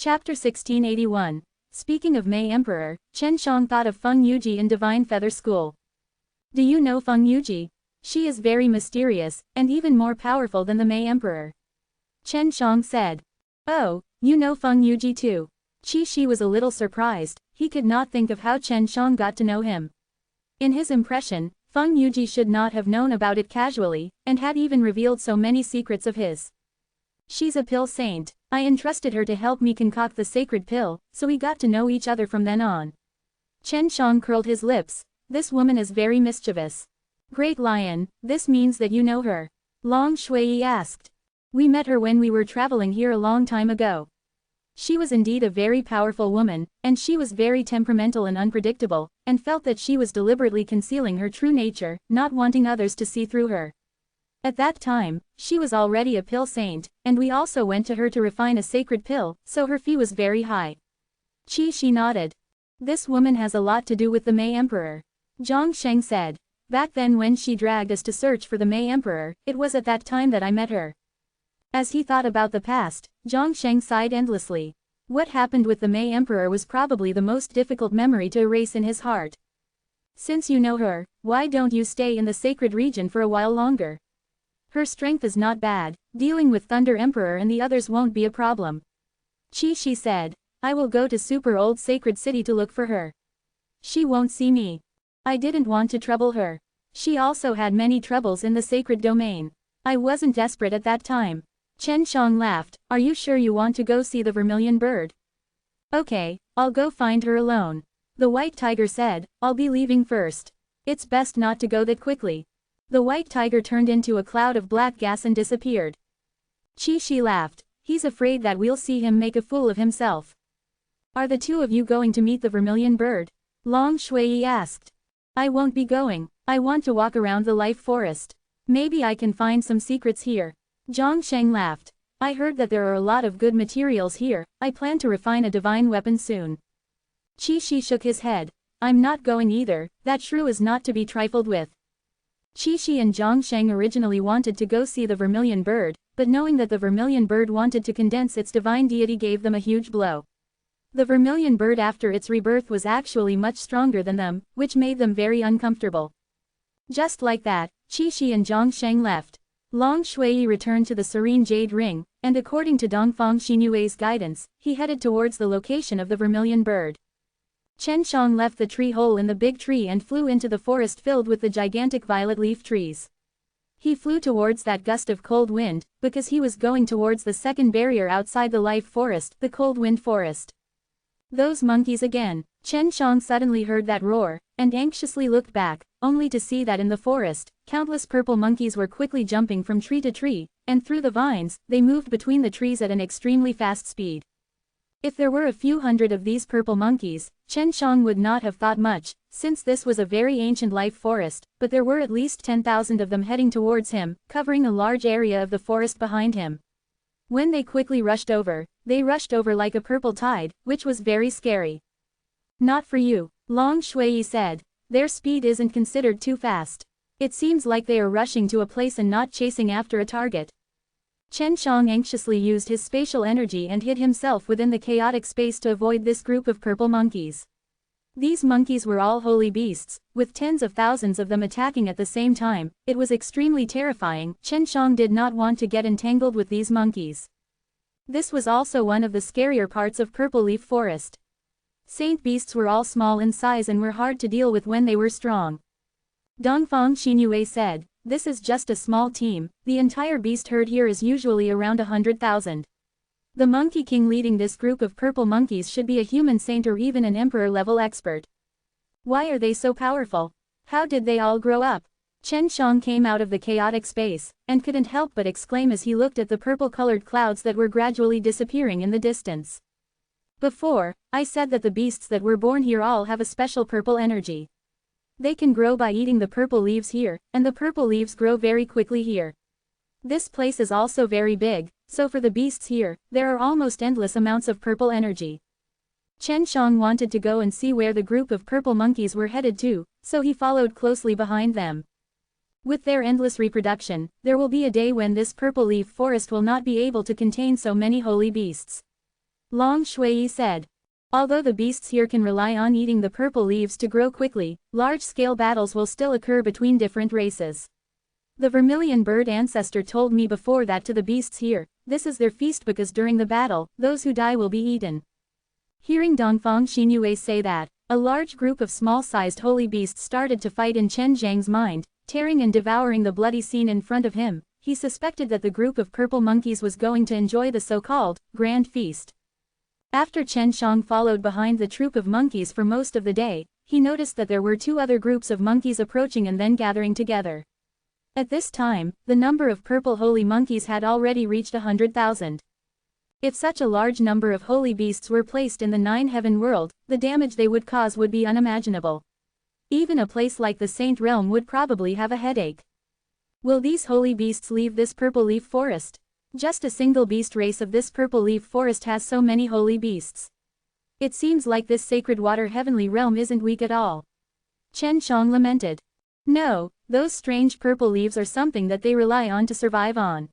Chapter 1681. Speaking of Mei Emperor, Chen Shang thought of Feng Yuji in Divine Feather School. Do you know Feng Yuji? She is very mysterious, and even more powerful than the Mei Emperor. Chen Shang said. Oh, you know Feng Yuji too. Qi Shi was a little surprised. He could not think of how Chen Shang got to know him. In his impression, Feng Yuji should not have known about it casually, and had even revealed so many secrets of his. She's a pill saint. I entrusted her to help me concoct the sacred pill, so we got to know each other from then on. Chen Shang curled his lips. This woman is very mischievous. Great Lion, this means that you know her. Long Shui asked. We met her when we were traveling here a long time ago. She was indeed a very powerful woman, and she was very temperamental and unpredictable, and felt that she was deliberately concealing her true nature, not wanting others to see through her. At that time, she was already a pill saint, and we also went to her to refine a sacred pill, so her fee was very high. Qi Shi nodded. This woman has a lot to do with the Mei Emperor. Zhang Sheng said. Back then when she dragged us to search for the Mei Emperor, it was at that time that I met her. As he thought about the past, Zhang Sheng sighed endlessly. What happened with the Mei Emperor was probably the most difficult memory to erase in his heart. Since you know her, why don't you stay in the sacred region for a while longer? Her strength is not bad, dealing with Thunder Emperor and the others won't be a problem. Qi Shi said. I will go to super old sacred city to look for her. She won't see me. I didn't want to trouble her. She also had many troubles in the sacred domain. I wasn't desperate at that time. Chen Shang laughed. Are you sure you want to go see the vermilion bird? Okay, I'll go find her alone. The white tiger said, I'll be leaving first. It's best not to go that quickly. The white tiger turned into a cloud of black gas and disappeared. Qi Shi laughed. He's afraid that we'll see him make a fool of himself. Are the two of you going to meet the vermilion bird? Long Shui asked. I won't be going. I want to walk around the life forest. Maybe I can find some secrets here. Zhang Sheng laughed. I heard that there are a lot of good materials here. I plan to refine a divine weapon soon. Qi Shi shook his head. I'm not going either. That shrew is not to be trifled with. Qi Shi and Zhang Sheng originally wanted to go see the vermilion bird, but knowing that the vermilion bird wanted to condense its divine deity gave them a huge blow. The vermilion bird after its rebirth was actually much stronger than them, which made them very uncomfortable. Just like that, Qi Shi and Zhang Sheng left. Long Shui returned to the serene jade ring, and according to Dongfang Xinyue's guidance, he headed towards the location of the vermilion bird. Chen Shang left the tree hole in the big tree and flew into the forest filled with the gigantic violet leaf trees. He flew towards that gust of cold wind, because he was going towards the second barrier outside the life forest, the cold wind forest. Those monkeys again. Chen Shang suddenly heard that roar, and anxiously looked back, only to see that in the forest, countless purple monkeys were quickly jumping from tree to tree, and through the vines, they moved between the trees at an extremely fast speed. If there were a few hundred of these purple monkeys, Chen Shang would not have thought much, since this was a very ancient life forest, but there were at least 10,000 of them heading towards him, covering a large area of the forest behind him. When they quickly rushed over, they rushed over like a purple tide, which was very scary. Not for you, Long Shui said. Their speed isn't considered too fast. It seems like they are rushing to a place and not chasing after a target. Chen Shang anxiously used his spatial energy and hid himself within the chaotic space to avoid this group of purple monkeys. These monkeys were all holy beasts, with tens of thousands of them attacking at the same time. It was extremely terrifying. Chen Shang did not want to get entangled with these monkeys. This was also one of the scarier parts of Purple Leaf Forest. Saint beasts were all small in size and were hard to deal with when they were strong. Dongfang Xinyue said, this is just a small team. The entire beast herd here is usually around 100,000. The Monkey King leading this group of purple monkeys should be a human saint or even an emperor-level expert. Why are they so powerful? How did they all grow up? Chen Shang came out of the chaotic space, and couldn't help but exclaim as he looked at the purple-colored clouds that were gradually disappearing in the distance. Before, I said that the beasts that were born here all have a special purple energy. They can grow by eating the purple leaves here, and the purple leaves grow very quickly here. This place is also very big, so for the beasts here, there are almost endless amounts of purple energy. Chen Shang wanted to go and see where the group of purple monkeys were headed to, so he followed closely behind them. With their endless reproduction, there will be a day when this purple leaf forest will not be able to contain so many holy beasts. Long Shui said. Although the beasts here can rely on eating the purple leaves to grow quickly, large-scale battles will still occur between different races. The vermilion bird ancestor told me before that to the beasts here, this is their feast because during the battle, those who die will be eaten. Hearing Dongfang Xinyue say that, a large group of small-sized holy beasts started to fight in Chen Zhang's mind, tearing and devouring the bloody scene in front of him. He suspected that the group of purple monkeys was going to enjoy the so-called grand feast. After Chen Shang followed behind the troop of monkeys for most of the day, he noticed that there were two other groups of monkeys approaching and then gathering together. At this time, the number of purple holy monkeys had already reached 100,000. If such a large number of holy beasts were placed in the nine-heaven world, the damage they would cause would be unimaginable. Even a place like the Saint Realm would probably have a headache. Will these holy beasts leave this purple leaf forest? Just a single beast race of this purple leaf forest has so many holy beasts. It seems like this sacred water heavenly realm isn't weak at all. Chen Shang lamented. No, those strange purple leaves are something that they rely on to survive on.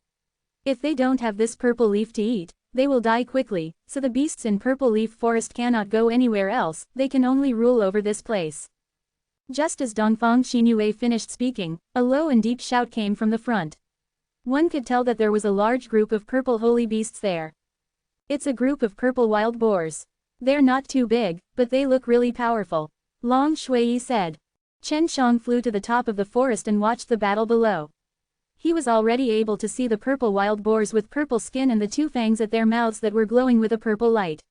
If they don't have this purple leaf to eat, they will die quickly, so the beasts in purple leaf forest cannot go anywhere else, they can only rule over this place. Just as Dongfang Xinyue finished speaking, a low and deep shout came from the front. One could tell that there was a large group of purple holy beasts there. It's a group of purple wild boars. They're not too big, but they look really powerful. Long Shui said. Chen Shang flew to the top of the forest and watched the battle below. He was already able to see the purple wild boars with purple skin and the two fangs at their mouths that were glowing with a purple light.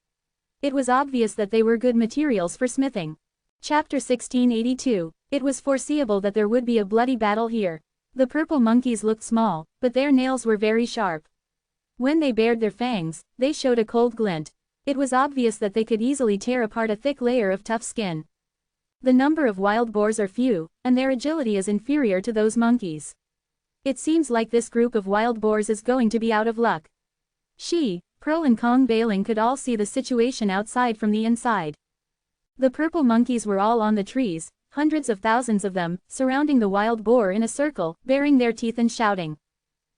It was obvious that they were good materials for smithing. Chapter 1682. It was foreseeable that there would be a bloody battle here. The purple monkeys looked small, but their nails were very sharp. When they bared their fangs, they showed a cold glint. It was obvious that they could easily tear apart a thick layer of tough skin. The number of wild boars are few, and their agility is inferior to those monkeys. It seems like this group of wild boars is going to be out of luck. Shi, Pearl and Kong Bailing could all see the situation outside from the inside. The purple monkeys were all on the trees, hundreds of thousands of them, surrounding the wild boar in a circle, baring their teeth and shouting.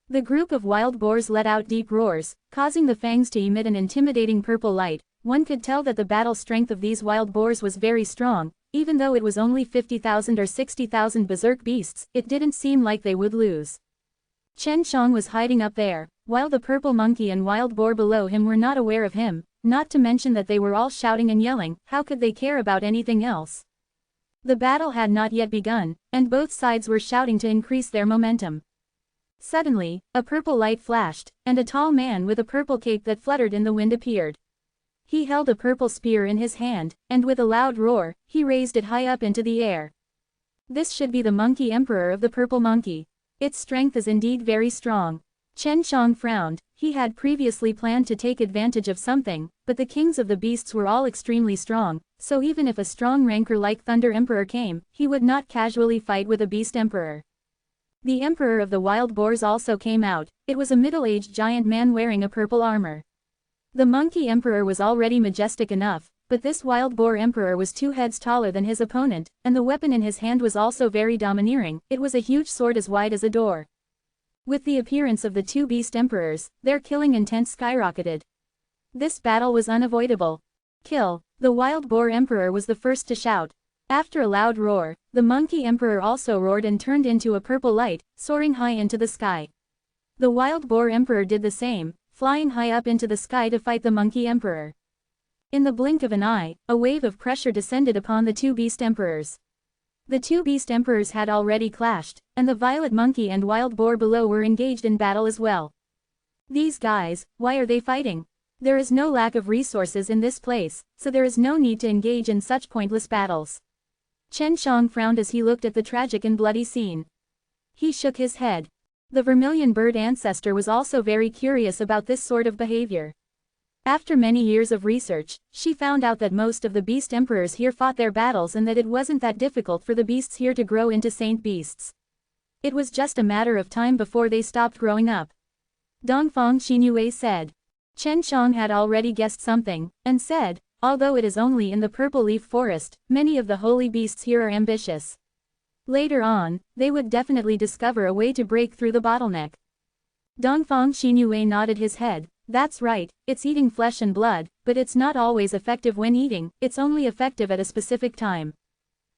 The group of wild boars let out deep roars, causing the fangs to emit an intimidating purple light. One could tell that the battle strength of these wild boars was very strong. Even though it was only 50,000 or 60,000 berserk beasts, it didn't seem like they would lose. Chen Shang was hiding up there, while the purple monkey and wild boar below him were not aware of him, not to mention that they were all shouting and yelling. How could they care about anything else? The battle had not yet begun, and both sides were shouting to increase their momentum. Suddenly, a purple light flashed, and a tall man with a purple cape that fluttered in the wind appeared. He held a purple spear in his hand, and with a loud roar, he raised it high up into the air. This should be the monkey emperor of the purple monkey. Its strength is indeed very strong. Chen Shang frowned. He had previously planned to take advantage of something, but the kings of the beasts were all extremely strong, so even if a strong ranker like Thunder Emperor came, he would not casually fight with a beast emperor. The emperor of the wild boars also came out. It was a middle-aged giant man wearing a purple armor. The monkey emperor was already majestic enough, but this wild boar emperor was 2 heads taller than his opponent, and the weapon in his hand was also very domineering. It was a huge sword as wide as a door. With the appearance of the 2 beast emperors, their killing intent skyrocketed. This battle was unavoidable. Kill! The wild boar emperor was the first to shout. After a loud roar, the monkey emperor also roared and turned into a purple light, soaring high into the sky. The wild boar emperor did the same, flying high up into the sky to fight the monkey emperor. In the blink of an eye, a wave of pressure descended upon the 2 beast emperors. The 2 beast emperors had already clashed, and the violet monkey and wild boar below were engaged in battle as well. These guys, why are they fighting? There is no lack of resources in this place, so there is no need to engage in such pointless battles. Chen Shang frowned as he looked at the tragic and bloody scene. He shook his head. The vermilion bird ancestor was also very curious about this sort of behavior. After many years of research, she found out that most of the beast emperors here fought their battles and that it wasn't that difficult for the beasts here to grow into saint beasts. It was just a matter of time before they stopped growing up. Dongfang Xinyue said. Chen Shang had already guessed something, and said, although it is only in the purple leaf forest, many of the holy beasts here are ambitious. Later on, they would definitely discover a way to break through the bottleneck. Dongfang Xinyue nodded his head. That's right, it's eating flesh and blood, but it's not always effective when eating, it's only effective at a specific time.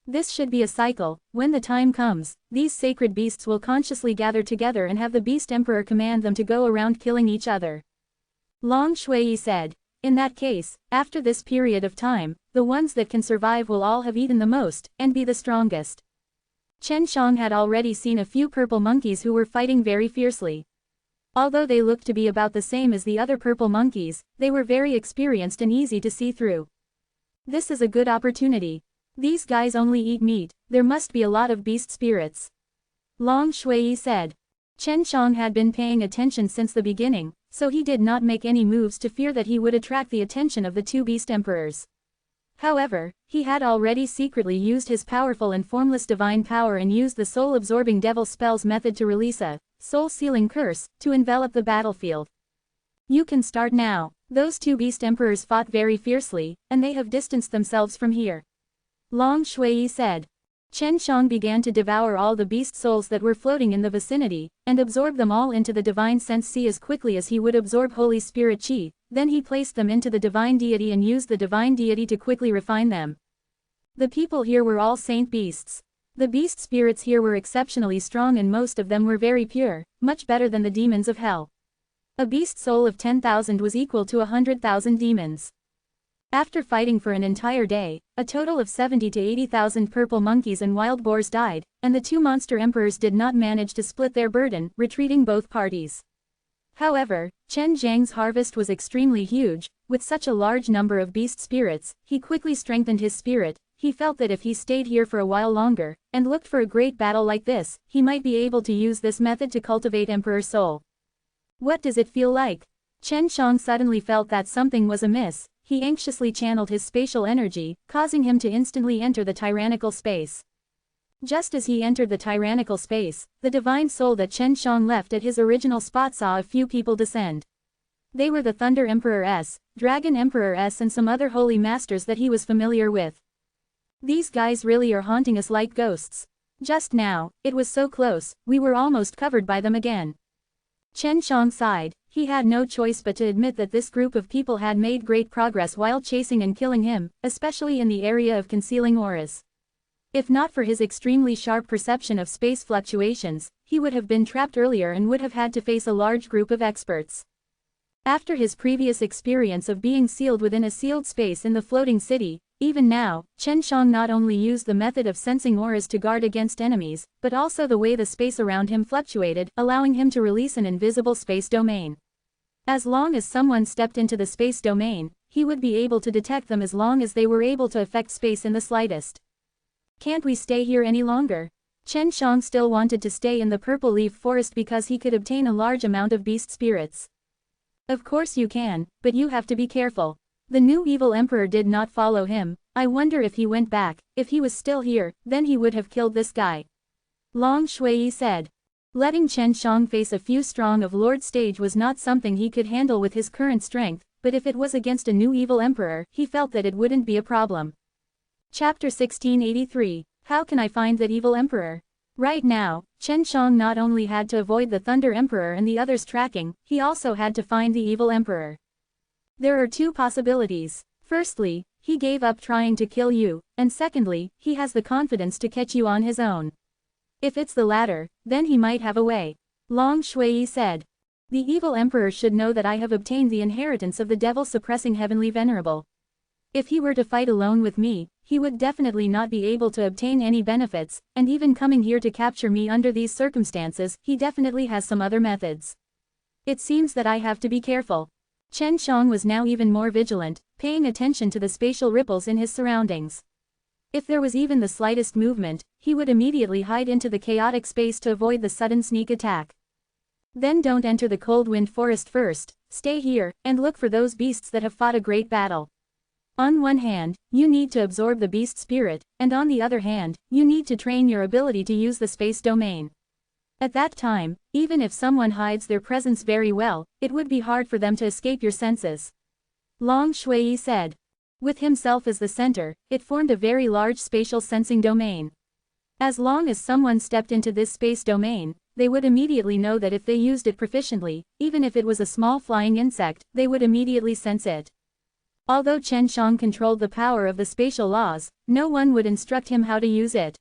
This should be a cycle. When the time comes, these sacred beasts will consciously gather together and have the Beast Emperor command them to go around killing each other. Long Shui said. In that case, after this period of time, the ones that can survive will all have eaten the most, and be the strongest. Chen Shang had already seen a few purple monkeys who were fighting very fiercely. Although they looked to be about the same as the other purple monkeys, they were very experienced and easy to see through. This is a good opportunity. These guys only eat meat, there must be a lot of beast spirits. Long Shui said. Chen Shang had been paying attention since the beginning, so he did not make any moves to fear that he would attract the attention of the two beast emperors. However, he had already secretly used his powerful and formless divine power and used the soul-absorbing devil spells method to release a soul-sealing curse to envelop the battlefield. You can start now. Those two beast emperors fought very fiercely, and they have distanced themselves from here. Long Shui said. Chen Shang began to devour all the beast souls that were floating in the vicinity, and absorb them all into the divine sense sea as quickly as he would absorb Holy Spirit Qi. Then he placed them into the divine deity and used the divine deity to quickly refine them. The people here were all saint beasts. The beast spirits here were exceptionally strong and most of them were very pure, much better than the demons of hell. A beast soul of 10,000 was equal to 100,000 demons. After fighting for an entire day, a total of 70 to 80,000 purple monkeys and wild boars died, and the two monster emperors did not manage to split their burden, retreating both parties. However, Chen Zhang's harvest was extremely huge. With such a large number of beast spirits, he quickly strengthened his spirit. He felt that if he stayed here for a while longer, and looked for a great battle like this, he might be able to use this method to cultivate Emperor Soul. What does it feel like? Chen Shang suddenly felt that something was amiss. He anxiously channeled his spatial energy, causing him to instantly enter the tyrannical space. Just as he entered the tyrannical space, the divine soul that Chen Shang left at his original spot saw a few people descend. They were the Thunder Emperor S, Dragon Emperor S and some other holy masters that he was familiar with. These guys really are haunting us like ghosts. Just now, it was so close, we were almost covered by them again. Chen Shang sighed. He had no choice but to admit that this group of people had made great progress while chasing and killing him, especially in the area of concealing auras. If not for his extremely sharp perception of space fluctuations, he would have been trapped earlier and would have had to face a large group of experts. After his previous experience of being sealed within a sealed space in the floating city, even now, Chen Shang not only used the method of sensing auras to guard against enemies, but also the way the space around him fluctuated, allowing him to release an invisible space domain. As long as someone stepped into the space domain, he would be able to detect them as long as they were able to affect space in the slightest. Can't we stay here any longer? Chen Shang still wanted to stay in the purple leaf forest because he could obtain a large amount of beast spirits. Of course you can, but you have to be careful. The new evil emperor did not follow him. I wonder if he went back. If he was still here, then he would have killed this guy. Long Shui said. Letting Chen Shang face a few strong of Lord Stage was not something he could handle with his current strength, but if it was against a new evil emperor, he felt that it wouldn't be a problem. Chapter 1683. How can I find that evil emperor? Right now, Chen Shang not only had to avoid the Thunder Emperor and the others tracking, he also had to find the evil emperor. There are two possibilities. Firstly, he gave up trying to kill you, and secondly, he has the confidence to catch you on his own. If it's the latter, then he might have a way. Long Shui said. The evil emperor should know that I have obtained the inheritance of the devil-suppressing heavenly Venerable. If he were to fight alone with me, he would definitely not be able to obtain any benefits, and even coming here to capture me under these circumstances, he definitely has some other methods. It seems that I have to be careful. Chen Shang was now even more vigilant, paying attention to the spatial ripples in his surroundings. If there was even the slightest movement, he would immediately hide into the chaotic space to avoid the sudden sneak attack. Then don't enter the cold wind forest first, stay here, and look for those beasts that have fought a great battle. On one hand, you need to absorb the beast spirit, and on the other hand, you need to train your ability to use the space domain. At that time, even if someone hides their presence very well, it would be hard for them to escape your senses. Long Shui said. With himself as the center, it formed a very large spatial sensing domain. As long as someone stepped into this space domain, they would immediately know that if they used it proficiently, even if it was a small flying insect, they would immediately sense it. Although Chen Shang controlled the power of the spatial laws, no one would instruct him how to use it.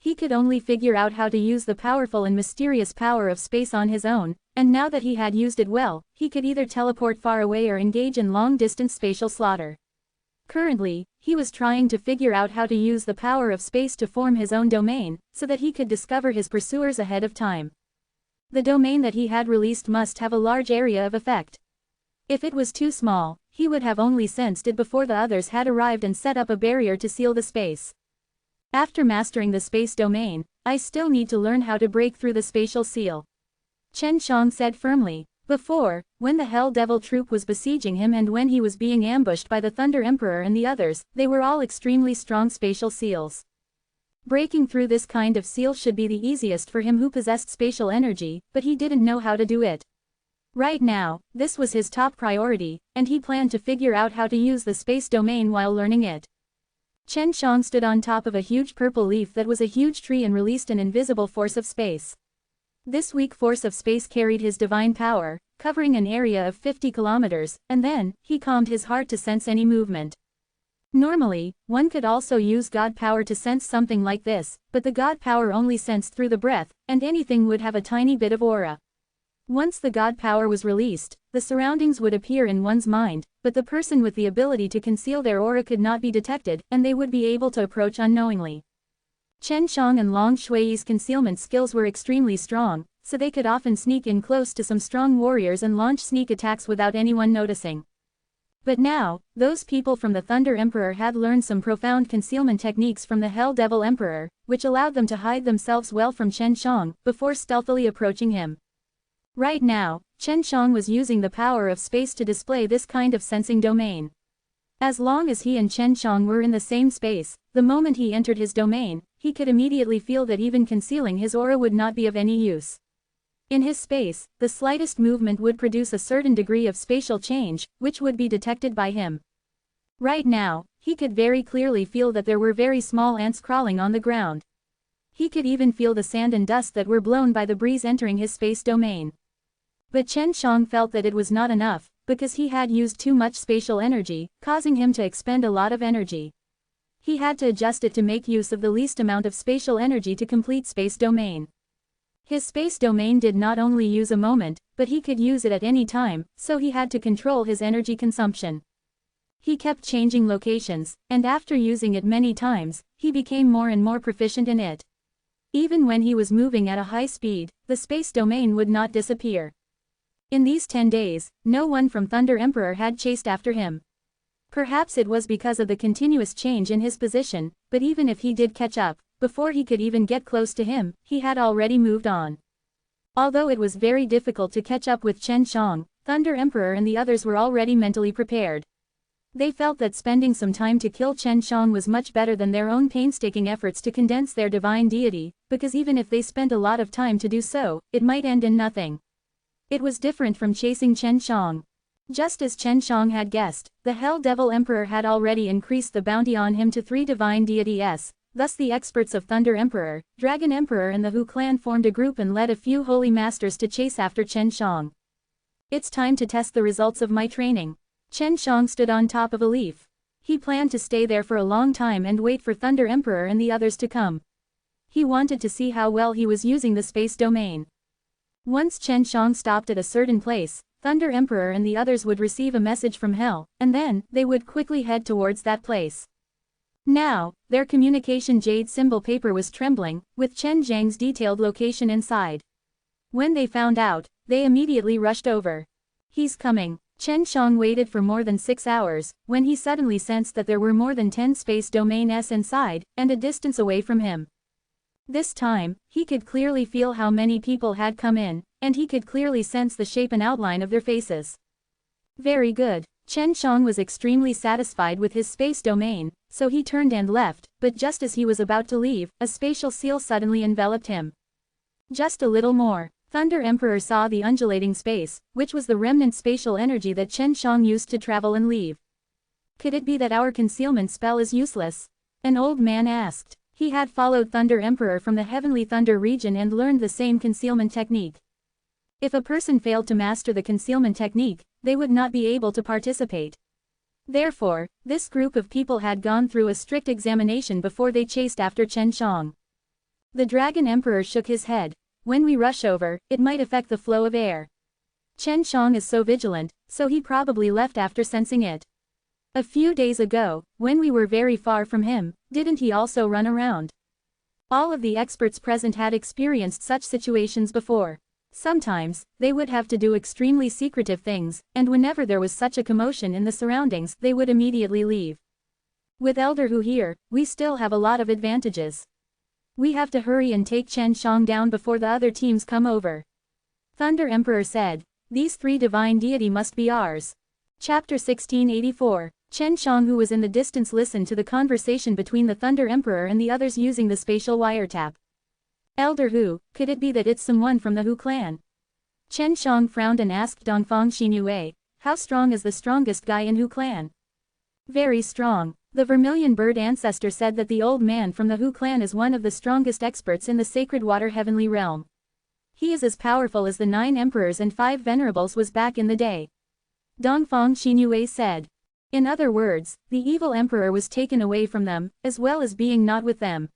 He could only figure out how to use the powerful and mysterious power of space on his own, and now that he had used it well, he could either teleport far away or engage in long-distance spatial slaughter. Currently, he was trying to figure out how to use the power of space to form his own domain, so that he could discover his pursuers ahead of time. The domain that he had released must have a large area of effect. If it was too small, he would have only sensed it before the others had arrived and set up a barrier to seal the space. After mastering the space domain, I still need to learn how to break through the spatial seal. Chen Shang said firmly. Before, when the Hell Devil troop was besieging him and when he was being ambushed by the Thunder Emperor and the others, they were all extremely strong spatial seals. Breaking through this kind of seal should be the easiest for him who possessed spatial energy, but he didn't know how to do it. Right now, this was his top priority, and he planned to figure out how to use the space domain while learning it. Chen Shang stood on top of a huge purple leaf that was a huge tree and released an invisible force of space. This weak force of space carried his divine power, covering an area of 50 kilometers, and then, he calmed his heart to sense any movement. Normally, one could also use God power to sense something like this, but the God power only sensed through the breath, and anything would have a tiny bit of aura. Once the God power was released, the surroundings would appear in one's mind, but the person with the ability to conceal their aura could not be detected, and they would be able to approach unknowingly. Chen Shang and Long Shui's concealment skills were extremely strong, so they could often sneak in close to some strong warriors and launch sneak attacks without anyone noticing. But now, those people from the Thunder Emperor had learned some profound concealment techniques from the Hell Devil Emperor, which allowed them to hide themselves well from Chen Shang, before stealthily approaching him. Right now, Chen Shang was using the power of space to display this kind of sensing domain. As long as he and Chen Shang were in the same space, the moment he entered his domain, he could immediately feel that even concealing his aura would not be of any use. In his space, the slightest movement would produce a certain degree of spatial change, which would be detected by him. Right now, he could very clearly feel that there were very small ants crawling on the ground. He could even feel the sand and dust that were blown by the breeze entering his space domain. But Chen Shang felt that it was not enough, because he had used too much spatial energy, causing him to expend a lot of energy. He had to adjust it to make use of the least amount of spatial energy to complete space domain. His space domain did not only use a moment, but he could use it at any time, so he had to control his energy consumption. He kept changing locations, and after using it many times, he became more and more proficient in it. Even when he was moving at a high speed, the space domain would not disappear. In these 10 days, no one from Thunder Emperor had chased after him. Perhaps it was because of the continuous change in his position, but even if he did catch up, before he could even get close to him, he had already moved on. Although it was very difficult to catch up with Chen Shang, Thunder Emperor and the others were already mentally prepared. They felt that spending some time to kill Chen Shang was much better than their own painstaking efforts to condense their divine deity, because even if they spent a lot of time to do so, it might end in nothing. It was different from chasing Chen Shang. Just as Chen Shang had guessed, the Hell Devil Emperor had already increased the bounty on him to 3 divine deities, thus the experts of Thunder Emperor, Dragon Emperor and the Hu clan formed a group and led a few holy masters to chase after Chen Shang. It's time to test the results of my training. Chen Shang stood on top of a leaf. He planned to stay there for a long time and wait for Thunder Emperor and the others to come. He wanted to see how well he was using the space domain. Once Chen Shang stopped at a certain place, Thunder Emperor and the others would receive a message from Hell, and then, they would quickly head towards that place. Now, their communication jade symbol paper was trembling, with Chen Zhang's detailed location inside. When they found out, they immediately rushed over. He's coming. Chen Shang waited for more than 6 hours, when he suddenly sensed that there were more than 10 space domains inside, and a distance away from him. This time, he could clearly feel how many people had come in, and he could clearly sense the shape and outline of their faces. Very good. Chen Shang was extremely satisfied with his space domain, so he turned and left, but just as he was about to leave, a spatial seal suddenly enveloped him. Just a little more. Thunder Emperor saw the undulating space, which was the remnant spatial energy that Chen Shang used to travel and leave. Could it be that our concealment spell is useless? An old man asked. He had followed Thunder Emperor from the Heavenly Thunder region and learned the same concealment technique. If a person failed to master the concealment technique, they would not be able to participate. Therefore, this group of people had gone through a strict examination before they chased after Chen Shang. The Dragon Emperor shook his head. When we rush over, it might affect the flow of air. Chen Shang is so vigilant, so he probably left after sensing it. A few days ago, when we were very far from him, didn't he also run around? All of the experts present had experienced such situations before. Sometimes, they would have to do extremely secretive things, and whenever there was such a commotion in the surroundings, they would immediately leave. With Elder Hu here, we still have a lot of advantages. We have to hurry and take Chen Shang down before the other teams come over. Thunder Emperor said, "These three divine deity must be ours." Chapter 1684. Chen Shang, who was in the distance, listened to the conversation between the Thunder Emperor and the others using the spatial wiretap. Elder Hu, could it be that it's someone from the Hu clan? Chen Shang frowned and asked Dongfang Xinyue, how strong is the strongest guy in Hu clan? Very strong. The Vermilion Bird ancestor said that the old man from the Hu clan is one of the strongest experts in the sacred water heavenly realm. He is as powerful as the 9 emperors and 5 venerables was back in the day. Dongfang Xinyue said. In other words, the evil emperor was taken away from them, as well as being not with them.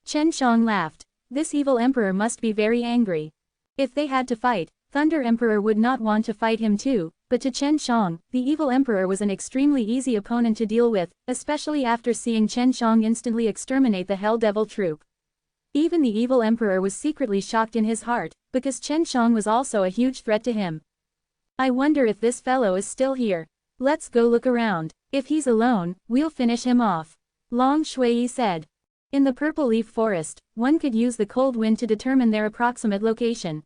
Chen Shang laughed. This evil emperor must be very angry. If they had to fight, Thunder Emperor would not want to fight him too, but to Chen Shang, the evil emperor was an extremely easy opponent to deal with, especially after seeing Chen Shang instantly exterminate the Hell Devil troop. Even the evil emperor was secretly shocked in his heart, because Chen Shang was also a huge threat to him. I wonder if this fellow is still here. Let's go look around. If he's alone, we'll finish him off. Long Shui said. In the Purple Leaf Forest, one could use the cold wind to determine their approximate location.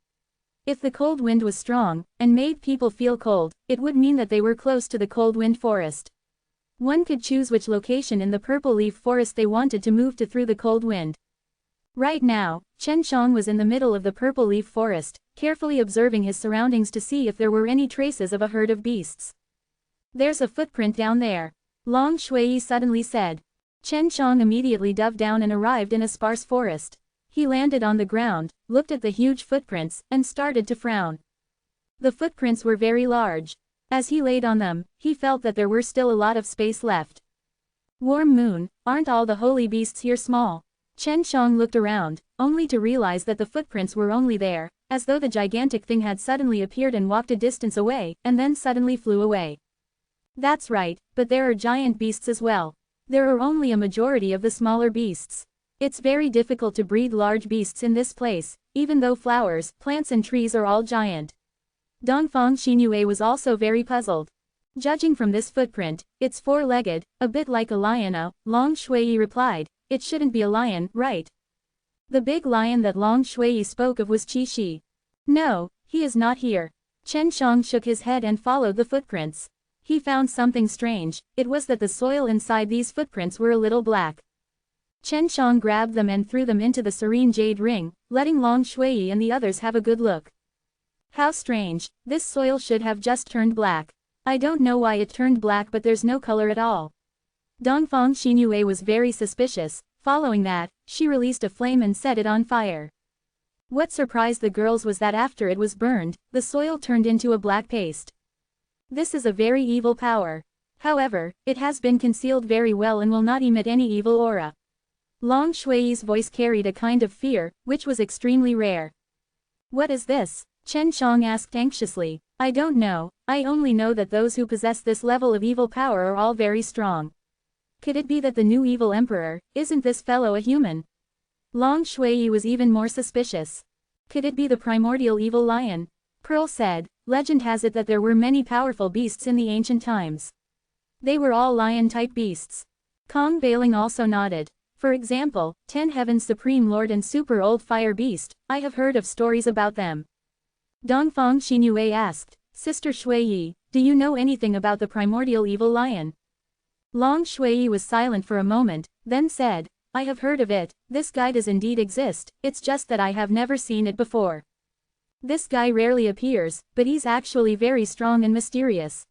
If the cold wind was strong, and made people feel cold, it would mean that they were close to the cold wind forest. One could choose which location in the Purple Leaf Forest they wanted to move to through the cold wind. Right now, Chen Shang was in the middle of the Purple Leaf Forest, carefully observing his surroundings to see if there were any traces of a herd of beasts. There's a footprint down there. Long Shui suddenly said. Chen Shang immediately dove down and arrived in a sparse forest. He landed on the ground, looked at the huge footprints, and started to frown. The footprints were very large. As he laid on them, he felt that there were still a lot of space left. Warm moon, aren't all the holy beasts here small? Chen Shang looked around, only to realize that the footprints were only there, as though the gigantic thing had suddenly appeared and walked a distance away, and then suddenly flew away. That's right, but there are giant beasts as well. There are only a majority of the smaller beasts. It's very difficult to breed large beasts in this place, even though flowers, plants and trees are all giant. Dongfang Xinyue was also very puzzled. Judging from this footprint, it's 4-legged, a bit like a lion. Long Shui replied, it shouldn't be a lion, right? The big lion that Long Shui spoke of was Qi Shi. No, he is not here. Chen Shang shook his head and followed the footprints. He found something strange. It was that the soil inside these footprints were a little black. Chen Shang grabbed them and threw them into the serene jade ring, letting Long Shui and the others have a good look. How strange, this soil should have just turned black. I don't know why it turned black, but there's no color at all. Dongfang Xinyue was very suspicious. Following that, she released a flame and set it on fire. What surprised the girls was that after it was burned, the soil turned into a black paste. This is a very evil power. However, it has been concealed very well and will not emit any evil aura. Long Shui's voice carried a kind of fear, which was extremely rare. What is this? Chen Shang asked anxiously. I don't know, I only know that those who possess this level of evil power are all very strong. Could it be that the new evil emperor, isn't this fellow a human? Long Shui was even more suspicious. Could it be the primordial evil lion? Pearl said, legend has it that there were many powerful beasts in the ancient times. They were all lion-type beasts. Kong Bailing also nodded. For example, 10 Heaven's Supreme Lord and Super Old Fire Beast, I have heard of stories about them. Dongfang Xinyue asked, Sister Shui, do you know anything about the primordial evil lion? Long Shui was silent for a moment, then said, I have heard of it, this guy does indeed exist, it's just that I have never seen it before. This guy rarely appears, but he's actually very strong and mysterious.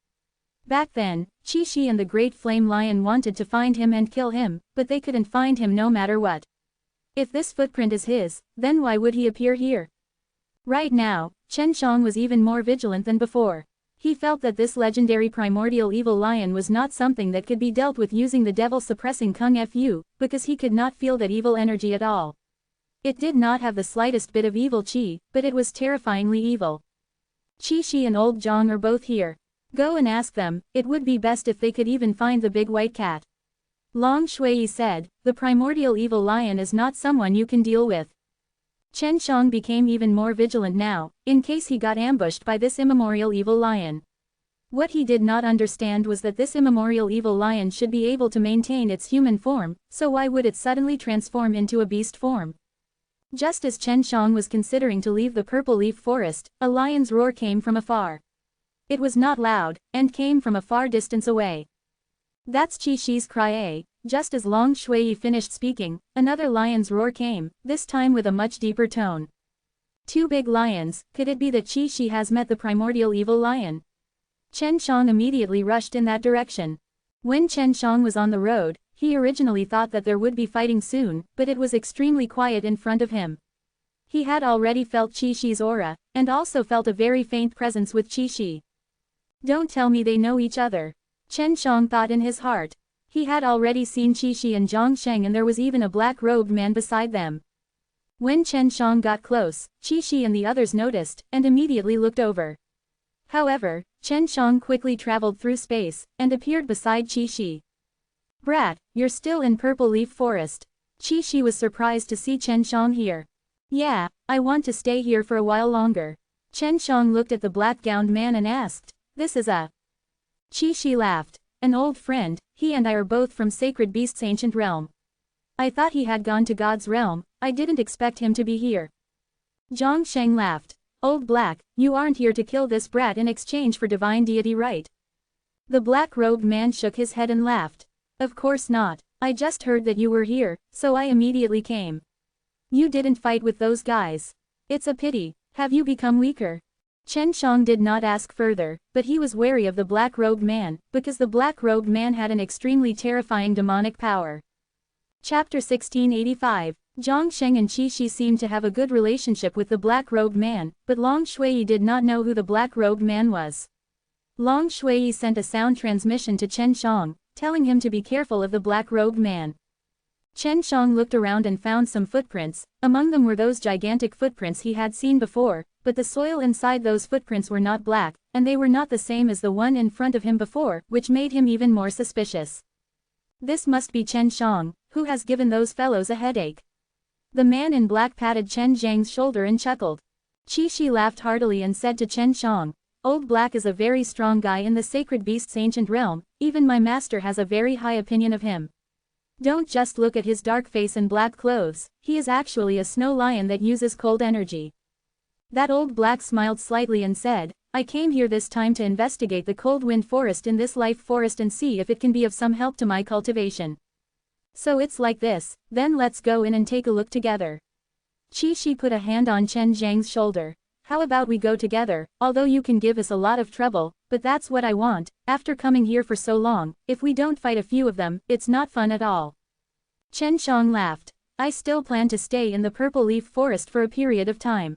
Back then, Qi Shi and the Great Flame Lion wanted to find him and kill him, but they couldn't find him no matter what. If this footprint is his, then why would he appear here? Right now, Chen Shang was even more vigilant than before. He felt that this legendary primordial evil lion was not something that could be dealt with using the devil-suppressing Kung Fu, because he could not feel that evil energy at all. It did not have the slightest bit of evil chi, but it was terrifyingly evil. Qi and old Zhang are both here. Go and ask them, it would be best if they could even find the big white cat. Long Shui said, the primordial evil lion is not someone you can deal with. Chen Shang became even more vigilant now, in case he got ambushed by this immemorial evil lion. What he did not understand was that this immemorial evil lion should be able to maintain its human form, so why would it suddenly transform into a beast form? Just as Chen Shang was considering to leave the purple leaf forest, a lion's roar came from afar. It was not loud, and came from a far distance away. That's Qi-Shi's cry. Just as Long Shui finished speaking, another lion's roar came, this time with a much deeper tone. Two big lions, could it be that Qi-Shi has met the primordial evil lion? Chen Shang immediately rushed in that direction. When Chen Shang was on the road, he originally thought that there would be fighting soon, but it was extremely quiet in front of him. He had already felt Qi-Shi's aura, and also felt a very faint presence with Qi-Shi. Don't tell me they know each other. Chen Shang thought in his heart. He had already seen Qi-Shi and Zhang Sheng, and there was even a black-robed man beside them. When Chen Shang got close, Qi-Shi and the others noticed, and immediately looked over. However, Chen Shang quickly traveled through space, and appeared beside Qi-Shi. Brat, you're still in Purple Leaf Forest. Qi-Shi was surprised to see Chen Shang here. Yeah, I want to stay here for a while longer. Chen Shang looked at the black-gowned man and asked, this is a... Qi-Shi laughed. An old friend, he and I are both from Sacred Beast's ancient realm. I thought he had gone to God's realm, I didn't expect him to be here. Zhang Sheng laughed. Old Black, you aren't here to kill this brat in exchange for divine deity, right? The black-robed man shook his head and laughed. Of course not, I just heard that you were here, so I immediately came. You didn't fight with those guys. It's a pity, have you become weaker? Chen Shang did not ask further, but he was wary of the black-robed man, because the black-robed man had an extremely terrifying demonic power. Chapter 1685. Zhang Sheng and Qi-Shi seemed to have a good relationship with the black-robed man, but Long Shui did not know who the black-robed man was. Long Shui sent a sound transmission to Chen Shang, telling him to be careful of the black-robed man. Chen Shang looked around and found some footprints, among them were those gigantic footprints he had seen before, but the soil inside those footprints were not black, and they were not the same as the one in front of him before, which made him even more suspicious. This must be Chen Shang, who has given those fellows a headache. The man in black patted Chen Zhang's shoulder and chuckled. Qi-Shi laughed heartily and said to Chen Shang, Old Black is a very strong guy in the Sacred Beast's ancient realm, even my master has a very high opinion of him. Don't just look at his dark face and black clothes, he is actually a snow lion that uses cold energy. That old black smiled slightly and said, I came here this time to investigate the cold wind forest in this life forest and see if it can be of some help to my cultivation. So it's like this, then let's go in and take a look together. Qi-Shi put a hand on Chen Zhang's shoulder. How about we go together, although you can give us a lot of trouble, but that's what I want, after coming here for so long, if we don't fight a few of them, it's not fun at all. Chen Shang laughed. I still plan to stay in the Purple Leaf Forest for a period of time.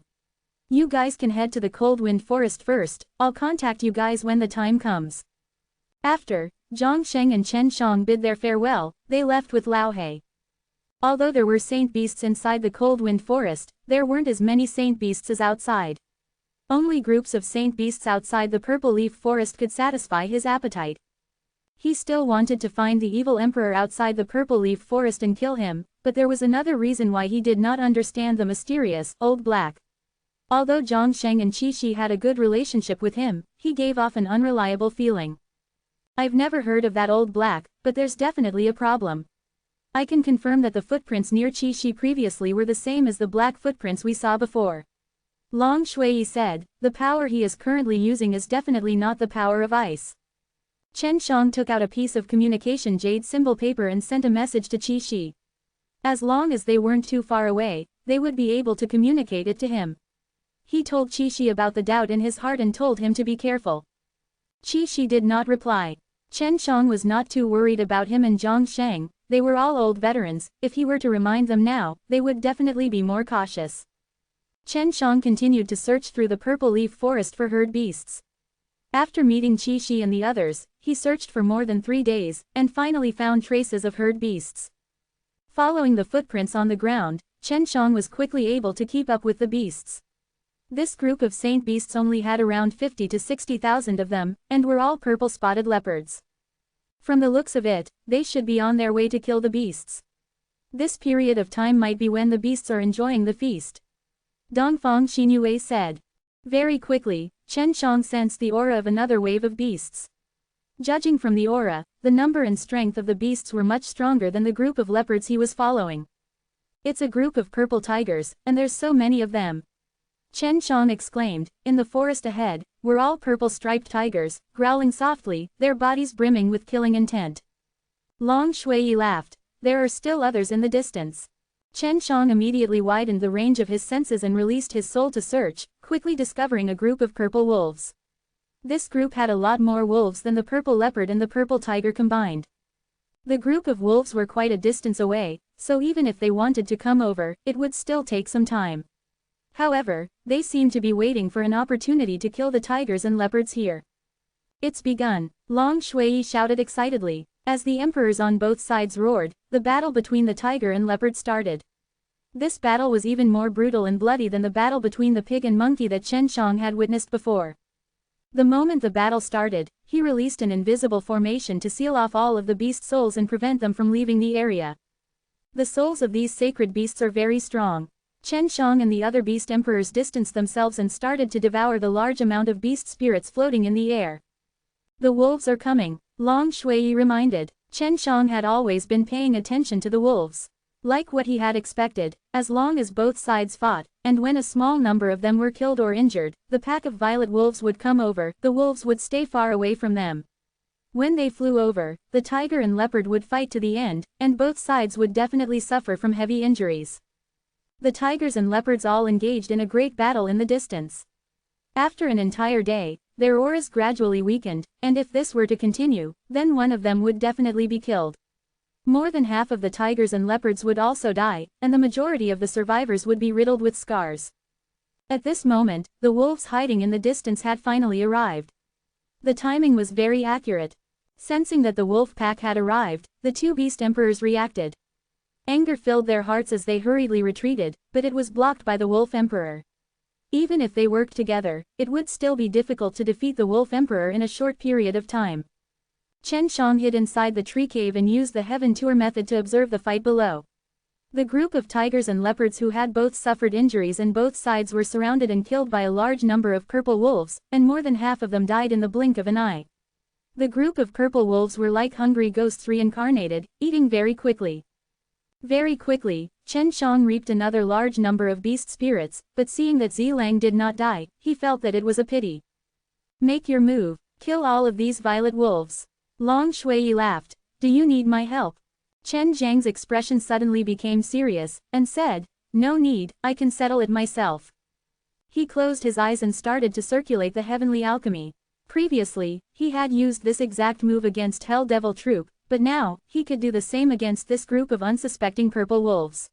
You guys can head to the Cold Wind Forest first, I'll contact you guys when the time comes. After, Zhang Sheng and Chen Shang bid their farewell, they left with Lao He. Although there were saint beasts inside the Cold Wind Forest, there weren't as many saint beasts as outside. Only groups of saint beasts outside the Purple Leaf Forest could satisfy his appetite. He still wanted to find the evil emperor outside the Purple Leaf Forest and kill him, but there was another reason why he did not understand the mysterious, Old Black. Although Zhang Sheng and Qi-Shi had a good relationship with him, he gave off an unreliable feeling. I've never heard of that Old Black, but there's definitely a problem. I can confirm that the footprints near Qi-Shi previously were the same as the black footprints we saw before. Long Shui said, the power he is currently using is definitely not the power of ice. Chen Shang took out a piece of communication jade symbol paper and sent a message to Qi-Shi. As long as they weren't too far away, they would be able to communicate it to him. He told Qi-Shi about the doubt in his heart and told him to be careful. Qi-Shi did not reply. Chen Shang was not too worried about him and Zhang Sheng, they were all old veterans, if he were to remind them now, they would definitely be more cautious. Chen Shang continued to search through the Purple Leaf Forest for herd beasts. After meeting Qi Shi and the others, he searched for more than 3 days, and finally found traces of herd beasts. Following the footprints on the ground, Chen Shang was quickly able to keep up with the beasts. This group of saint beasts only had around 50 to 60,000 of them, and were all purple-spotted leopards. From the looks of it, they should be on their way to kill the beasts. This period of time might be when the beasts are enjoying the feast. Dongfang Xinyue said. Very quickly, Chen Shang sensed the aura of another wave of beasts. Judging from the aura, the number and strength of the beasts were much stronger than the group of leopards he was following. It's a group of purple tigers, and there's so many of them. Chen Shang exclaimed. In the forest ahead, were all purple-striped tigers, growling softly, their bodies brimming with killing intent. Long Shui laughed. There are still others in the distance. Chen Shang immediately widened the range of his senses and released his soul to search, quickly discovering a group of purple wolves. This group had a lot more wolves than the purple leopard and the purple tiger combined. The group of wolves were quite a distance away, so even if they wanted to come over, it would still take some time. However, they seemed to be waiting for an opportunity to kill the tigers and leopards here. It's begun, Long Shui shouted excitedly. As the emperors on both sides roared, the battle between the tiger and leopard started. This battle was even more brutal and bloody than the battle between the pig and monkey that Chen Shang had witnessed before. The moment the battle started, he released an invisible formation to seal off all of the beast souls and prevent them from leaving the area. The souls of these sacred beasts are very strong. Chen Shang and the other beast emperors distanced themselves and started to devour the large amount of beast spirits floating in the air. The wolves are coming, Long Shui reminded. Chen Shang had always been paying attention to the wolves. Like what he had expected, as long as both sides fought, and when a small number of them were killed or injured, the pack of violet wolves would come over, the wolves would stay far away from them. When they flew over, the tiger and leopard would fight to the end, and both sides would definitely suffer from heavy injuries. The tigers and leopards all engaged in a great battle in the distance. After an entire day, their auras gradually weakened, and if this were to continue, then one of them would definitely be killed. More than half of the tigers and leopards would also die, and the majority of the survivors would be riddled with scars. At this moment, the wolves hiding in the distance had finally arrived. The timing was very accurate. Sensing that the wolf pack had arrived, the two beast emperors reacted. Anger filled their hearts as they hurriedly retreated, but it was blocked by the wolf emperor. Even if they worked together, it would still be difficult to defeat the wolf emperor in a short period of time. Chen Shang hid inside the tree cave and used the heaven tour method to observe the fight below. The group of tigers and leopards who had both suffered injuries and both sides were surrounded and killed by a large number of purple wolves, and more than half of them died in the blink of an eye. The group of purple wolves were like hungry ghosts reincarnated, eating very quickly. Very quickly, Chen Shang reaped another large number of beast spirits, but seeing that Zilang did not die, he felt that it was a pity. Make your move, kill all of these violet wolves. Long Shui laughed. Do you need my help? Chen Zhang's expression suddenly became serious, and said, no need, I can settle it myself. He closed his eyes and started to circulate the heavenly alchemy. Previously, he had used this exact move against Hell Devil Troop, but now, he could do the same against this group of unsuspecting purple wolves.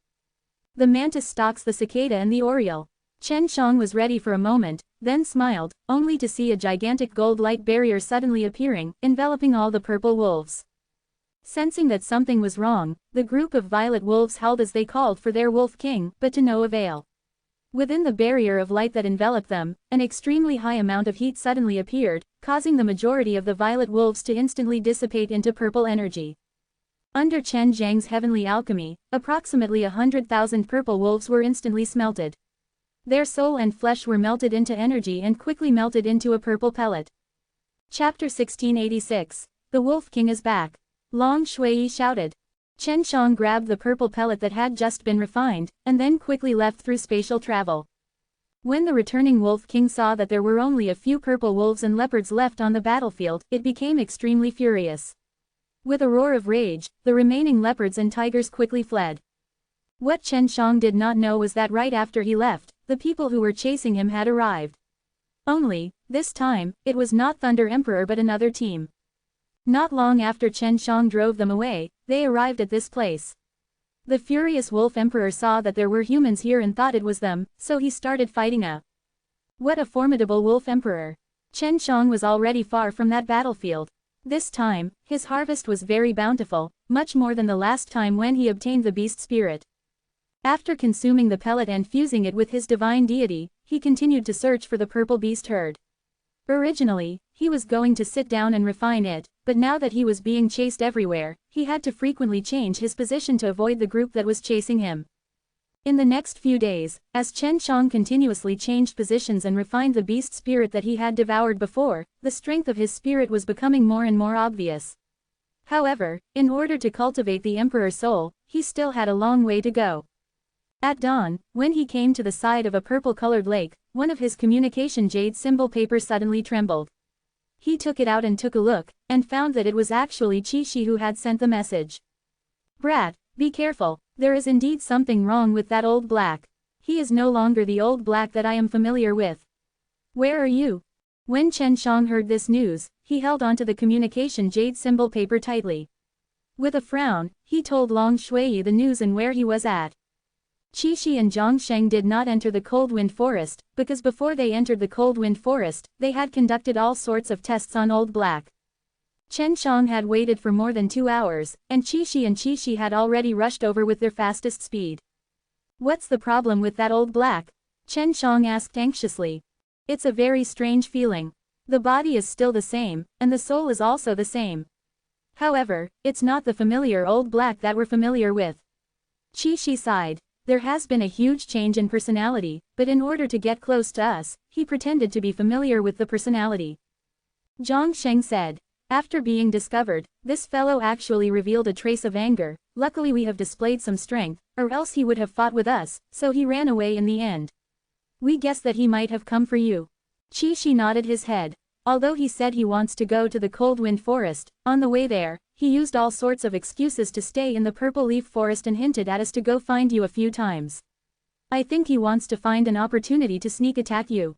The mantis stalks the cicada and the oriole. Chen Shang was ready for a moment, then smiled, only to see a gigantic gold light barrier suddenly appearing, enveloping all the purple wolves. Sensing that something was wrong, the group of violet wolves howled as they called for their wolf king, but to no avail. Within the barrier of light that enveloped them, an extremely high amount of heat suddenly appeared, causing the majority of the violet wolves to instantly dissipate into purple energy. Under Chen Zhang's heavenly alchemy, approximately 100,000 purple wolves were instantly smelted. Their soul and flesh were melted into energy and quickly melted into a purple pellet. Chapter 1686. The Wolf King is back. Long Shui shouted. Chen Shang grabbed the purple pellet that had just been refined, and then quickly left through spatial travel. When the returning Wolf King saw that there were only a few purple wolves and leopards left on the battlefield, it became extremely furious. With a roar of rage, the remaining leopards and tigers quickly fled. What Chen Shang did not know was that right after he left, the people who were chasing him had arrived. Only, this time, it was not Thunder Emperor but another team. Not long after Chen Shang drove them away, they arrived at this place. The furious Wolf Emperor saw that there were humans here and thought it was them, so he started fighting. What a formidable Wolf Emperor! Chen Shang was already far from that battlefield. This time, his harvest was very bountiful, much more than the last time when he obtained the beast spirit. After consuming the pellet and fusing it with his divine deity, he continued to search for the purple beast herd. Originally, he was going to sit down and refine it, but now that he was being chased everywhere, he had to frequently change his position to avoid the group that was chasing him. In the next few days, as Chen Shang continuously changed positions and refined the beast spirit that he had devoured before, the strength of his spirit was becoming more and more obvious. However, in order to cultivate the Emperor's soul, he still had a long way to go. At dawn, when he came to the side of a purple-colored lake, one of his communication jade symbol papers suddenly trembled. He took it out and took a look, and found that it was actually Qi who had sent the message. "Brat, be careful, there is indeed something wrong with that old black. He is no longer the old black that I am familiar with. Where are you?" When Chen Shang heard this news, he held onto the communication jade symbol paper tightly. With a frown, he told Long Shui the news and where he was at. Qi and Zhang Sheng did not enter the Cold Wind Forest, because before they entered the Cold Wind Forest, they had conducted all sorts of tests on Old Black. Chen Shang had waited for more than 2 hours, and Qi had already rushed over with their fastest speed. "What's the problem with that Old Black?" Chen Shang asked anxiously. "It's a very strange feeling. The body is still the same, and the soul is also the same. However, it's not the familiar Old Black that we're familiar with." Qi sighed. "There has been a huge change in personality, but in order to get close to us, he pretended to be familiar with the personality." Zhang Sheng said. "After being discovered, this fellow actually revealed a trace of anger. Luckily we have displayed some strength, or else he would have fought with us, so he ran away in the end. We guess that he might have come for you." Qi nodded his head. Although he said he wants to go to the Cold Wind Forest, on the way there, he used all sorts of excuses to stay in the Purple Leaf Forest and hinted at us to go find you a few times. I think he wants to find an opportunity to sneak attack you.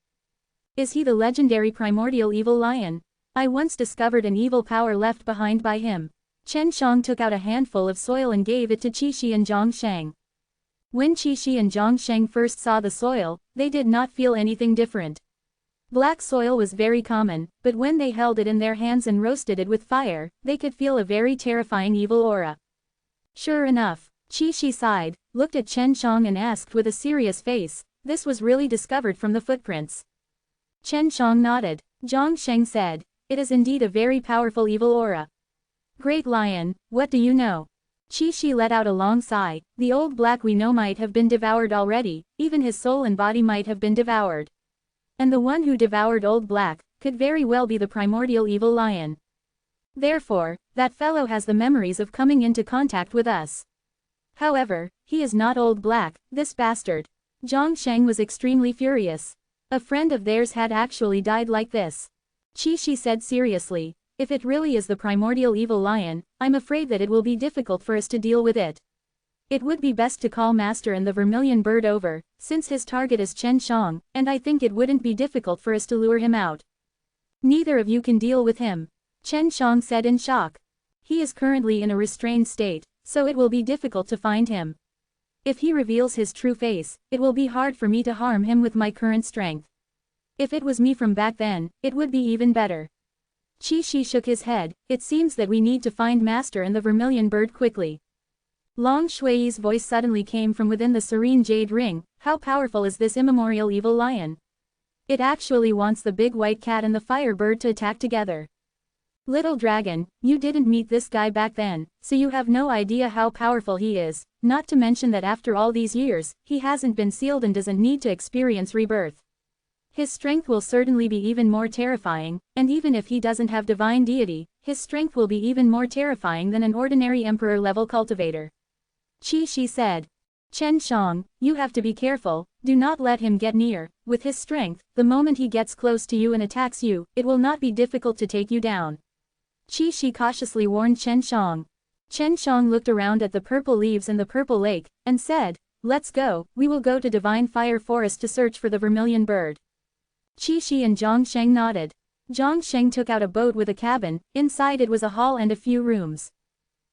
Is he the legendary primordial evil lion? I once discovered an evil power left behind by him. Chen Shang took out a handful of soil and gave it to Qi and Zhang Sheng. When Qi and Zhang Sheng first saw the soil, they did not feel anything different. Black soil was very common, but when they held it in their hands and roasted it with fire, they could feel a very terrifying evil aura. Sure enough, Qi sighed, looked at Chen Shang and asked with a serious face, "This was really discovered from the footprints?" Chen Shang nodded. Zhang Sheng said, "It is indeed a very powerful evil aura." "Great lion, what do you know?" Qi let out a long sigh. "The Old Black we know might have been devoured already, even his soul and body might have been devoured. And the one who devoured Old Black could very well be the primordial evil lion. Therefore, that fellow has the memories of coming into contact with us. However, he is not Old Black, this bastard." Zhang Sheng was extremely furious. A friend of theirs had actually died like this. Qi said seriously, "If it really is the primordial evil lion, I'm afraid that it will be difficult for us to deal with it. It would be best to call Master and the Vermilion Bird over, since his target is Chen Shang, and I think it wouldn't be difficult for us to lure him out." "Neither of you can deal with him," Chen Shang said in shock. "He is currently in a restrained state, so it will be difficult to find him. If he reveals his true face, it will be hard for me to harm him with my current strength. If it was me from back then, it would be even better." Qi shook his head. "It seems that we need to find Master and the Vermilion Bird quickly." Long Shui's voice suddenly came from within the serene jade ring. "How powerful is this immemorial evil lion? It actually wants the big white cat and the fire bird to attack together. Little dragon, you didn't meet this guy back then, so you have no idea how powerful he is, not to mention that after all these years, he hasn't been sealed and doesn't need to experience rebirth. His strength will certainly be even more terrifying, and even if he doesn't have divine deity, his strength will be even more terrifying than an ordinary emperor-level cultivator." Qi said. "Chen Shang, you have to be careful, do not let him get near. With his strength, the moment he gets close to you and attacks you, it will not be difficult to take you down." Qi cautiously warned Chen Shang. Chen Shang looked around at the purple leaves and the purple lake, and said, "Let's go, we will go to Divine Fire Forest to search for the Vermilion Bird." Qi and Zhang Sheng nodded. Zhang Sheng took out a boat with a cabin. Inside it was a hall and a few rooms.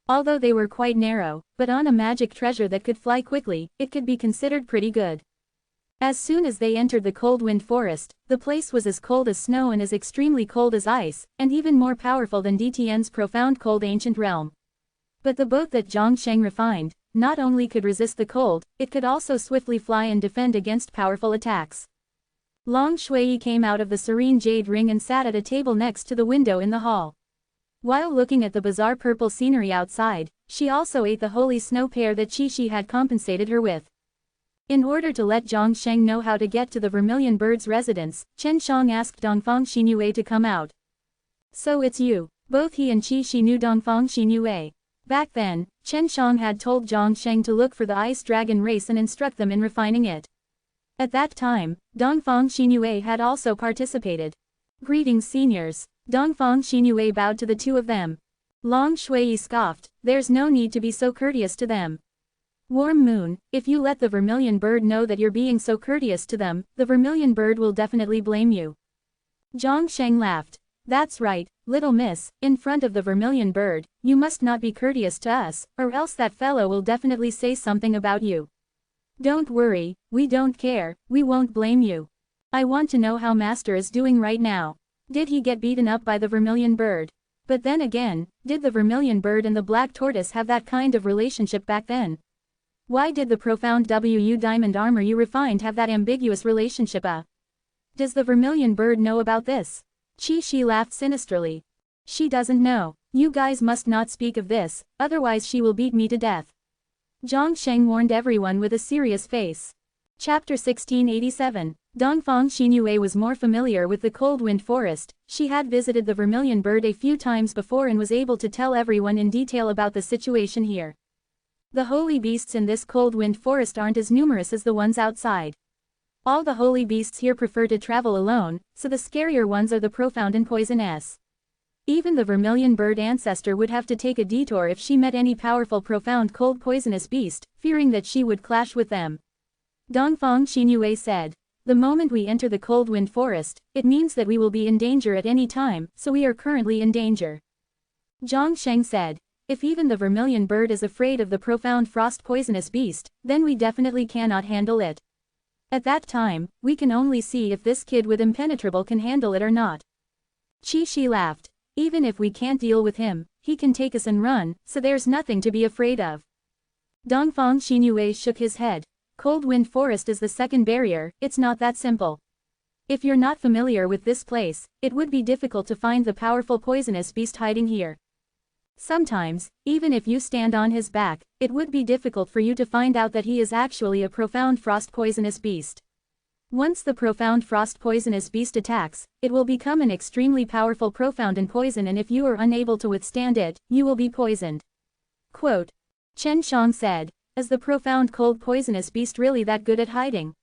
Although they were quite narrow, but on a magic treasure that could fly quickly, it could be considered pretty good. As soon as they entered the cold wind forest, the place was as cold as snow and as extremely cold as ice, and even more powerful than Dtian's profound cold ancient realm. But the boat that Zhang Sheng refined, not only could resist the cold, it could also swiftly fly and defend against powerful attacks. Long Shui came out of the serene jade ring and sat at a table next to the window in the hall. While looking at the bizarre purple scenery outside, she also ate the holy snow pear that Qi had compensated her with. In order to let Zhang Sheng know how to get to the Vermilion Bird's residence, Chen Shang asked Dongfang Xinyue to come out. So it's you. Both he and Qi knew Dongfang Xinyue. Back then, Chen Shang had told Zhang Sheng to look for the ice dragon race and instruct them in refining it. At that time, Dongfang Xinyue had also participated. Greetings seniors. Dongfang Xinyue bowed to the two of them. Long Shui scoffed, there's no need to be so courteous to them. Warm Moon, if you let the Vermilion Bird know that you're being so courteous to them, the Vermilion Bird will definitely blame you. Zhang Sheng laughed. That's right, little miss, in front of the Vermilion Bird, you must not be courteous to us, or else that fellow will definitely say something about you. Don't worry, we don't care, we won't blame you. I want to know how Master is doing right now. Did he get beaten up by the Vermilion Bird? But then again, did the Vermilion Bird and the Black Tortoise have that kind of relationship back then? Why did the profound WU diamond armor you refined have that ambiguous relationship? Does the Vermilion Bird know about this? Qi laughed sinisterly. She doesn't know. You guys must not speak of this, otherwise she will beat me to death. Zhang Sheng warned everyone with a serious face. Chapter 1687. Dongfang Xinyue was more familiar with the cold wind forest. She had visited the Vermilion Bird a few times before and was able to tell everyone in detail about the situation here. The holy beasts in this cold wind forest aren't as numerous as the ones outside. All the holy beasts here prefer to travel alone, so the scarier ones are the profound and poisonous. Even the Vermilion Bird ancestor would have to take a detour if she met any powerful profound cold poisonous beast, fearing that she would clash with them. Dongfang Xinyue said, the moment we enter the cold wind forest, it means that we will be in danger at any time, so we are currently in danger. Zhang Sheng said, if even the Vermilion Bird is afraid of the profound frost poisonous beast, then we definitely cannot handle it. At that time, we can only see if this kid with impenetrable can handle it or not. Qi laughed. Even if we can't deal with him, he can take us and run, so there's nothing to be afraid of. Dongfang Xinyue shook his head. Cold wind forest is the second barrier, it's not that simple. If you're not familiar with this place, it would be difficult to find the powerful poisonous beast hiding here. Sometimes, even if you stand on his back, it would be difficult for you to find out that he is actually a profound frost poisonous beast. Once the profound frost poisonous beast attacks, it will become an extremely powerful profound and poison, and if you are unable to withstand it, you will be poisoned. Quote. Chen Shang said, is the profound cold poisonous beast really that good at hiding?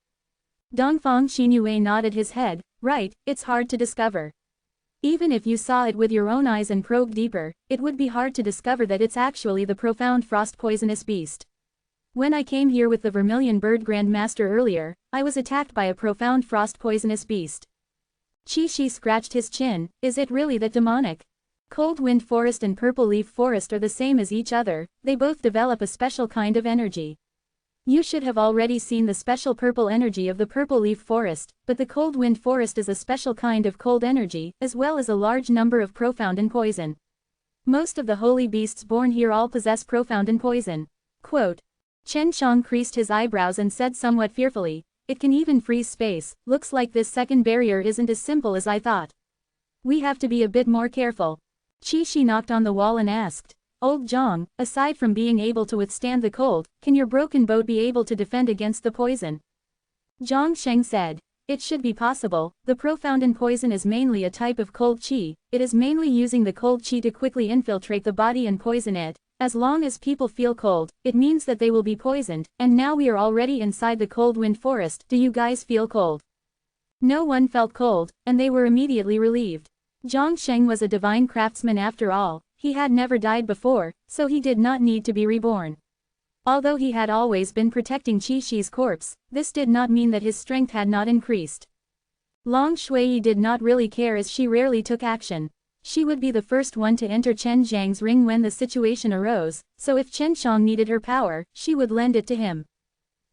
Dongfang Xinyue nodded his head, right, it's hard to discover. Even if you saw it with your own eyes and probed deeper, it would be hard to discover that it's actually the profound frost poisonous beast. When I came here with the Vermilion Bird Grand Master earlier, I was attacked by a profound frost poisonous beast. Qi scratched his chin, is it really that demonic? Cold wind forest and purple leaf forest are the same as each other, they both develop a special kind of energy. You should have already seen the special purple energy of the purple leaf forest, but the cold wind forest is a special kind of cold energy, as well as a large number of profound and poison. Most of the holy beasts born here all possess profound and poison. Quote. Chen Shang creased his eyebrows and said somewhat fearfully, it can even freeze space, looks like this second barrier isn't as simple as I thought. We have to be a bit more careful. Qi knocked on the wall and asked, Old Zhang, aside from being able to withstand the cold, can your broken boat be able to defend against the poison? Zhang Sheng said, it should be possible, the profound and poison is mainly a type of cold qi, it is mainly using the cold qi to quickly infiltrate the body and poison it. As long as people feel cold, it means that they will be poisoned, and now we are already inside the cold wind forest, do you guys feel cold? No one felt cold, and they were immediately relieved. Zhang Sheng was a divine craftsman after all, he had never died before, so he did not need to be reborn. Although he had always been protecting Qi corpse, this did not mean that his strength had not increased. Long Shui did not really care as she rarely took action. She would be the first one to enter Chen Zhang's ring when the situation arose, so if Chen Shang needed her power, she would lend it to him.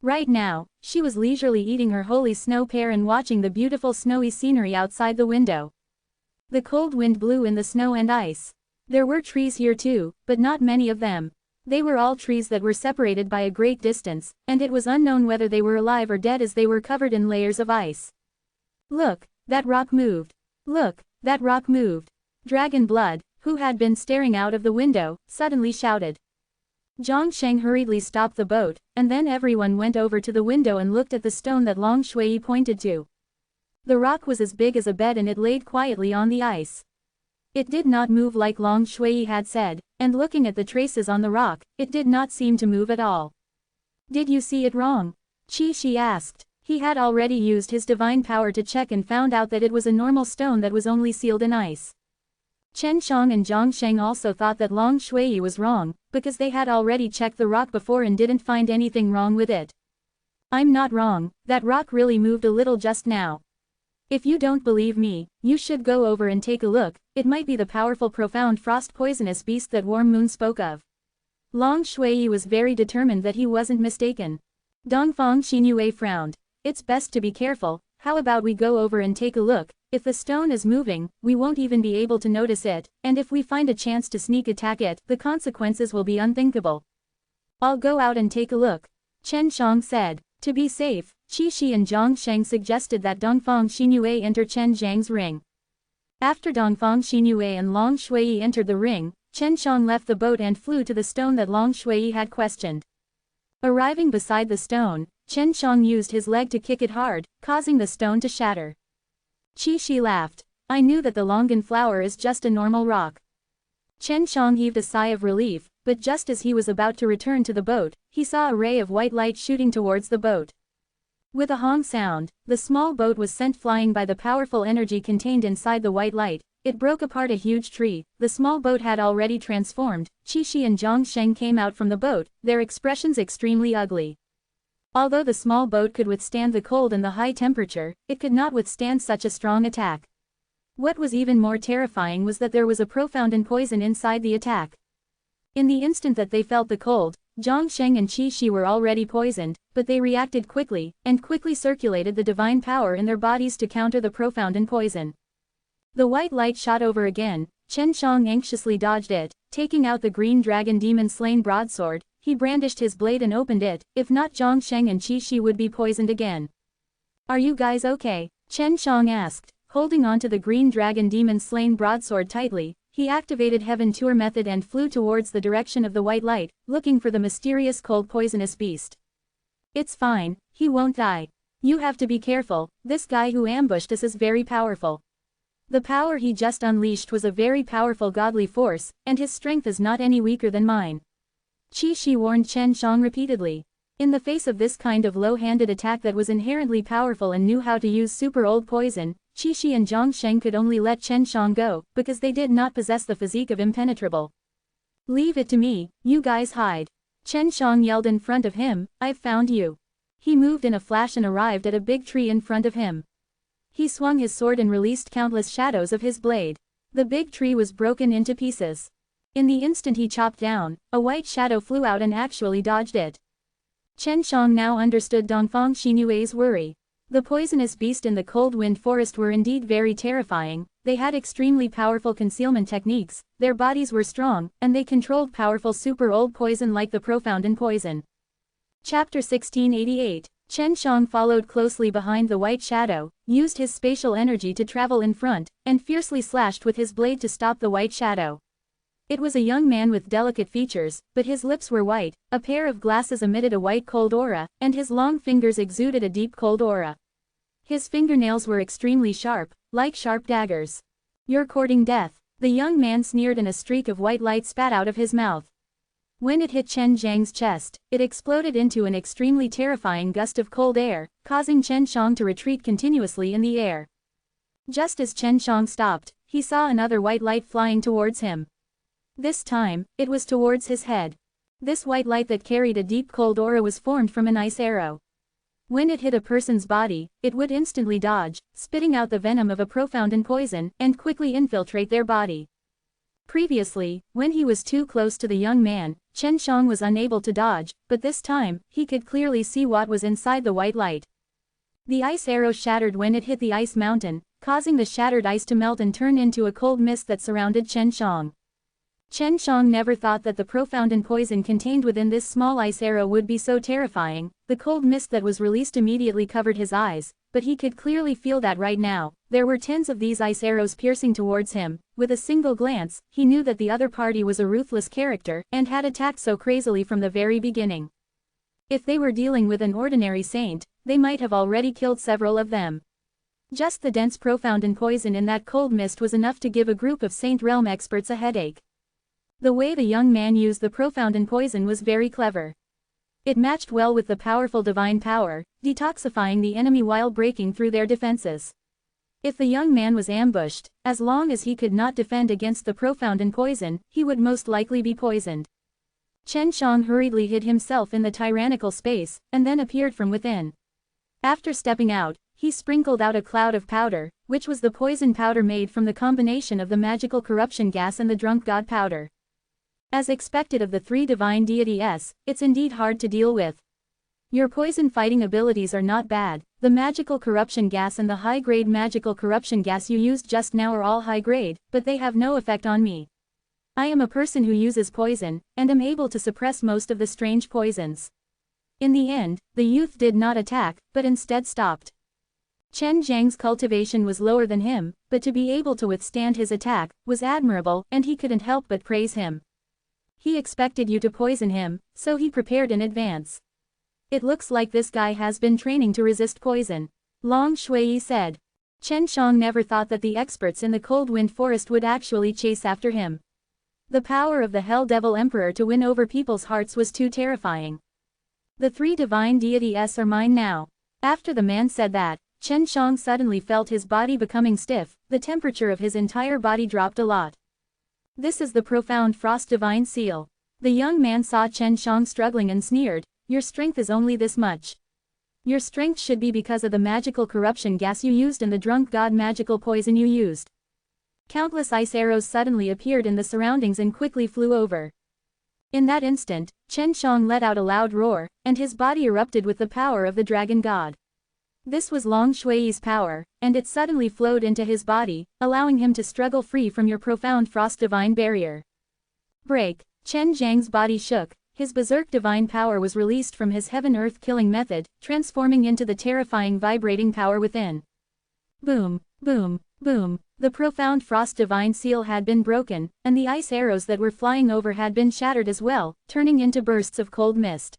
Right now, she was leisurely eating her holy snow pear and watching the beautiful snowy scenery outside the window. The cold wind blew in the snow and ice. There were trees here too, but not many of them. They were all trees that were separated by a great distance, and it was unknown whether they were alive or dead as they were covered in layers of ice. Look, that rock moved. Look, that rock moved. Dragon Blood, who had been staring out of the window, suddenly shouted. Zhang Sheng hurriedly stopped the boat, and then everyone went over to the window and looked at the stone that Long Shui pointed to. The rock was as big as a bed and it laid quietly on the ice. It did not move like Long Shui had said, and looking at the traces on the rock, it did not seem to move at all. Did you see it wrong? Qi Shi asked. He had already used his divine power to check and found out that it was a normal stone that was only sealed in ice. Chen Shang and Zhang Sheng also thought that Long Shui was wrong, because they had already checked the rock before and didn't find anything wrong with it. I'm not wrong, that rock really moved a little just now. If you don't believe me, you should go over and take a look, it might be the powerful profound frost poisonous beast that Warm Moon spoke of. Long Shui was very determined that he wasn't mistaken. Dongfang Xinyue frowned. It's best to be careful, how about we go over and take a look, if the stone is moving, we won't even be able to notice it, and if we find a chance to sneak attack it, the consequences will be unthinkable. I'll go out and take a look. Chen Shang said. To be safe, Qi Shi and Zhang Sheng suggested that Dongfang Xinyue enter Chen Zhang's ring. After Dongfang Xinyue and Long Shui entered the ring, Chen Shang left the boat and flew to the stone that Long Shui had questioned. Arriving beside the stone, Chen Shang used his leg to kick it hard, causing the stone to shatter. Qi Shi laughed. I knew that the longan flower is just a normal rock. Chen Shang heaved a sigh of relief, but just as he was about to return to the boat, he saw a ray of white light shooting towards the boat. With a hong sound, the small boat was sent flying by the powerful energy contained inside the white light. It broke apart a huge tree. The small boat had already transformed. Qi Shi and Zhang Sheng came out from the boat, their expressions extremely ugly. Although the small boat could withstand the cold and the high temperature, it could not withstand such a strong attack. What was even more terrifying was that there was a profound poison inside the attack. In the instant that they felt the cold, Zhang Sheng and Qi Shi were already poisoned, but they reacted quickly, and quickly circulated the divine power in their bodies to counter the profound poison. The white light shot over again. Chen Shang anxiously dodged it, taking out the green dragon demon-slain broadsword. He brandished his blade and opened it, if not Zhang Sheng and Qi Shi would be poisoned again. Are you guys okay? Chen Shang asked, holding onto the green dragon demon-slain broadsword tightly. He activated Heaven Tour method and flew towards the direction of the white light, looking for the mysterious cold poisonous beast. It's fine, he won't die. You have to be careful, this guy who ambushed us is very powerful. The power he just unleashed was a very powerful godly force, and his strength is not any weaker than mine. Qi Shi warned Chen Shang repeatedly. In the face of this kind of low-handed attack that was inherently powerful and knew how to use super old poison, Qi Shi and Zhang Sheng could only let Chen Shang go, because they did not possess the physique of impenetrable. Leave it to me, you guys hide. Chen Shang yelled in front of him, I've found you. He moved in a flash and arrived at a big tree in front of him. He swung his sword and released countless shadows of his blade. The big tree was broken into pieces. In the instant he chopped down, a white shadow flew out and actually dodged it. Chen Shang now understood Dongfang Xinyue's worry. The poisonous beast in the cold wind forest were indeed very terrifying. They had extremely powerful concealment techniques, their bodies were strong, and they controlled powerful super old poison like the profound poison. Chapter 1688. Chen Shang followed closely behind the white shadow, used his spatial energy to travel in front, and fiercely slashed with his blade to stop the white shadow. It was a young man with delicate features, but his lips were white, a pair of glasses emitted a white cold aura, and his long fingers exuded a deep cold aura. His fingernails were extremely sharp, like sharp daggers. You're courting death. The young man sneered and a streak of white light spat out of his mouth. When it hit Chen Zhang's chest, it exploded into an extremely terrifying gust of cold air, causing Chen Shang to retreat continuously in the air. Just as Chen Shang stopped, he saw another white light flying towards him. This time, it was towards his head. This white light that carried a deep cold aura was formed from an ice arrow. When it hit a person's body, it would instantly dodge, spitting out the venom of a profound poison, and quickly infiltrate their body. Previously, when he was too close to the young man, Chen Shang was unable to dodge, but this time, he could clearly see what was inside the white light. The ice arrow shattered when it hit the ice mountain, causing the shattered ice to melt and turn into a cold mist that surrounded Chen Shang. Chen Shang never thought that the profound poison contained within this small ice arrow would be so terrifying. The cold mist that was released immediately covered his eyes, but he could clearly feel that right now, there were tens of these ice arrows piercing towards him. With a single glance, he knew that the other party was a ruthless character and had attacked so crazily from the very beginning. If they were dealing with an ordinary saint, they might have already killed several of them. Just the dense profound poison in that cold mist was enough to give a group of Saint Realm experts a headache. The way the young man used the profound poison was very clever. It matched well with the powerful divine power, detoxifying the enemy while breaking through their defenses. If the young man was ambushed, as long as he could not defend against the profound poison, he would most likely be poisoned. Chen Shang hurriedly hid himself in the tyrannical space, and then appeared from within. After stepping out, he sprinkled out a cloud of powder, which was the poison powder made from the combination of the magical corruption gas and the drunk god powder. As expected of the three divine deities, it's indeed hard to deal with. Your poison fighting abilities are not bad. The magical corruption gas and the high-grade magical corruption gas you used just now are all high-grade, but they have no effect on me. I am a person who uses poison, and am able to suppress most of the strange poisons. In the end, the youth did not attack, but instead stopped. Chen Zhang's cultivation was lower than him, but to be able to withstand his attack was admirable, and he couldn't help but praise him. He expected you to poison him, so he prepared in advance. It looks like this guy has been training to resist poison, Long Shui said. Chen Shang never thought that the experts in the Cold Wind Forest would actually chase after him. The power of the Hell Devil Emperor to win over people's hearts was too terrifying. The three divine deities are mine now. After the man said that, Chen Shang suddenly felt his body becoming stiff. The temperature of his entire body dropped a lot. This is the profound frost divine seal. The young man saw Chen Shang struggling and sneered, your strength is only this much. Your strength should be because of the magical corruption gas you used and the drunk god magical poison you used. Countless ice arrows suddenly appeared in the surroundings and quickly flew over. In that instant, Chen Shang let out a loud roar, and his body erupted with the power of the dragon god. This was Long Shui's power, and it suddenly flowed into his body, allowing him to struggle free from your profound frost divine barrier. Break. Chen Zhang's body shook, his berserk divine power was released from his heaven-earth killing method, transforming into the terrifying vibrating power within. Boom, boom, boom. The profound frost divine seal had been broken, and the ice arrows that were flying over had been shattered as well, turning into bursts of cold mist.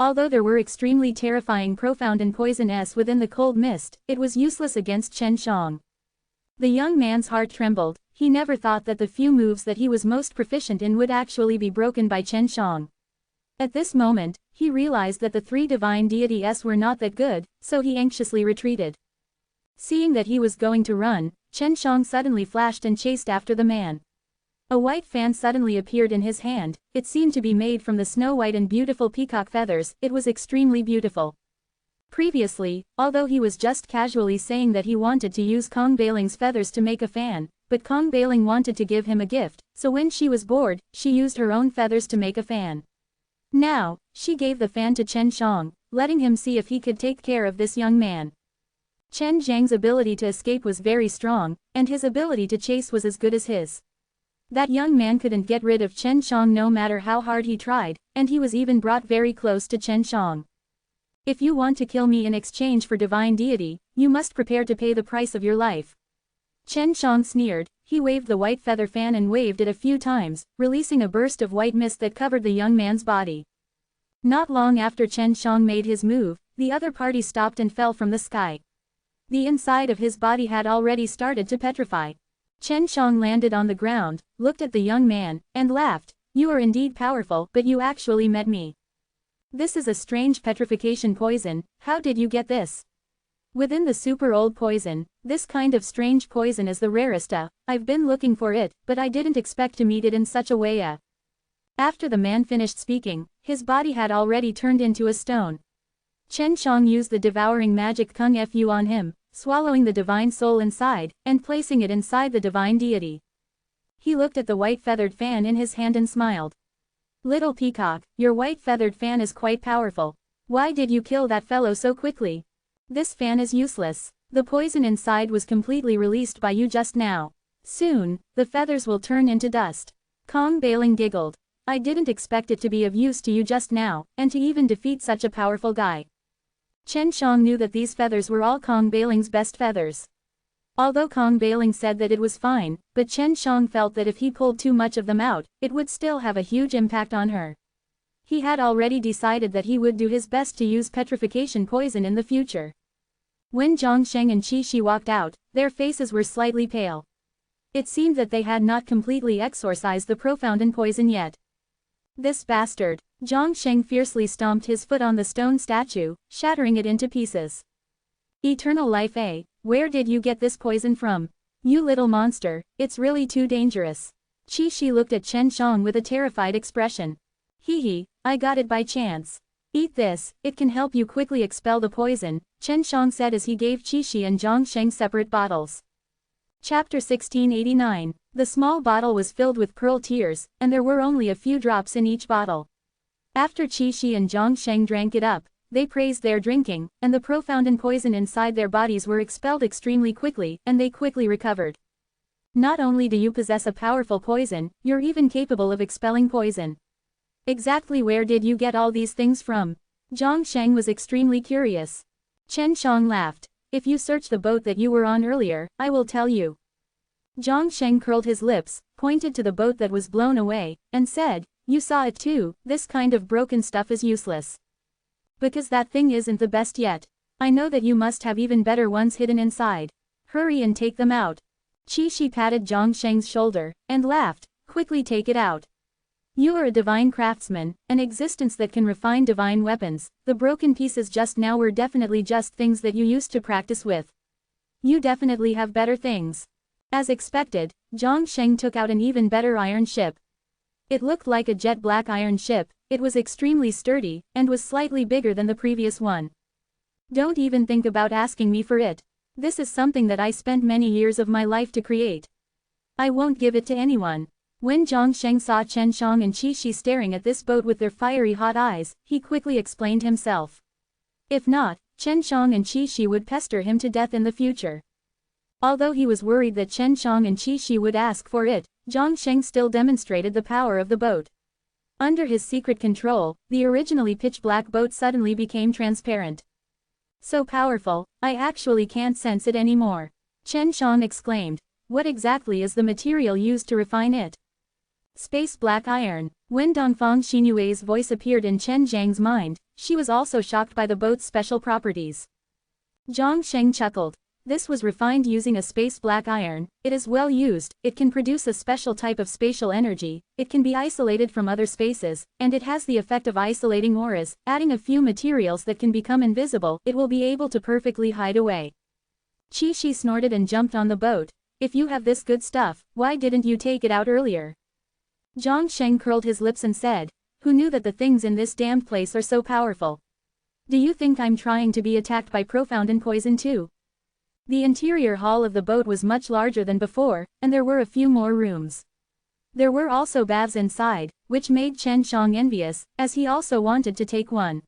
Although there were extremely terrifying profound poisons within the cold mist, it was useless against Chen Shang. The young man's heart trembled. He never thought that the few moves that he was most proficient in would actually be broken by Chen Shang. At this moment, he realized that the three divine deities were not that good, so he anxiously retreated. Seeing that he was going to run, Chen Shang suddenly flashed and chased after the man. A white fan suddenly appeared in his hand. It seemed to be made from the snow-white and beautiful peacock feathers. It was extremely beautiful. Previously, although he was just casually saying that he wanted to use Kong Bailing's feathers to make a fan, but Kong Bailing wanted to give him a gift, so when she was bored, she used her own feathers to make a fan. Now, she gave the fan to Chen Shang, letting him see if he could take care of this young man. Chen Zhang's ability to escape was very strong, and his ability to chase was as good as his. That young man couldn't get rid of Chen Shang no matter how hard he tried, and he was even brought very close to Chen Shang. If you want to kill me in exchange for divine deity, you must prepare to pay the price of your life. Chen Shang sneered. He waved the white feather fan and waved it a few times, releasing a burst of white mist that covered the young man's body. Not long after Chen Shang made his move, the other party stopped and fell from the sky. The inside of his body had already started to petrify. Chen Shang landed on the ground, looked at the young man, and laughed. You are indeed powerful, but you actually met me. This is a strange petrification poison. How did you get this? Within the super old poison, this kind of strange poison is the rarest. I've been looking for it, but I didn't expect to meet it in such a way. After the man finished speaking, his body had already turned into a stone. Chen Shang used the devouring magic Kung Fu on him, swallowing the divine soul inside, and placing it inside the divine deity. He looked at the white feathered fan in his hand and smiled. Little peacock, your white feathered fan is quite powerful. Why did you kill that fellow so quickly? This fan is useless. The poison inside was completely released by you just now. Soon, the feathers will turn into dust. Kong Bailing giggled. I didn't expect it to be of use to you just now, and to even defeat such a powerful guy. Chen Shang knew that these feathers were all Kong Bailing's best feathers. Although Kong Bailing said that it was fine, but Chen Shang felt that if he pulled too much of them out, it would still have a huge impact on her. He had already decided that he would do his best to use petrification poison in the future. When Zhang Sheng and Qi Shi walked out, their faces were slightly pale. It seemed that they had not completely exorcised the profound poison yet. This bastard! Zhang Sheng fiercely stomped his foot on the stone statue, shattering it into pieces. Eternal life A, where did you get this poison from? You little monster, it's really too dangerous. Qi Shi looked at Chen Shang with a terrified expression. Hee, I got it by chance. Eat this, it can help you quickly expel the poison, Chen Shang said as he gave Qi Shi and Zhang Sheng separate bottles. Chapter 1689. The small bottle was filled with pearl tears, and there were only a few drops in each bottle. After Qi Shi and Zhang Sheng drank it up, they praised their drinking, and the profound poison inside their bodies were expelled extremely quickly, and they quickly recovered. Not only do you possess a powerful poison, you're even capable of expelling poison. Exactly where did you get all these things from? Zhang Sheng was extremely curious. Chen Shang laughed. If you search the boat that you were on earlier, I will tell you. Zhang Sheng curled his lips, pointed to the boat that was blown away, and said, you saw it too, this kind of broken stuff is useless. Because that thing isn't the best yet. I know that you must have even better ones hidden inside. Hurry and take them out. Qi Shi patted Zhang Sheng's shoulder, and laughed, quickly take it out. You are a divine craftsman, an existence that can refine divine weapons. The broken pieces just now were definitely just things that you used to practice with. You definitely have better things. As expected, Zhang Sheng took out an even better iron ship. It looked like a jet black iron ship. It was extremely sturdy, and was slightly bigger than the previous one. Don't even think about asking me for it. This is something that I spent many years of my life to create. I won't give it to anyone. When Zhang Sheng saw Chen Shang and Qi Shi staring at this boat with their fiery hot eyes, he quickly explained himself. If not, Chen Shang and Qi Shi would pester him to death in the future. Although he was worried that Chen Shang and Qi Shi would ask for it, Zhang Sheng still demonstrated the power of the boat. Under his secret control, the originally pitch-black boat suddenly became transparent. So powerful, I actually can't sense it anymore. Chen Shang exclaimed. What exactly is the material used to refine it? Space black iron. When Dongfang Xinyue's voice appeared in Chen Zhang's mind, she was also shocked by the boat's special properties. Zhang Sheng chuckled. This was refined using a space black iron. It is well used, it can produce a special type of spatial energy, it can be isolated from other spaces, and it has the effect of isolating auras. Adding a few materials that can become invisible, it will be able to perfectly hide away. Qi Shi snorted and jumped on the boat. If you have this good stuff, why didn't you take it out earlier? Zhang Sheng curled his lips and said, who knew that the things in this damned place are so powerful? Do you think I'm trying to be attacked by profound poison too? The interior hall of the boat was much larger than before, and there were a few more rooms. There were also baths inside, which made Chen Shang envious, as he also wanted to take one.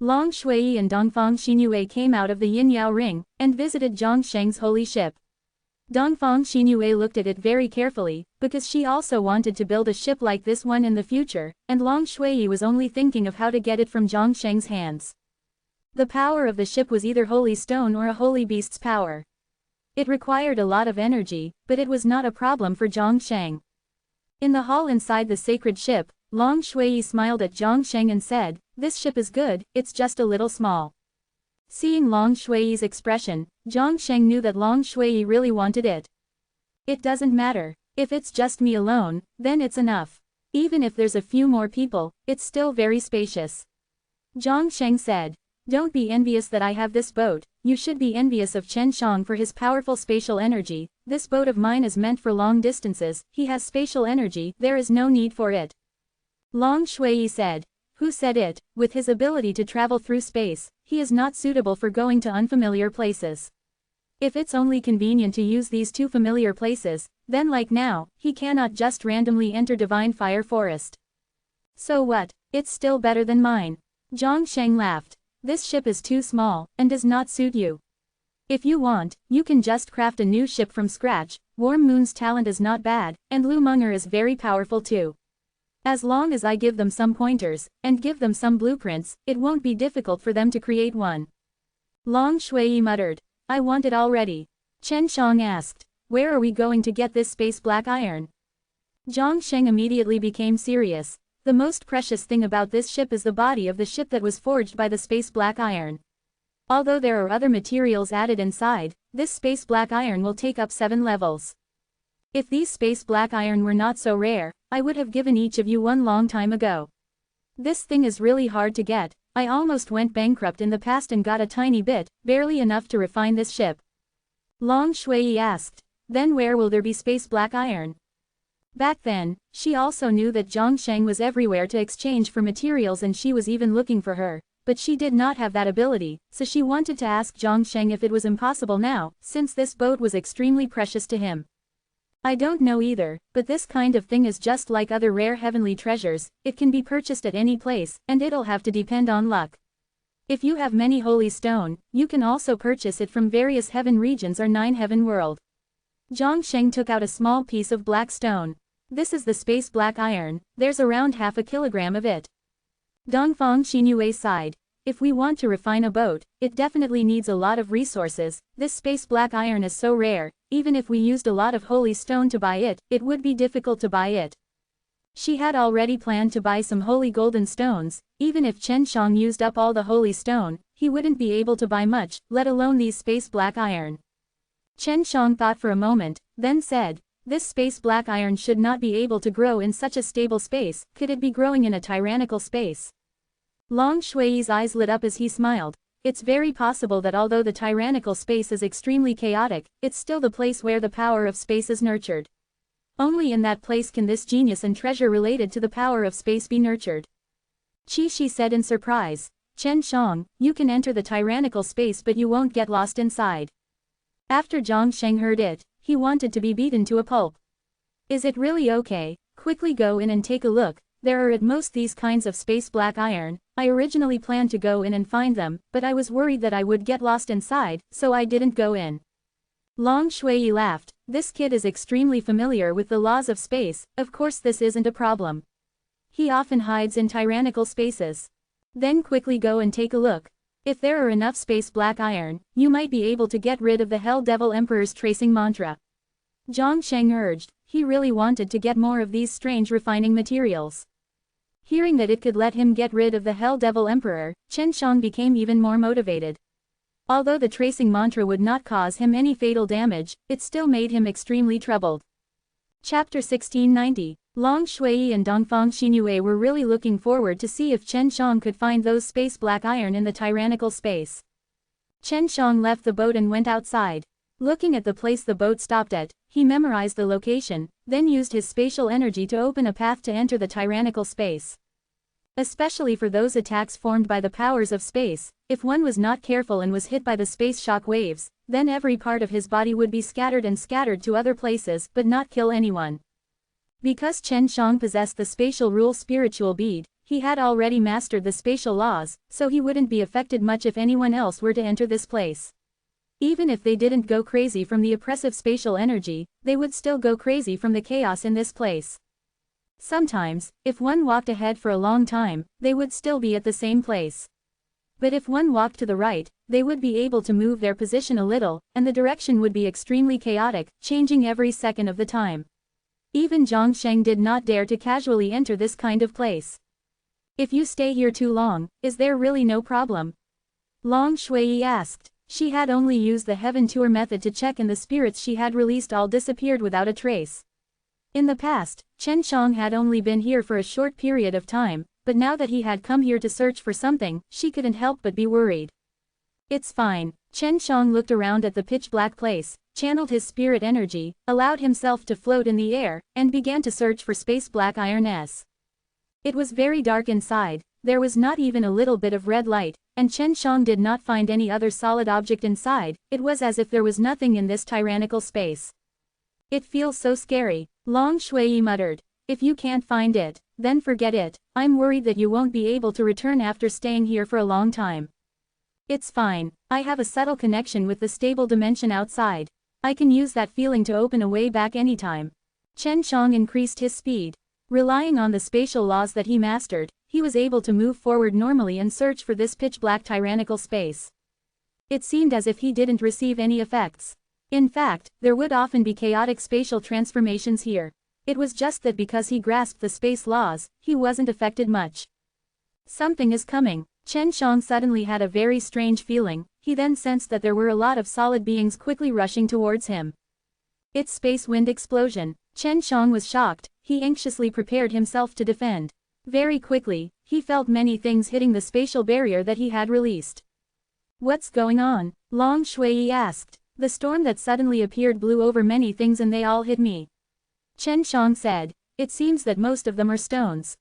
Long Shui and Dongfang Xinyue came out of the Yin Yao Ring, and visited Zhang Sheng's holy ship. Dongfang Xinyue looked at it very carefully, because she also wanted to build a ship like this one in the future, and Long Shui was only thinking of how to get it from Zhang Sheng's hands. The power of the ship was either holy stone or a holy beast's power. It required a lot of energy, but it was not a problem for Zhang Sheng. In the hall inside the sacred ship, Long Shui smiled at Zhang Sheng and said, this ship is good, it's just a little small. Seeing Long Shui's expression, Zhang Sheng knew that Long Shui really wanted it. It doesn't matter. If it's just me alone, then it's enough. Even if there's a few more people, it's still very spacious. Zhang Sheng said. Don't be envious that I have this boat, you should be envious of Chen Shang for his powerful spatial energy. This boat of mine is meant for long distances, he has spatial energy, there is no need for it. Long Shui said. Who said it? With his ability to travel through space, he is not suitable for going to unfamiliar places. If it's only convenient to use these two familiar places, then like now, he cannot just randomly enter Divine Fire Forest. So what? It's still better than mine. Zhang Sheng laughed. This ship is too small, and does not suit you. If you want, you can just craft a new ship from scratch. Warm Moon's talent is not bad, and Lu Menger is very powerful too. As long as I give them some pointers, and give them some blueprints, it won't be difficult for them to create one. Long Shui muttered. I want it already. Chen Shang asked. Where are we going to get this space black iron? Zhang Sheng immediately became serious. The most precious thing about this ship is the body of the ship that was forged by the space black iron. Although there are other materials added inside, this space black iron will take up 7 levels. If these space black iron were not so rare, I would have given each of you one long time ago. This thing is really hard to get. I almost went bankrupt in the past and got a tiny bit, barely enough to refine this ship. Long Shui asked. Then where will there be space black iron? Back then, she also knew that Zhang Sheng was everywhere to exchange for materials and she was even looking for her. But she did not have that ability, so she wanted to ask Zhang Sheng if it was impossible now, since this boat was extremely precious to him. I don't know either, but this kind of thing is just like other rare heavenly treasures, it can be purchased at any place, and it'll have to depend on luck. If you have many holy stone, you can also purchase it from various heaven regions or 9 heaven world. Zhang Sheng took out a small piece of black stone. This is the space black iron, there's around half a kilogram of it. Dongfang Xinyue sighed. If we want to refine a boat, it definitely needs a lot of resources. This space black iron is so rare, even if we used a lot of holy stone to buy it, it would be difficult to buy it. She had already planned to buy some holy golden stones. Even if Chen Shang used up all the holy stone, he wouldn't be able to buy much, let alone these space black iron. Chen Shang thought for a moment, then said, this space black iron should not be able to grow in such a stable space. Could it be growing in a tyrannical space? Long Shui's eyes lit up as he smiled. It's very possible that although the tyrannical space is extremely chaotic, it's still the place where the power of space is nurtured. Only in that place can this genius and treasure related to the power of space be nurtured. Qi Shi said in surprise. Chen Shang, you can enter the tyrannical space but you won't get lost inside. After Zhang Sheng heard it, he wanted to be beaten to a pulp. Is it really okay? Quickly go in and take a look. There are at most these kinds of space black iron. I originally planned to go in and find them, but I was worried that I would get lost inside, so I didn't go in. Long Shui laughed. This kid is extremely familiar with the laws of space, of course this isn't a problem. He often hides in tyrannical spaces. Then quickly go and take a look. If there are enough space black iron, you might be able to get rid of the Hell Devil Emperor's tracing mantra. Zhang Sheng urged. He really wanted to get more of these strange refining materials. Hearing that it could let him get rid of the Hell Devil Emperor, Chen Shang became even more motivated. Although the tracing mantra would not cause him any fatal damage, it still made him extremely troubled. Chapter 1690. Long Shui and Dongfang Xinyue were really looking forward to see if Chen Shang could find those space black iron in the tyrannical space. Chen Shang left the boat and went outside. Looking at the place the boat stopped at, he memorized the location, then used his spatial energy to open a path to enter the tyrannical space. Especially for those attacks formed by the powers of space, if one was not careful and was hit by the space shock waves, then every part of his body would be scattered to other places but not kill anyone. Because Chen Shang possessed the spatial rule spiritual bead, he had already mastered the spatial laws, so he wouldn't be affected much if anyone else were to enter this place. Even if they didn't go crazy from the oppressive spatial energy, they would still go crazy from the chaos in this place. Sometimes, if one walked ahead for a long time, they would still be at the same place. But if one walked to the right, they would be able to move their position a little, and the direction would be extremely chaotic, changing every second of the time. Even Zhang Sheng did not dare to casually enter this kind of place. If you stay here too long, is there really no problem? Long Shui asked. She had only used the Heaven Tour method to check and the spirits she had released all disappeared without a trace. In the past, Chen Shang had only been here for a short period of time, but now that he had come here to search for something, she couldn't help but be worried. It's fine. Chen Shang looked around at the pitch-black place, channeled his spirit energy, allowed himself to float in the air, and began to search for space black iron S. It was very dark inside, there was not even a little bit of red light, and Chen Shang did not find any other solid object inside. It was as if there was nothing in this tyrannical space. It feels so scary, Long Shui muttered. If you can't find it, then forget it. I'm worried that you won't be able to return after staying here for a long time. It's fine. I have a subtle connection with the stable dimension outside. I can use that feeling to open a way back anytime. Chen Shang increased his speed. Relying on the spatial laws that he mastered, he was able to move forward normally and search for this pitch-black tyrannical space. It seemed as if he didn't receive any effects. In fact, there would often be chaotic spatial transformations here. It was just that because he grasped the space laws, he wasn't affected much. Something is coming. Chen Shang suddenly had a very strange feeling. He then sensed that there were a lot of solid beings quickly rushing towards him. It's space wind explosion. Chen Shang was shocked. He anxiously prepared himself to defend. Very quickly, he felt many things hitting the spatial barrier that he had released. What's going on? Long Shui asked. The storm that suddenly appeared blew over many things and they all hit me. Chen Shang said. It seems that most of them are stones.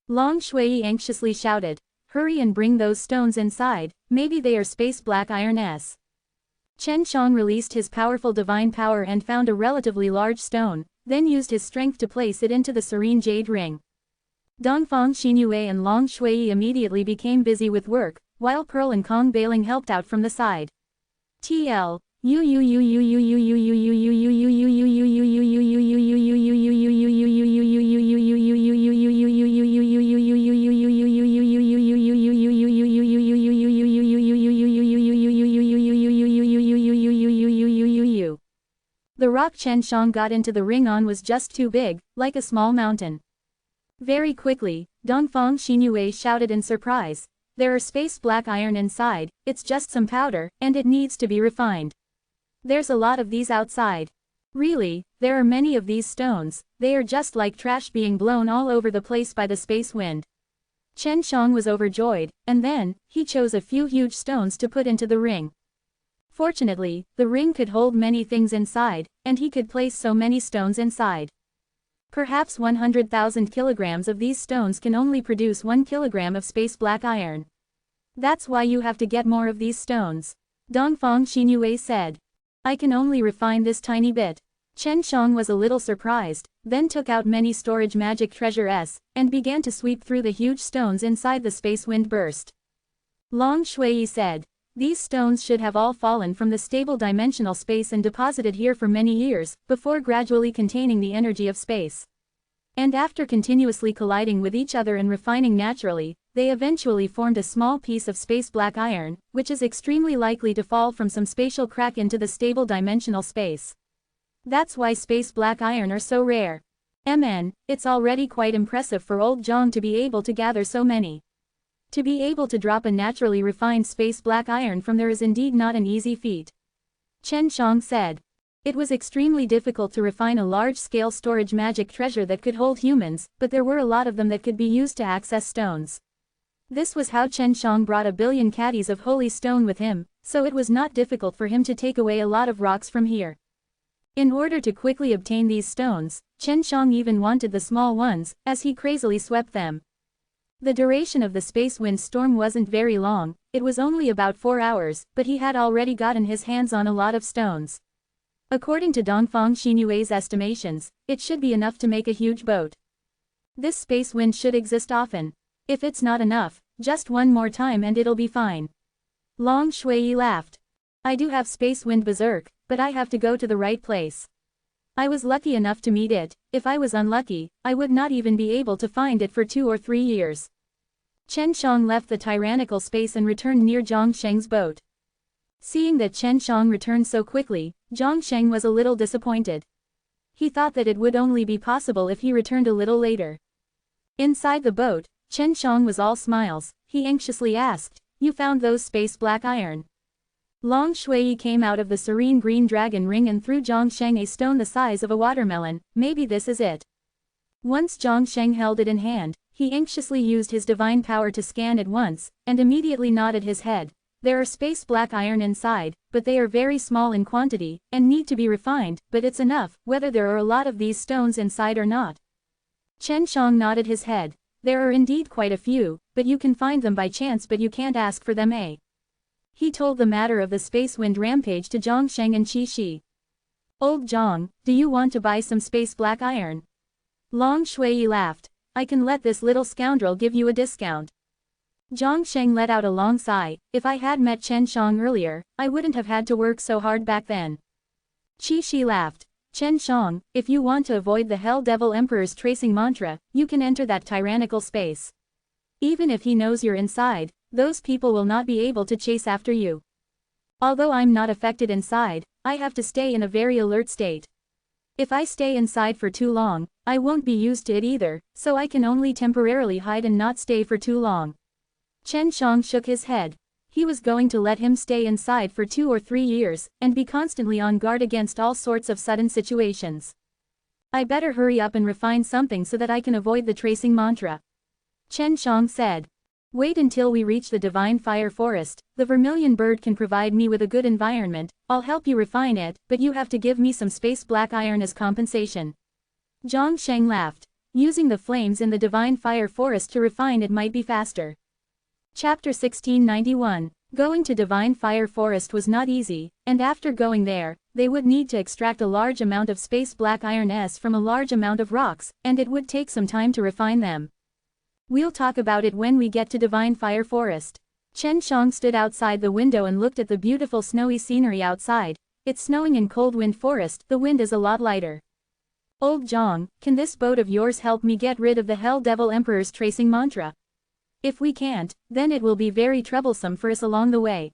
Long Shui anxiously shouted. Hurry and bring those stones inside, maybe they are space black iron-s. Chen Shang released his powerful divine power and found a relatively large stone, then used his strength to place it into the serene jade ring. Dongfang Xinyue and Long Shui immediately became busy with work, while Pearl and Kong Bailing helped out from the side. TL. The rock Chen Shang got into the ring on was just too big, like a small mountain. Very quickly, Dongfang Xinyue shouted in surprise. There are space black iron inside, it's just some powder, and it needs to be refined. There's a lot of these outside. Really, there are many of these stones, they are just like trash being blown all over the place by the space wind. Chen Shang was overjoyed, and then, he chose a few huge stones to put into the ring. Fortunately, the ring could hold many things inside, and he could place so many stones inside. Perhaps 100,000 kilograms of these stones can only produce 1 kilogram of space black iron. That's why you have to get more of these stones. Dongfang Xinyue said. I can only refine this tiny bit. Chen Shang was a little surprised, then took out many storage magic treasures, and began to sweep through the huge stones inside the space wind burst. Long Shui said. These stones should have all fallen from the stable dimensional space and deposited here for many years, before gradually containing the energy of space. And after continuously colliding with each other and refining naturally, they eventually formed a small piece of space black iron, which is extremely likely to fall from some spatial crack into the stable dimensional space. That's why space black iron are so rare. It's already quite impressive for old Zhang to be able to gather so many. To be able to drop a naturally refined space black iron from there is indeed not an easy feat. Chen Shang said. It was extremely difficult to refine a large-scale storage magic treasure that could hold humans, but there were a lot of them that could be used to access stones. This was how Chen Shang brought 1 billion caddies of holy stone with him, so it was not difficult for him to take away a lot of rocks from here. In order to quickly obtain these stones, Chen Shang even wanted the small ones, as he crazily swept them. The duration of the space wind storm wasn't very long, it was only about 4 hours, but he had already gotten his hands on a lot of stones. According to Dongfang Xinyue's estimations, it should be enough to make a huge boat. This space wind should exist often. If it's not enough, just one more time and it'll be fine. Long Shui laughed. I do have space wind berserk, but I have to go to the right place. I was lucky enough to meet it. If I was unlucky, I would not even be able to find it for 2 or 3 years. Chen Shang left the tyrannical space and returned near Zhang Sheng's boat. Seeing that Chen Shang returned so quickly, Zhang Sheng was a little disappointed. He thought that it would only be possible if he returned a little later. Inside the boat, Chen Shang was all smiles. He anxiously asked, "You found those space black iron?" Long Shui came out of the serene green dragon ring and threw Zhang Sheng a stone the size of a watermelon. Maybe this is it. Once Zhang Sheng held it in hand, he anxiously used his divine power to scan it once, and immediately nodded his head. There are space black iron inside, but they are very small in quantity, and need to be refined, but it's enough, whether there are a lot of these stones inside or not. Chen Shang nodded his head. There are indeed quite a few, but you can find them by chance but you can't ask for them, eh? He told the matter of the space wind rampage to Zhang Sheng and Qi Shi. Old Zhang, do you want to buy some space black iron? Long Shui laughed. I can let this little scoundrel give you a discount. Zhang Sheng let out a long sigh. If I had met Chen Shang earlier, I wouldn't have had to work so hard back then. Qi Shi laughed. Chen Shang, if you want to avoid the Hell Devil Emperor's tracing mantra, you can enter that tyrannical space. Even if he knows you're inside, those people will not be able to chase after you. Although I'm not affected inside, I have to stay in a very alert state. If I stay inside for too long, I won't be used to it either, so I can only temporarily hide and not stay for too long. Chen Shang shook his head. He was going to let him stay inside for 2 or 3 years, and be constantly on guard against all sorts of sudden situations. I better hurry up and refine something so that I can avoid the tracing mantra. Chen Shang said. Wait until we reach the Divine Fire Forest, the Vermilion Bird can provide me with a good environment, I'll help you refine it, but you have to give me some space black iron as compensation. Zhang Sheng laughed. Using the flames in the Divine Fire Forest to refine it might be faster. Chapter 1691. Going to Divine Fire Forest was not easy, and after going there, they would need to extract a large amount of space black iron S from a large amount of rocks, and it would take some time to refine them. We'll talk about it when we get to Divine Fire Forest. Chen Shang stood outside the window and looked at the beautiful snowy scenery outside. It's snowing in Cold Wind Forest, the wind is a lot lighter. Old Zhang, can this boat of yours help me get rid of the Hell Devil Emperor's tracing mantra? If we can't, then it will be very troublesome for us along the way.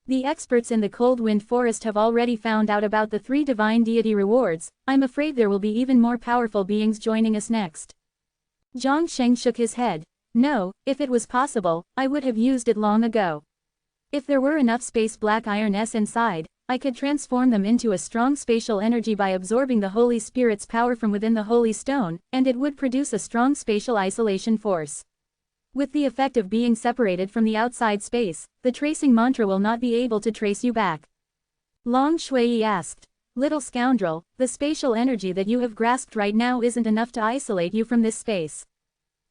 The experts in the Cold Wind Forest have already found out about the 3 divine deity rewards. I'm afraid there will be even more powerful beings joining us next. Zhang Sheng shook his head. No, if it was possible, I would have used it long ago. If there were enough space black iron S inside, I could transform them into a strong spatial energy by absorbing the Holy Spirit's power from within the Holy Stone, and it would produce a strong spatial isolation force. With the effect of being separated from the outside space, the tracing mantra will not be able to trace you back. Long Shui asked. Little scoundrel, the spatial energy that you have grasped right now isn't enough to isolate you from this space.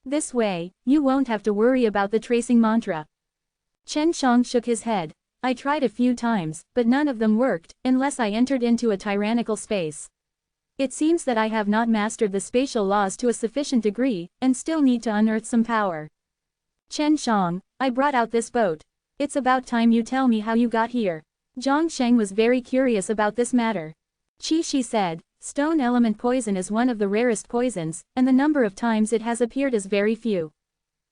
This way, you won't have to worry about the tracing mantra. Chen Shang shook his head. I tried a few times, but none of them worked, unless I entered into a tyrannical space. It seems that I have not mastered the spatial laws to a sufficient degree, and still need to unearth some power. Chen Shang, I brought out this boat. It's about time you tell me how you got here. Zhang Sheng was very curious about this matter. Qi Shi said, stone element poison is one of the rarest poisons, and the number of times it has appeared is very few.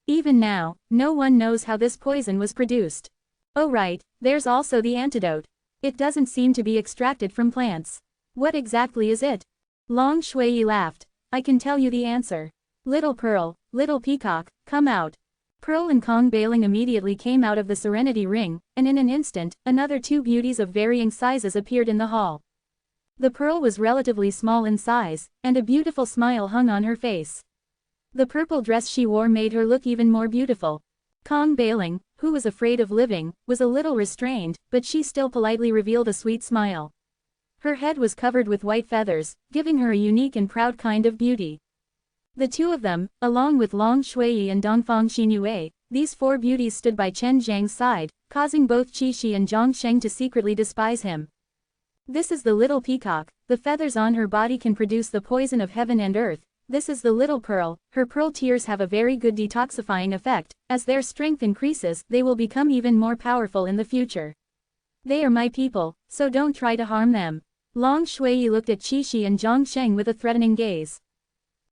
Even now, no one knows how this poison was produced. Oh right, there's also the antidote. It doesn't seem to be extracted from plants. What exactly is it? Long Shui laughed. I can tell you the answer. Little Pearl, little peacock, come out. Pearl and Kong Bailing immediately came out of the Serenity Ring, and in an instant, another 2 beauties of varying sizes appeared in the hall. The Pearl was relatively small in size, and a beautiful smile hung on her face. The purple dress she wore made her look even more beautiful. Kong Bailing, who was afraid of living, was a little restrained, but she still politely revealed a sweet smile. Her head was covered with white feathers, giving her a unique and proud kind of beauty. The 2 of them, along with Long Shui and Dongfang Xinyue, these 4 beauties stood by Chen Zhang's side, causing both Qi Shi and Zhang Sheng to secretly despise him. This is the little peacock, the feathers on her body can produce the poison of heaven and earth. This is the little pearl, her pearl tears have a very good detoxifying effect. As their strength increases, they will become even more powerful in the future. They are my people, so don't try to harm them. Long Shui looked at Qi Shi and Zhang Sheng with a threatening gaze.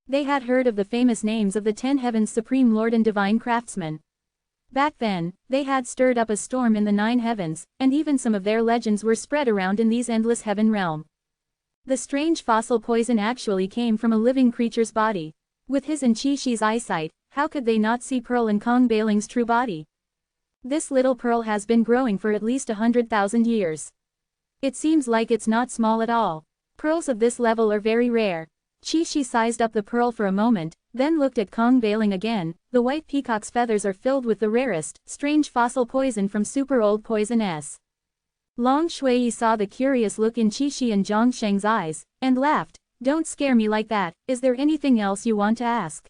They had heard of the famous names of the 10 Heavens' Supreme Lord and Divine Craftsman. Back then, they had stirred up a storm in the 9 heavens, and even some of their legends were spread around in these endless heaven realm. The strange fossil poison actually came from a living creature's body. With his and Qi Shi's eyesight, how could they not see Pearl and Kong Bailing's true body? This little pearl has been growing for at least 100,000 years. It seems like it's not small at all. Pearls of this level are very rare. Qi Shi sized up the pearl for a moment, then looked at Kong Bailing again. The white peacock's feathers are filled with the rarest, strange fossil poison from super old poison S. Long Shui saw the curious look in Qi Shi and Zhang Sheng's eyes, and laughed. Don't scare me like that, is there anything else you want to ask?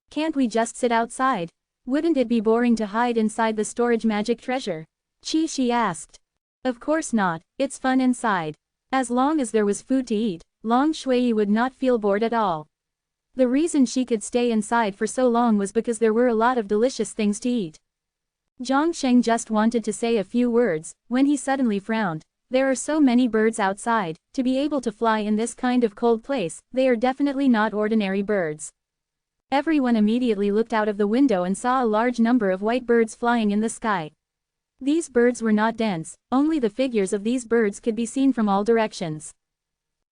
Can't we just sit outside? Wouldn't it be boring to hide inside the storage magic treasure? Qi Shi asked. Of course not, it's fun inside. As long as there was food to eat, Long Shui would not feel bored at all. The reason she could stay inside for so long was because there were a lot of delicious things to eat. Zhongsheng just wanted to say a few words, when he suddenly frowned. There are so many birds outside, to be able to fly in this kind of cold place, they are definitely not ordinary birds. Everyone immediately looked out of the window and saw a large number of white birds flying in the sky. These birds were not dense, only the figures of these birds could be seen from all directions.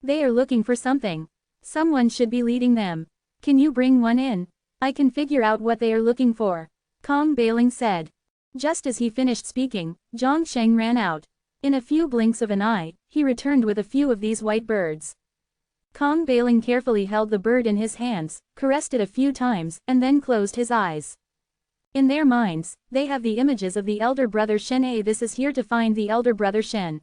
They are looking for something. Someone should be leading them. Can you bring one in? I can figure out what they are looking for, Kong Bailing said. Just as he finished speaking, Zhongsheng ran out. In a few blinks of an eye, he returned with a few of these white birds. Kong Bailing carefully held the bird in his hands, caressed it a few times, and then closed his eyes. In their minds, they have the images of the elder brother Shen. This is here to find the elder brother Shen.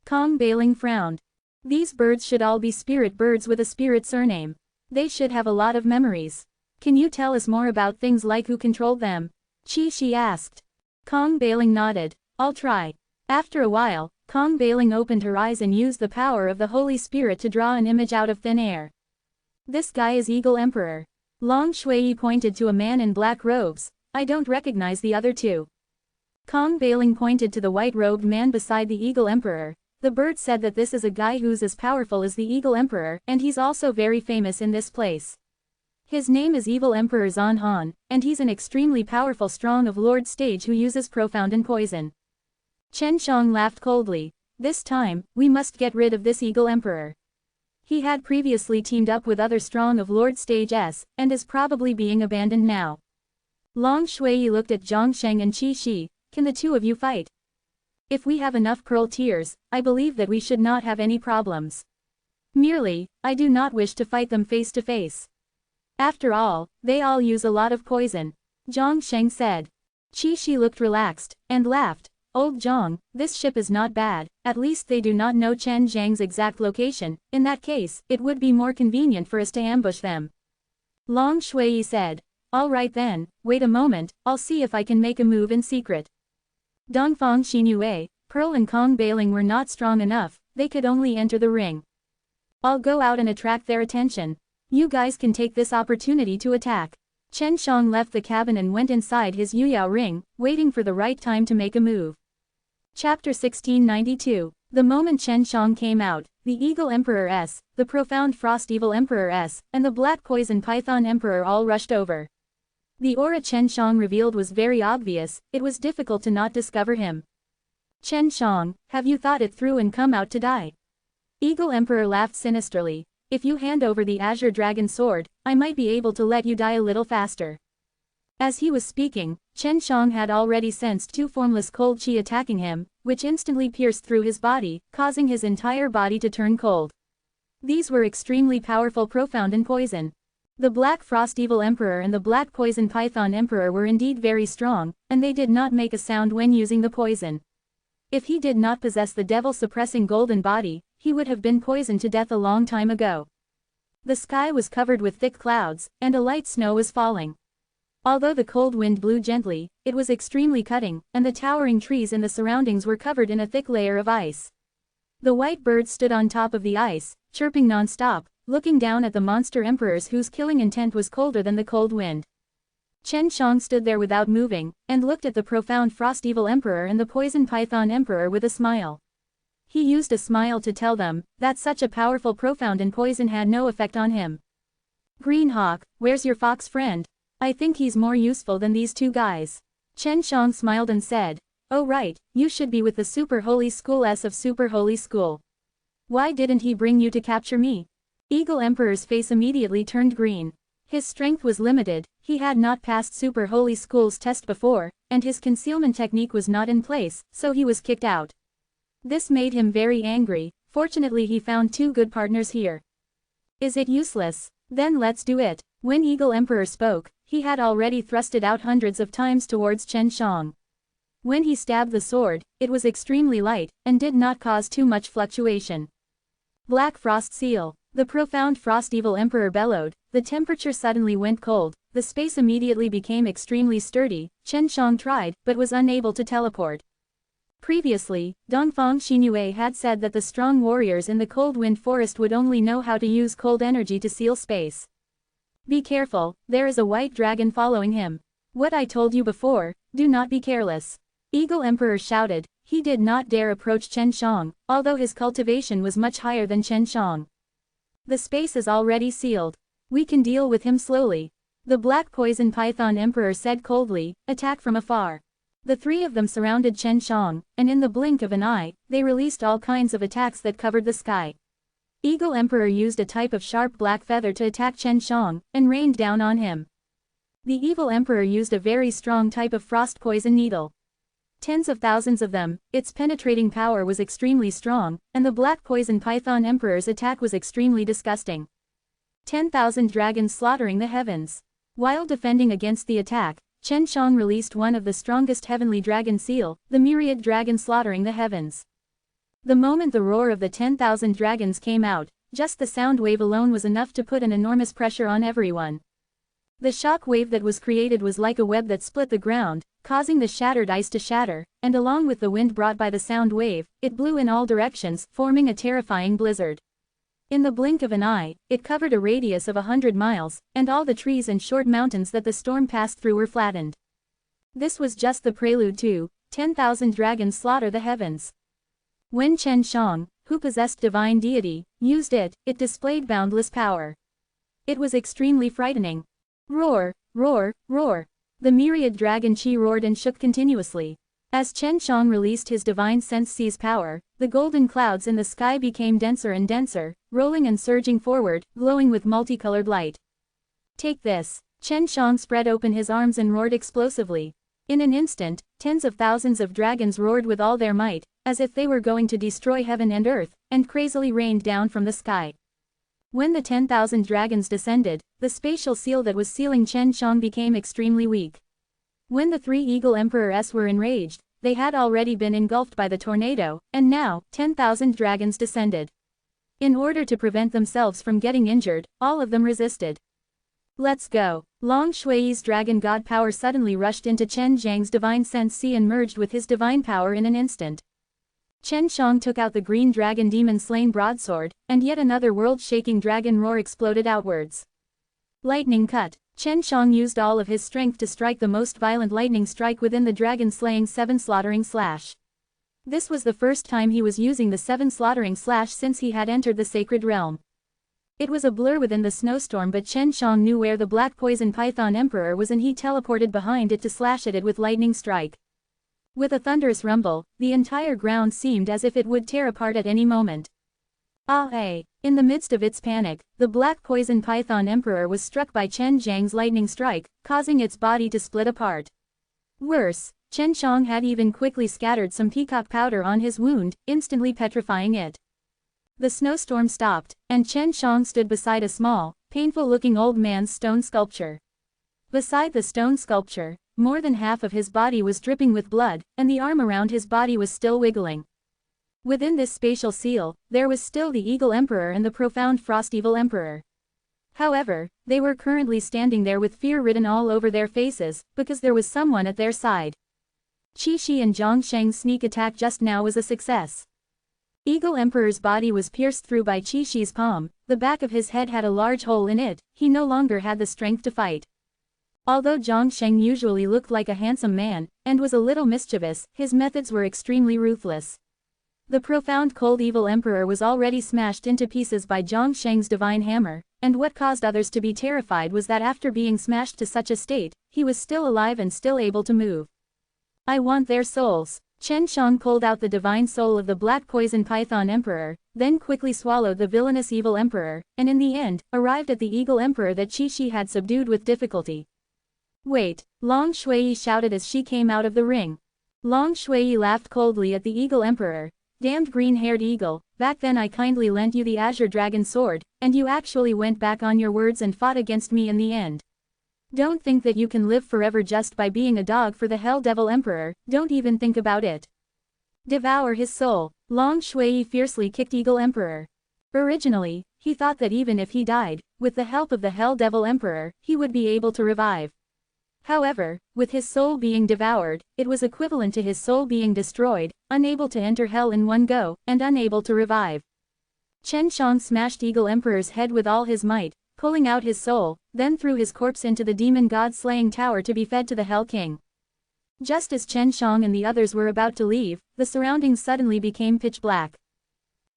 Kong Bailing frowned. These birds should all be spirit birds with a spirit surname. They should have a lot of memories. Can you tell us more about things like who controlled them? Qi Shi asked. Kong Bailing nodded. I'll try. After a while, Kong Bailing opened her eyes and used the power of the Holy Spirit to draw an image out of thin air. This guy is Eagle Emperor. Long Shui pointed to a man in black robes. I don't recognize the other two. Kong Bailing pointed to the white-robed man beside the Eagle Emperor. The bird said that this is a guy who's as powerful as the Eagle Emperor, and he's also very famous in this place. His name is Evil Emperor Zan Han, and he's an extremely powerful strong of Lord Stage who uses profound and poison. Chen Shang laughed coldly. This time, we must get rid of this Eagle Emperor. He had previously teamed up with other strong of Lord Stage S, and is probably being abandoned now. Long Shui looked at Zhongsheng and Qi Shi. Can the two of you fight? If we have enough pearl tears, I believe that we should not have any problems. Merely, I do not wish to fight them face to face. After all, they all use a lot of poison, Zhongsheng said. Qi Shi looked relaxed, and laughed. Old Zhong, this ship is not bad, at least they do not know Chen Zhang's exact location. In that case, it would be more convenient for us to ambush them. Long Shui said. All right then, wait a moment, I'll see if I can make a move in secret. Dongfang Xinyue, Pearl and Kong Bailing were not strong enough, they could only enter the ring. I'll go out and attract their attention. You guys can take this opportunity to attack. Chen Shang left the cabin and went inside his Yuyao ring, waiting for the right time to make a move. Chapter 1692. The moment Chen Shang came out, the Eagle Emperor S, the Profound Frost Evil Emperor S, and the Black Poison Python Emperor all rushed over. The aura Chen Shang revealed was very obvious, it was difficult to not discover him. Chen Shang, have you thought it through and come out to die? Eagle Emperor laughed sinisterly. If you hand over the Azure Dragon Sword, I might be able to let you die a little faster. As he was speaking, Chen Shang had already sensed two formless cold qi attacking him, which instantly pierced through his body, causing his entire body to turn cold. These were extremely powerful profound and poison. The Black Frost Evil Emperor and the Black Poison Python Emperor were indeed very strong, and they did not make a sound when using the poison. If he did not possess the devil-suppressing golden body, he would have been poisoned to death a long time ago. The sky was covered with thick clouds, and a light snow was falling. Although the cold wind blew gently, it was extremely cutting, and the towering trees in the surroundings were covered in a thick layer of ice. The white birds stood on top of the ice, chirping non-stop, looking down at the monster emperors whose killing intent was colder than the cold wind. Chen Shang stood there without moving, and looked at the profound Frost Evil Emperor and the Poison Python Emperor with a smile. He used a smile to tell them that such a powerful profound and poison had no effect on him. Green Hawk, where's your fox friend? I think he's more useful than these two guys. Chen Shang smiled and said, oh right, you should be with the Super Holy School S of Super Holy School. Why didn't he bring you to capture me? Eagle Emperor's face immediately turned green. His strength was limited, he had not passed Super Holy School's test before, and his concealment technique was not in place, so he was kicked out. This made him very angry. Fortunately he found two good partners here. Is it useless? Then let's do it. When Eagle Emperor spoke, he had already thrust it out hundreds of times towards Chen Shang. When he stabbed the sword, it was extremely light, and did not cause too much fluctuation. Black Frost Seal. The profound Frost Evil Emperor bellowed, the temperature suddenly went cold, the space immediately became extremely sturdy. Chen Shang tried, but was unable to teleport. Previously, Dongfang Xinyue had said that the strong warriors in the Cold Wind Forest would only know how to use cold energy to seal space. Be careful, there is a white dragon following him. What I told you before, do not be careless. Eagle Emperor shouted. He did not dare approach Chen Shang, although his cultivation was much higher than Chen Shang. The space is already sealed. We can deal with him slowly. The Black Poison Python Emperor said coldly, attack from afar. The three of them surrounded Chen Shang, and in the blink of an eye, they released all kinds of attacks that covered the sky. Eagle Emperor used a type of sharp black feather to attack Chen Shang, and rained down on him. The Evil Emperor used a very strong type of frost poison needle. Tens of thousands of them, its penetrating power was extremely strong, and the Black Poison Python Emperor's attack was extremely disgusting. 10,000 dragons slaughtering the heavens. While defending against the attack, Chen Shang released one of the strongest heavenly dragon seal, the myriad dragon slaughtering the heavens. The moment the roar of the 10,000 dragons came out, just the sound wave alone was enough to put an enormous pressure on everyone. The shock wave that was created was like a web that split the ground, causing the shattered ice to shatter, and along with the wind brought by the sound wave, it blew in all directions, forming a terrifying blizzard. In the blink of an eye, it covered a radius of 100 miles, and all the trees and short mountains that the storm passed through were flattened. This was just the prelude to 10,000 dragons slaughter the heavens. When Chen Shang, who possessed divine deity, used it, it displayed boundless power. It was extremely frightening. Roar, roar, roar. The myriad dragon chi roared and shook continuously. As Chen Shang released his divine sense seize power, the golden clouds in the sky became denser and denser, rolling and surging forward, glowing with multicolored light. Take this. Chen Shang spread open his arms and roared explosively. In an instant, tens of thousands of dragons roared with all their might, as if they were going to destroy heaven and earth, and crazily rained down from the sky. When the 10,000 dragons descended, the spatial seal that was sealing Chen Shang became extremely weak. When the three Eagle Emperors were enraged, they had already been engulfed by the tornado, and now, 10,000 dragons descended. In order to prevent themselves from getting injured, all of them resisted. Let's go. Long Shui's dragon god power suddenly rushed into Chen Zhang's divine sense sea and merged with his divine power in an instant. Chen Shang took out the green dragon demon slain broadsword, and yet another world-shaking dragon roar exploded outwards. Lightning cut. Chen Shang used all of his strength to strike the most violent lightning strike within the dragon-slaying 7 slaughtering slash. This was the first time he was using the 7 slaughtering slash since he had entered the sacred realm. It was a blur within the snowstorm, but Chen Shang knew where the Black Poison Python Emperor was and he teleported behind it to slash at it with lightning strike. With a thunderous rumble, the entire ground seemed as if it would tear apart at any moment. In the midst of its panic, the Black Poison Python Emperor was struck by Chen Zhang's lightning strike, causing its body to split apart. Worse, Chen Shang had even quickly scattered some peacock powder on his wound, instantly petrifying it. The snowstorm stopped, and Chen Shang stood beside a small, painful-looking old man's stone sculpture. Beside the stone sculpture, more than half of his body was dripping with blood, and the arm around his body was still wiggling. Within this spatial seal, there was still the Eagle Emperor and the profound Frost Evil Emperor. However, they were currently standing there with fear written all over their faces, because there was someone at their side. Qi Shi and Zhang Sheng's sneak attack just now was a success. Eagle Emperor's body was pierced through by Qi Shi's palm, the back of his head had a large hole in it, he no longer had the strength to fight. Although Zhang Sheng usually looked like a handsome man, and was a little mischievous, his methods were extremely ruthless. The profound cold evil emperor was already smashed into pieces by Zhang Sheng's divine hammer, and what caused others to be terrified was that after being smashed to such a state, he was still alive and still able to move. I want their souls. Chen Shang pulled out the divine soul of the Black Poison Python Emperor, then quickly swallowed the villainous evil emperor, and in the end, arrived at the Eagle Emperor that Qi Shi had subdued with difficulty. Wait, Long Shui shouted as she came out of the ring. Long Shui laughed coldly at the Eagle Emperor. Damned green-haired eagle, back then I kindly lent you the Azure Dragon Sword, and you actually went back on your words and fought against me in the end. Don't think that you can live forever just by being a dog for the Hell Devil Emperor, don't even think about it. Devour his soul. Long Shui fiercely kicked Eagle Emperor. Originally, he thought that even if he died, with the help of the Hell Devil Emperor, he would be able to revive. However, with his soul being devoured, it was equivalent to his soul being destroyed, unable to enter hell in one go, and unable to revive. Chen Shang smashed Eagle Emperor's head with all his might, pulling out his soul, then threw his corpse into the demon god-slaying tower to be fed to the Hell King. Just as Chen Shang and the others were about to leave, the surroundings suddenly became pitch black.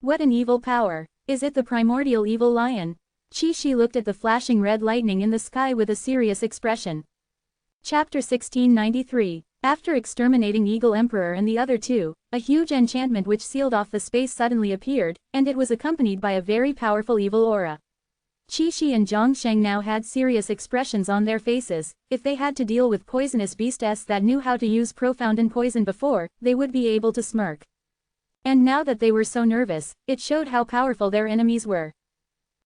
What an evil power! Is it the primordial evil lion? Qi Shi looked at the flashing red lightning in the sky with a serious expression. Chapter 1693. After exterminating Eagle Emperor and the other two, a huge enchantment which sealed off the space suddenly appeared, and it was accompanied by a very powerful evil aura. Qi Shi and Zhang Sheng now had serious expressions on their faces. If they had to deal with poisonous beasts that knew how to use profound poison before, they would be able to smirk. And now that they were so nervous, it showed how powerful their enemies were.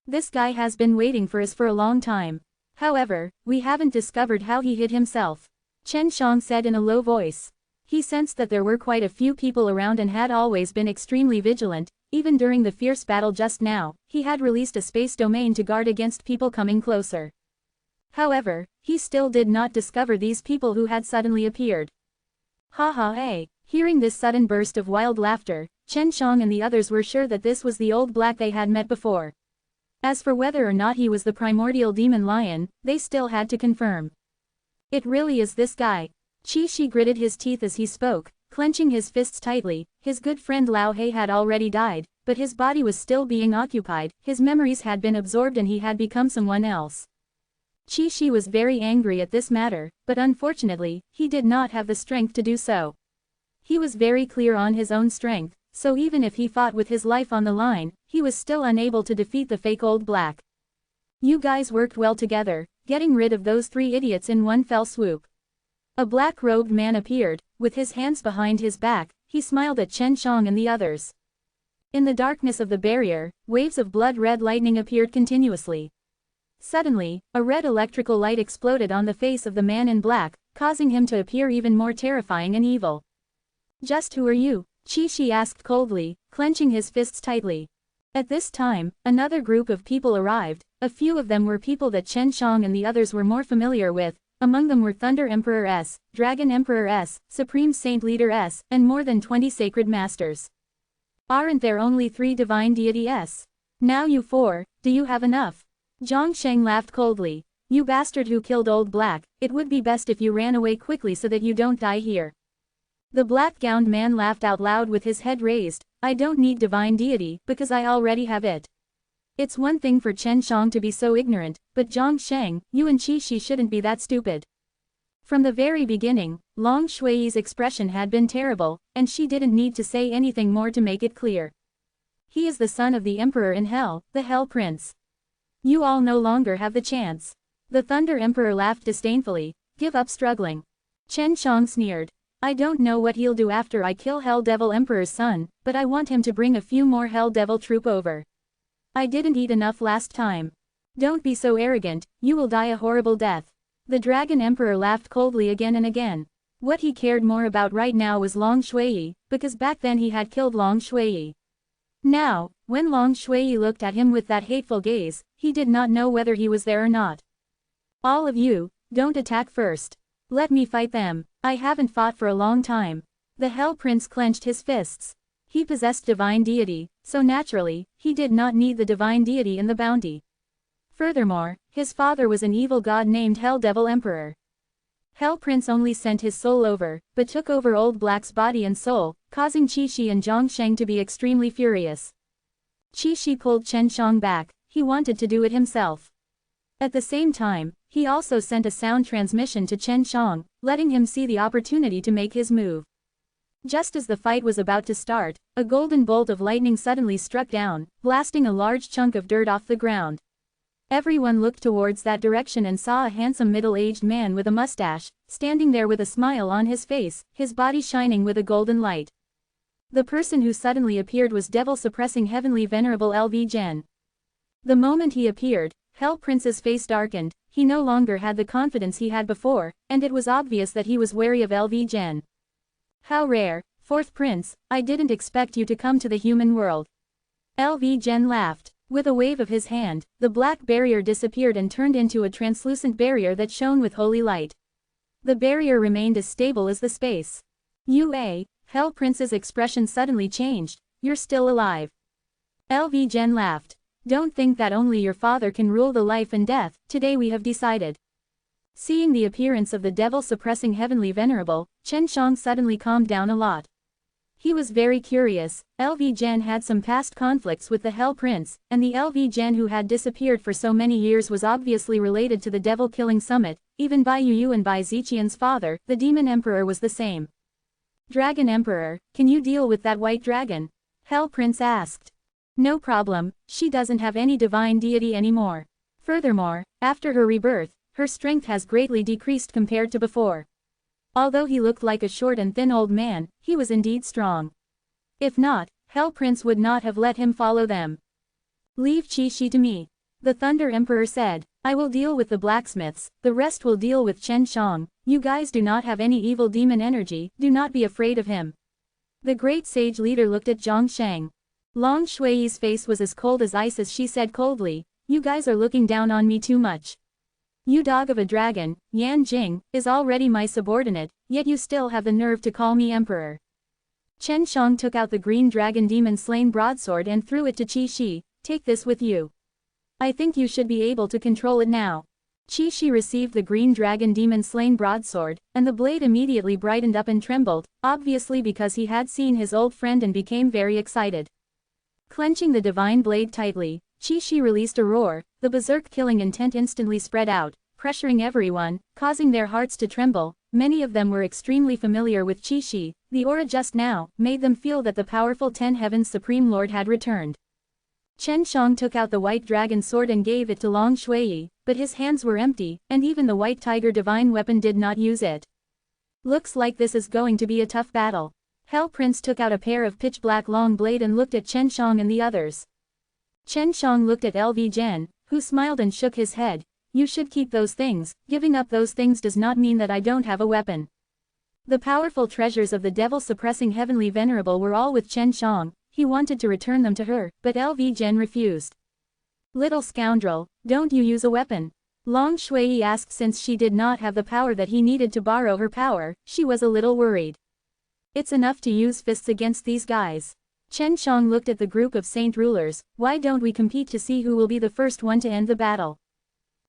This guy has been waiting for us for a long time. However, we haven't discovered how he hid himself. Chen Shang said in a low voice. He sensed that there were quite a few people around and had always been extremely vigilant. Even during the fierce battle just now, he had released a space domain to guard against people coming closer. However, he still did not discover these people who had suddenly appeared. Ha ha hey! Hearing this sudden burst of wild laughter, Chen Shang and the others were sure that this was the old black they had met before. As for whether or not he was the primordial demon lion, they still had to confirm. It really is this guy. Qi Shi gritted his teeth as he spoke, clenching his fists tightly. His good friend Lao He had already died, but his body was still being occupied, his memories had been absorbed and he had become someone else. Qi Shi was very angry at this matter, but unfortunately, he did not have the strength to do so. He was very clear on his own strength, so even if he fought with his life on the line, he was still unable to defeat the fake old black. You guys worked well together, getting rid of those three idiots in one fell swoop. A black-robed man appeared, with his hands behind his back. He smiled at Chen Shang and the others. In the darkness of the barrier, waves of blood-red lightning appeared continuously. Suddenly, a red electrical light exploded on the face of the man in black, causing him to appear even more terrifying and evil. Just who are you? Qi Shi asked coldly, clenching his fists tightly. At this time, another group of people arrived. A few of them were people that Chen Shang and the others were more familiar with. Among them were Thunder Emperor S, Dragon Emperor S, Supreme Saint Leader S, and more than 20 sacred masters. Aren't there only 3 divine deity S? Now you 4, do you have enough? Zhang Sheng laughed coldly. You bastard who killed Old Black, it would be best if you ran away quickly so that you don't die here. The black-gowned man laughed out loud with his head raised. I don't need divine deity, because I already have it. It's one thing for Chen Shang to be so ignorant, but Zhang Sheng, you and Qi Shi shouldn't be that stupid. From the very beginning, Long Shui's expression had been terrible, and she didn't need to say anything more to make it clear. He is the son of the Emperor in Hell, the Hell Prince. You all no longer have the chance. The Thunder Emperor laughed disdainfully. Give up struggling. Chen Shang sneered. I don't know what he'll do after I kill Hell Devil Emperor's son, but I want him to bring a few more Hell Devil troop over. I didn't eat enough last time. Don't be so arrogant, you will die a horrible death. The Dragon Emperor laughed coldly again and again. What he cared more about right now was Long Shui, because back then he had killed Long Shui. Now, when Long Shui looked at him with that hateful gaze, he did not know whether he was there or not. All of you, don't attack first. Let me fight them. I haven't fought for a long time. The Hell Prince clenched his fists. He possessed divine deity, so naturally, he did not need the divine deity in the bounty. Furthermore, his father was an evil god named Hell Devil Emperor. Hell Prince only sent his soul over, but took over Old Black's body and soul, causing Qi Shi and Zhang Sheng to be extremely furious. Qi Shi pulled Chen Shang back. He wanted to do it himself. At the same time, he also sent a sound transmission to Chen Shang, letting him see the opportunity to make his move. Just as the fight was about to start, a golden bolt of lightning suddenly struck down, blasting a large chunk of dirt off the ground. Everyone looked towards that direction and saw a handsome middle-aged man with a mustache, standing there with a smile on his face, his body shining with a golden light. The person who suddenly appeared was devil-suppressing heavenly Venerable LV Gen. The moment he appeared, Hell Prince's face darkened. He no longer had the confidence he had before, and it was obvious that he was wary of LV Gen. How rare, Fourth Prince, I didn't expect you to come to the human world. LV Gen laughed. With a wave of his hand, the black barrier disappeared and turned into a translucent barrier that shone with holy light. The barrier remained as stable as the space. Hell Prince's expression suddenly changed. You're still alive. LV Gen laughed. Don't think that only your father can rule the life and death, today we have decided. Seeing the appearance of the devil-suppressing heavenly venerable, Chen Shang suddenly calmed down a lot. He was very curious. LV Gen had some past conflicts with the Hell Prince, and the LV Gen who had disappeared for so many years was obviously related to the devil-killing summit. Even Bai Yu and Bai Ziqian's father, the Demon Emperor, was the same. Dragon Emperor, can you deal with that white dragon? Hell Prince asked. No problem, she doesn't have any divine deity anymore. Furthermore, after her rebirth, her strength has greatly decreased compared to before. Although he looked like a short and thin old man, he was indeed strong. If not, Hell Prince would not have let him follow them. Leave Qi Shi to me. The Thunder Emperor said, I will deal with the blacksmiths, the rest will deal with Chen Shang. You guys do not have any evil demon energy, do not be afraid of him. The great sage leader looked at Zhang Sheng. Long Shui's face was as cold as ice as she said coldly, you guys are looking down on me too much. You dog of a dragon, Yan Jing, is already my subordinate, yet you still have the nerve to call me emperor. Chen Shang took out the green dragon demon slain broadsword and threw it to Qi Shi, take this with you. I think you should be able to control it now. Qi Shi received the green dragon demon slain broadsword, and the blade immediately brightened up and trembled, obviously because he had seen his old friend and became very excited. Clenching the divine blade tightly, Qi Shi released a roar, the berserk killing intent instantly spread out, pressuring everyone, causing their hearts to tremble. Many of them were extremely familiar with Qi Shi, the aura just now made them feel that the powerful Ten Heavens Supreme Lord had returned. Chen Shang took out the white dragon sword and gave it to Long Shui, but his hands were empty, and even the white tiger divine weapon did not use it. Looks like this is going to be a tough battle. Hell Prince took out a pair of pitch-black long blade and looked at Chen Shang and the others. Chen Shang looked at LV Gen, who smiled and shook his head. You should keep those things, giving up those things does not mean that I don't have a weapon. The powerful treasures of the devil-suppressing heavenly venerable were all with Chen Shang, he wanted to return them to her, but LV Gen refused. Little scoundrel, don't you use a weapon? Long Shui asked. Since she did not have the power that he needed to borrow her power, she was a little worried. It's enough to use fists against these guys. Chen Shang looked at the group of saint rulers, why don't we compete to see who will be the first one to end the battle?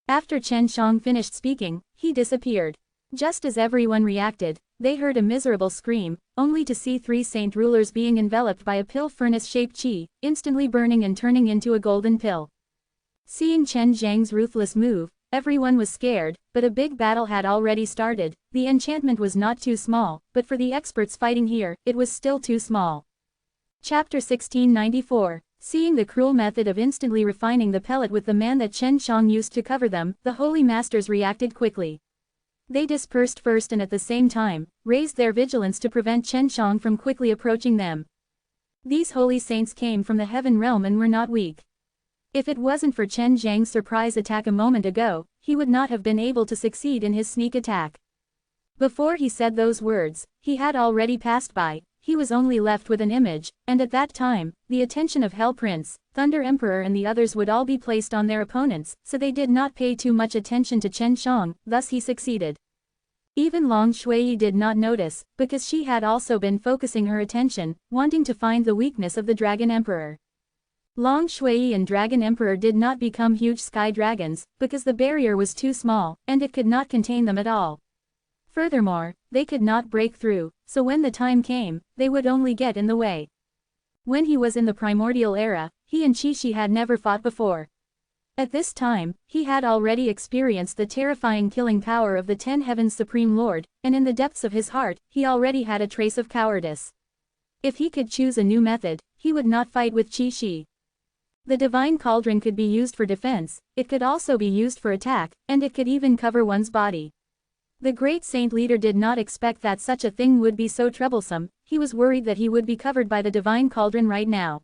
After Chen Shang finished speaking, he disappeared. Just as everyone reacted, they heard a miserable scream, only to see three saint rulers being enveloped by a pill furnace-shaped qi, instantly burning and turning into a golden pill. Seeing Chen Zhang's ruthless move, everyone was scared, but a big battle had already started. The enchantment was not too small, but for the experts fighting here, it was still too small. Chapter 1694. Seeing the cruel method of instantly refining the pellet with the man that Chen Shang used to cover them, the holy masters reacted quickly. They dispersed first and at the same time, raised their vigilance to prevent Chen Shang from quickly approaching them. These holy saints came from the heaven realm and were not weak. If it wasn't for Chen Zhang's surprise attack a moment ago, he would not have been able to succeed in his sneak attack. Before he said those words, he had already passed by. He was only left with an image, and at that time, the attention of Hell Prince, Thunder Emperor and the others would all be placed on their opponents, so they did not pay too much attention to Chen Shang, thus he succeeded. Even Long Shui did not notice, because she had also been focusing her attention, wanting to find the weakness of the Dragon Emperor. Long Shui and Dragon Emperor did not become huge sky dragons, because the barrier was too small, and it could not contain them at all. Furthermore, they could not break through, so when the time came, they would only get in the way. When he was in the primordial era, he and Qi Shi had never fought before. At this time, he had already experienced the terrifying killing power of the Ten Heavens Supreme Lord, and in the depths of his heart, he already had a trace of cowardice. If he could choose a new method, he would not fight with Qi Shi. The divine cauldron could be used for defense, it could also be used for attack, and it could even cover one's body. The great saint leader did not expect that such a thing would be so troublesome. He was worried that he would be covered by the divine cauldron right now.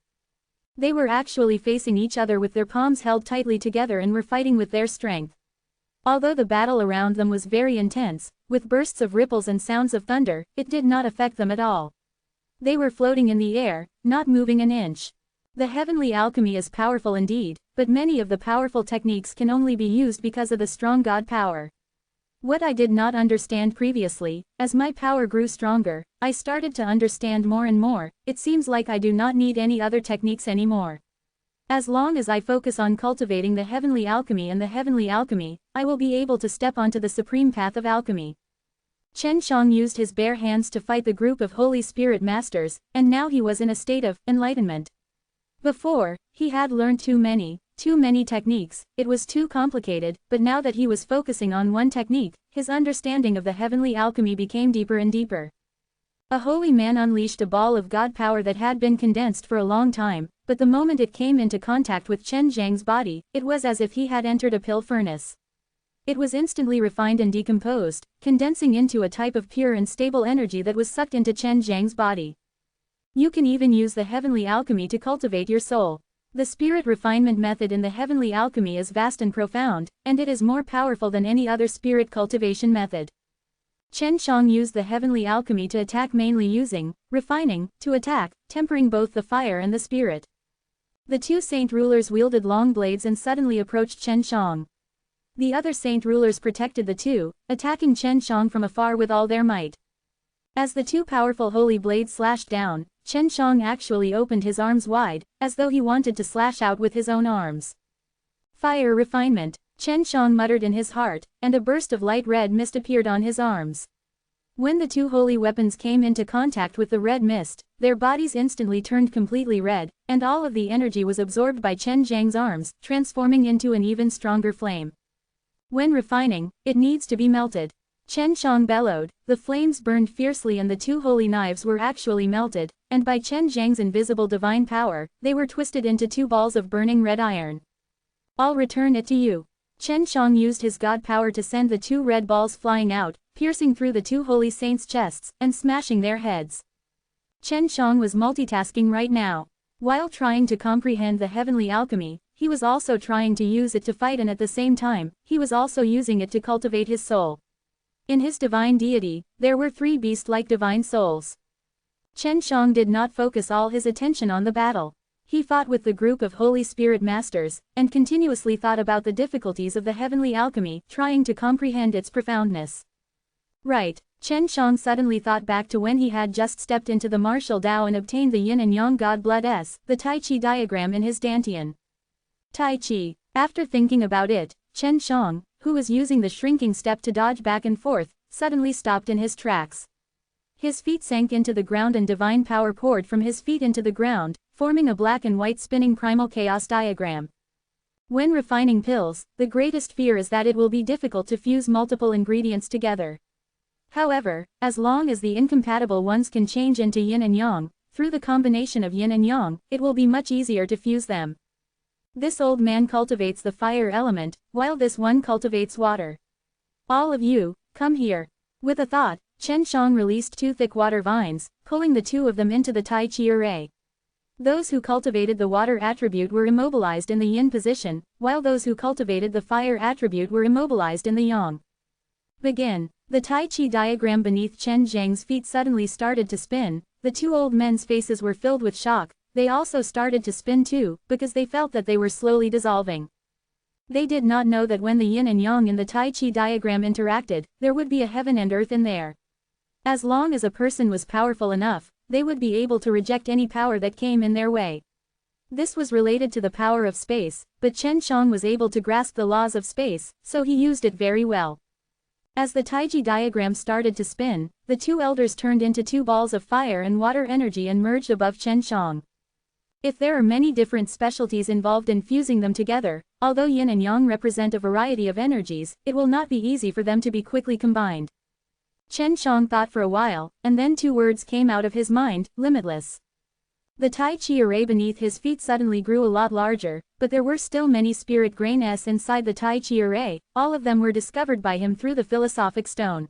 They were actually facing each other with their palms held tightly together and were fighting with their strength. Although the battle around them was very intense, with bursts of ripples and sounds of thunder, it did not affect them at all. They were floating in the air, not moving an inch. The heavenly alchemy is powerful indeed, but many of the powerful techniques can only be used because of the strong God power. What I did not understand previously, as my power grew stronger, I started to understand more and more. It seems like I do not need any other techniques anymore. As long as I focus on cultivating the heavenly alchemy and the heavenly alchemy, I will be able to step onto the supreme path of alchemy. Chen Shang used his bare hands to fight the group of Holy Spirit Masters, and now he was in a state of enlightenment. Before, he had learned too many techniques, it was too complicated, but now that he was focusing on one technique, his understanding of the heavenly alchemy became deeper and deeper. A holy man unleashed a ball of God power that had been condensed for a long time, but the moment it came into contact with Chen Zhang's body, it was as if he had entered a pill furnace. It was instantly refined and decomposed, condensing into a type of pure and stable energy that was sucked into Chen Zhang's body. You can even use the heavenly alchemy to cultivate your soul. The spirit refinement method in the heavenly alchemy is vast and profound, and it is more powerful than any other spirit cultivation method. Chen Shang used the heavenly alchemy to attack, mainly using refining to attack, tempering both the fire and the spirit. The two saint rulers wielded long blades and suddenly approached Chen Shang. The other saint rulers protected the two, attacking Chen Shang from afar with all their might. As the two powerful holy blades slashed down, Chen Shang actually opened his arms wide, as though he wanted to slash out with his own arms. Fire refinement, Chen Shang muttered in his heart, and a burst of light red mist appeared on his arms. When the two holy weapons came into contact with the red mist, their bodies instantly turned completely red, and all of the energy was absorbed by Chen Zhang's arms, transforming into an even stronger flame. When refining, it needs to be melted. Chen Shang bellowed, the flames burned fiercely and the two holy knives were actually melted, and by Chen Zhang's invisible divine power, they were twisted into two balls of burning red iron. I'll return it to you. Chen Shang used his god power to send the two red balls flying out, piercing through the two holy saints' chests, and smashing their heads. Chen Shang was multitasking right now. While trying to comprehend the heavenly alchemy, he was also trying to use it to fight, and at the same time, he was also using it to cultivate his soul. In his divine deity, there were three beast-like divine souls. Chen Shang did not focus all his attention on the battle. He fought with the group of Holy Spirit Masters, and continuously thought about the difficulties of the heavenly alchemy, trying to comprehend its profoundness. Right, Chen Shang suddenly thought back to when he had just stepped into the martial Tao and obtained the yin and yang god blood the Tai Chi diagram in his dantian. Tai Chi. After thinking about it, Chen Shang, who was using the shrinking step to dodge back and forth, suddenly stopped in his tracks. His feet sank into the ground and divine power poured from his feet into the ground, forming a black and white spinning primal chaos diagram. When refining pills, the greatest fear is that it will be difficult to fuse multiple ingredients together. However, as long as the incompatible ones can change into yin and yang, through the combination of yin and yang, it will be much easier to fuse them. This old man cultivates the fire element, while this one cultivates water. All of you, come here. With a thought, Chen Shang released two thick water vines, pulling the two of them into the Tai Chi array. Those who cultivated the water attribute were immobilized in the yin position, while those who cultivated the fire attribute were immobilized in the yang. Begin. The Tai Chi diagram beneath Chen Zhang's feet suddenly started to spin. The two old men's faces were filled with shock. They also started to spin too, because they felt that they were slowly dissolving. They did not know that when the yin and yang in the Tai Chi diagram interacted, there would be a heaven and earth in there. As long as a person was powerful enough, they would be able to reject any power that came in their way. This was related to the power of space, but Chen Shang was able to grasp the laws of space, so he used it very well. As the Tai Chi diagram started to spin, the two elders turned into two balls of fire and water energy and merged above Chen Shang. If there are many different specialties involved in fusing them together, although yin and yang represent a variety of energies, it will not be easy for them to be quickly combined. Chen Shang thought for a while, and then two words came out of his mind, limitless. The Tai Chi array beneath his feet suddenly grew a lot larger, but there were still many spirit grains inside the Tai Chi array, all of them were discovered by him through the philosophic stone.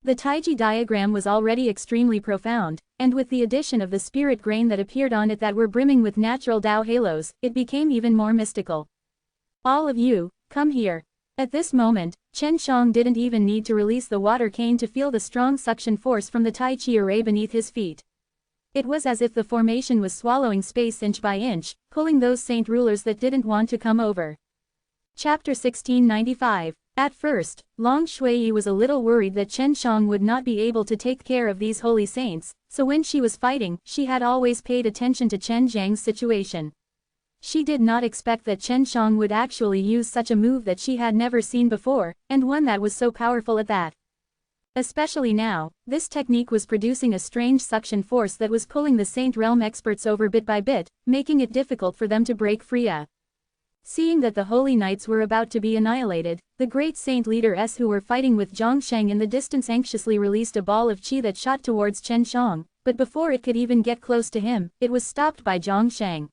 The Tai Chi diagram was already extremely profound, and with the addition of the spirit grain that appeared on it that were brimming with natural Tao halos, it became even more mystical. All of you, come here. At this moment, Chen Shang didn't even need to release the water cane to feel the strong suction force from the Tai Chi array beneath his feet. It was as if the formation was swallowing space inch by inch, pulling those saint rulers that didn't want to come over. Chapter 1695. At first, Long Shui was a little worried that Chen Shang would not be able to take care of these holy saints, so when she was fighting, she had always paid attention to Chen Zhang's situation. She did not expect that Chen Shang would actually use such a move that she had never seen before, and one that was so powerful at that. Especially now, this technique was producing a strange suction force that was pulling the Saint Realm experts over bit by bit, making it difficult for them to break free. Seeing that the Holy Knights were about to be annihilated, the great Saint leaders who were fighting with Zhongsheng in the distance anxiously released a ball of qi that shot towards Chen Shang, but before it could even get close to him, it was stopped by Zhongsheng.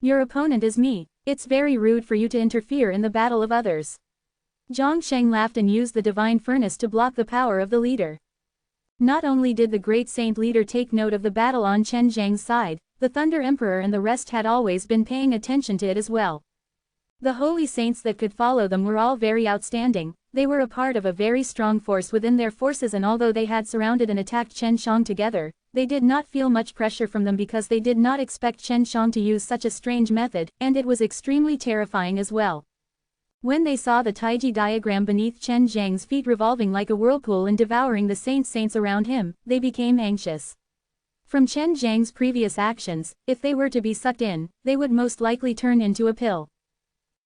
Your opponent is me. It's very rude for you to interfere in the battle of others. Zhongsheng laughed and used the divine furnace to block the power of the leader. Not only did the great Saint leader take note of the battle on Chen Zhang's side, the Thunder Emperor and the rest had always been paying attention to it as well. The holy saints that could follow them were all very outstanding. They were a part of a very strong force within their forces, and although they had surrounded and attacked Chen Shang together, they did not feel much pressure from them because they did not expect Chen Shang to use such a strange method, and it was extremely terrifying as well. When they saw the Taiji diagram beneath Chen Zhang's feet revolving like a whirlpool and devouring the saints around him, they became anxious. From Chen Zhang's previous actions, if they were to be sucked in, they would most likely turn into a pill.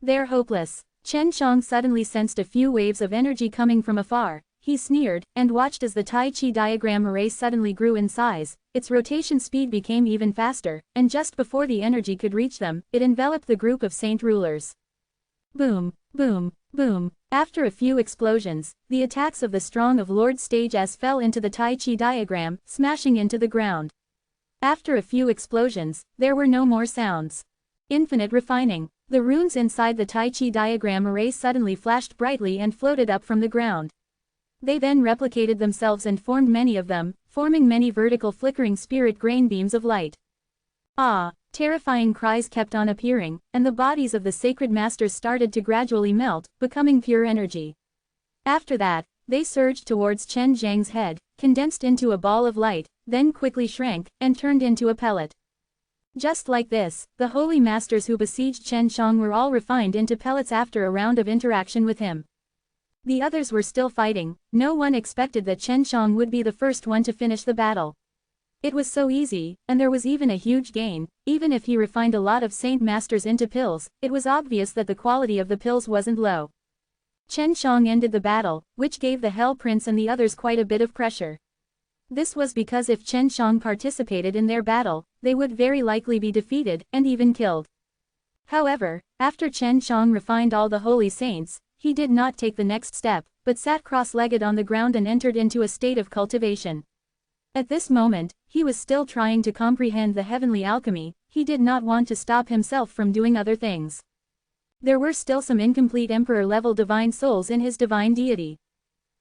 They're hopeless. Chen Shang suddenly sensed a few waves of energy coming from afar. He sneered, and watched as the Tai Chi diagram array suddenly grew in size. Its rotation speed became even faster, and just before the energy could reach them, it enveloped the group of saint rulers. Boom, boom, boom. After a few explosions, the attacks of the strong of Lord Stage as fell into the Tai Chi diagram, smashing into the ground. After a few explosions, there were no more sounds. Infinite refining. The runes inside the Tai Chi diagram array suddenly flashed brightly and floated up from the ground. They then replicated themselves and formed many of them, forming many vertical flickering spirit grain beams of light. Ah! Terrifying cries kept on appearing, and the bodies of the sacred masters started to gradually melt, becoming pure energy. After that, they surged towards Chen Zhang's head, condensed into a ball of light, then quickly shrank, and turned into a pellet. Just like this, the holy masters who besieged Chen Shang were all refined into pellets after a round of interaction with him. The others were still fighting. No one expected that Chen Shang would be the first one to finish the battle. It was so easy, and there was even a huge gain. Even if he refined a lot of saint masters into pills, it was obvious that the quality of the pills wasn't low. Chen Shang ended the battle, which gave the Hell Prince and the others quite a bit of pressure. This was because if Chen Shang participated in their battle, they would very likely be defeated, and even killed. However, after Chen Shang refined all the holy saints, he did not take the next step, but sat cross-legged on the ground and entered into a state of cultivation. At this moment, he was still trying to comprehend the heavenly alchemy. He did not want to stop himself from doing other things. There were still some incomplete emperor-level divine souls in his divine deity.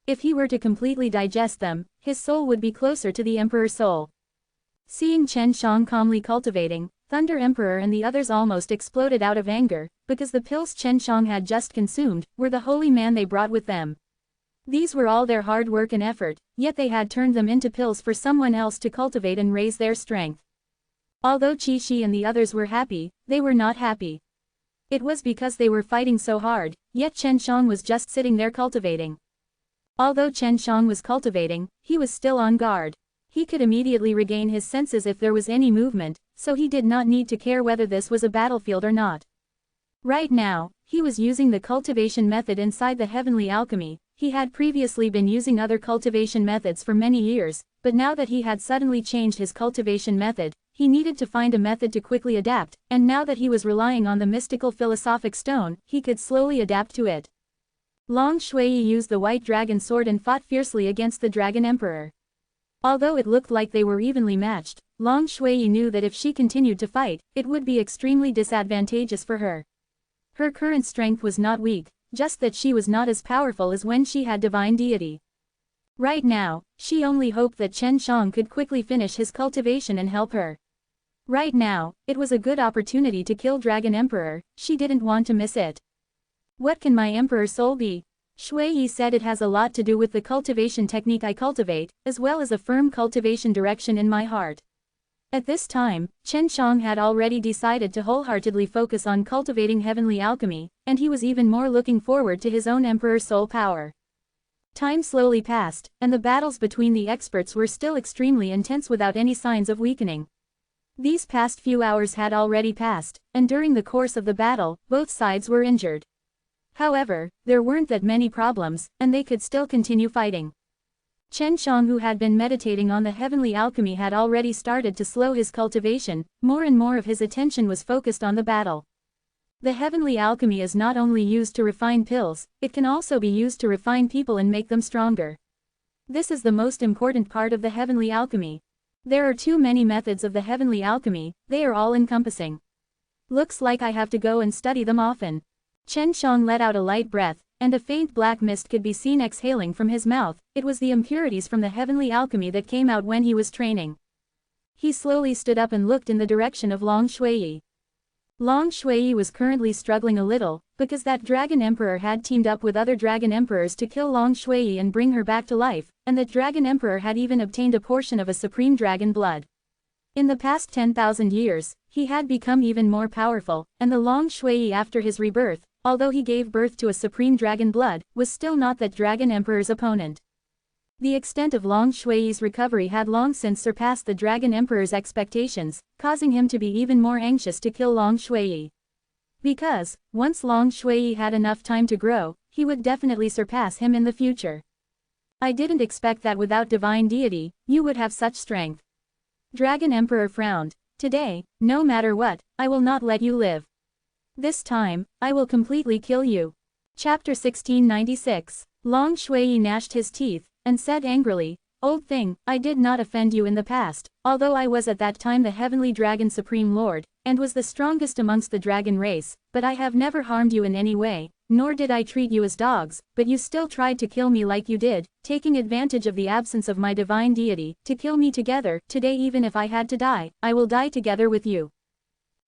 If he were to completely digest them, his soul would be closer to the emperor's soul. Seeing Chen Shang calmly cultivating, Thunder Emperor and the others almost exploded out of anger, because the pills Chen Shang had just consumed were the holy man they brought with them. These were all their hard work and effort, yet they had turned them into pills for someone else to cultivate and raise their strength. Although Qi Shi and the others were happy, they were not happy. It was because they were fighting so hard, yet Chen Shang was just sitting there cultivating. Although Chen Shang was cultivating, he was still on guard. He could immediately regain his senses if there was any movement, so he did not need to care whether this was a battlefield or not. Right now, he was using the cultivation method inside the heavenly alchemy. He had previously been using other cultivation methods for many years, but now that he had suddenly changed his cultivation method, he needed to find a method to quickly adapt, and now that he was relying on the mystical philosophic stone, he could slowly adapt to it. Long Shui used the white dragon sword and fought fiercely against the Dragon Emperor. Although it looked like they were evenly matched, Long Shui knew that if she continued to fight, it would be extremely disadvantageous for her. Her current strength was not weak, just that she was not as powerful as when she had divine deity. Right now, she only hoped that Chen Shang could quickly finish his cultivation and help her. Right now, it was a good opportunity to kill Dragon Emperor. She didn't want to miss it. What can my emperor soul be? Shui Yi said it has a lot to do with the cultivation technique I cultivate, as well as a firm cultivation direction in my heart. At this time, Chen Shang had already decided to wholeheartedly focus on cultivating heavenly alchemy, and he was even more looking forward to his own emperor soul power. Time slowly passed, and the battles between the experts were still extremely intense without any signs of weakening. These past few hours had already passed, and during the course of the battle, both sides were injured. However, there weren't that many problems, and they could still continue fighting. Chen Shang, who had been meditating on the heavenly alchemy, had already started to slow his cultivation. More and more of his attention was focused on the battle. The heavenly alchemy is not only used to refine pills, it can also be used to refine people and make them stronger. This is the most important part of the heavenly alchemy. There are too many methods of the heavenly alchemy, they are all encompassing. Looks like I have to go and study them often. Chen Shang let out a light breath, and a faint black mist could be seen exhaling from his mouth. It was the impurities from the heavenly alchemy that came out when he was training. He slowly stood up and looked in the direction of Long Shui. Long Shui was currently struggling a little, because that Dragon Emperor had teamed up with other Dragon Emperors to kill Long Shui and bring her back to life, and that Dragon Emperor had even obtained a portion of a supreme dragon blood. In the past 10,000 years, he had become even more powerful, and the Long Shui after his rebirth, although he gave birth to a supreme dragon blood, was still not that Dragon Emperor's opponent. The extent of Long Shui's recovery had long since surpassed the Dragon Emperor's expectations, causing him to be even more anxious to kill Long Shui. Because, once Long Shui had enough time to grow, he would definitely surpass him in the future. I didn't expect that without divine deity, you would have such strength. Dragon Emperor frowned. Today, no matter what, I will not let you live. This time, I will completely kill you. Chapter 1696. Long Shui gnashed his teeth, and said angrily, "Old thing, I did not offend you in the past, although I was at that time the heavenly dragon supreme lord, and was the strongest amongst the dragon race, but I have never harmed you in any way, nor did I treat you as dogs, but you still tried to kill me like you did, taking advantage of the absence of my divine deity, to kill me together. Today, even if I had to die, I will die together with you.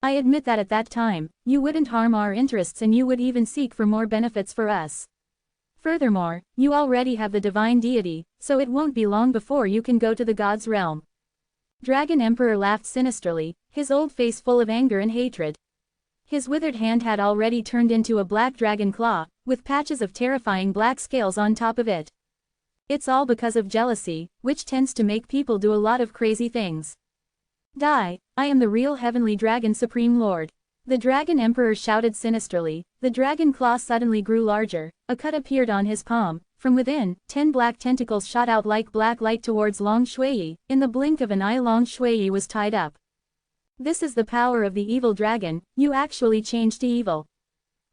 I admit that at that time, you wouldn't harm our interests and you would even seek for more benefits for us. Furthermore, you already have the divine deity, so it won't be long before you can go to the gods' realm." Dragon Emperor laughed sinisterly, his old face full of anger and hatred. His withered hand had already turned into a black dragon claw, with patches of terrifying black scales on top of it. It's all because of jealousy, which tends to make people do a lot of crazy things. Die, I am the real heavenly dragon supreme lord. The Dragon Emperor shouted sinisterly. The dragon claw suddenly grew larger, a cut appeared on his palm. From within, 10 black tentacles shot out like black light towards Long Shui. In the blink of an eye, Long Shui was tied up. This is the power of the evil dragon, you actually changed to evil.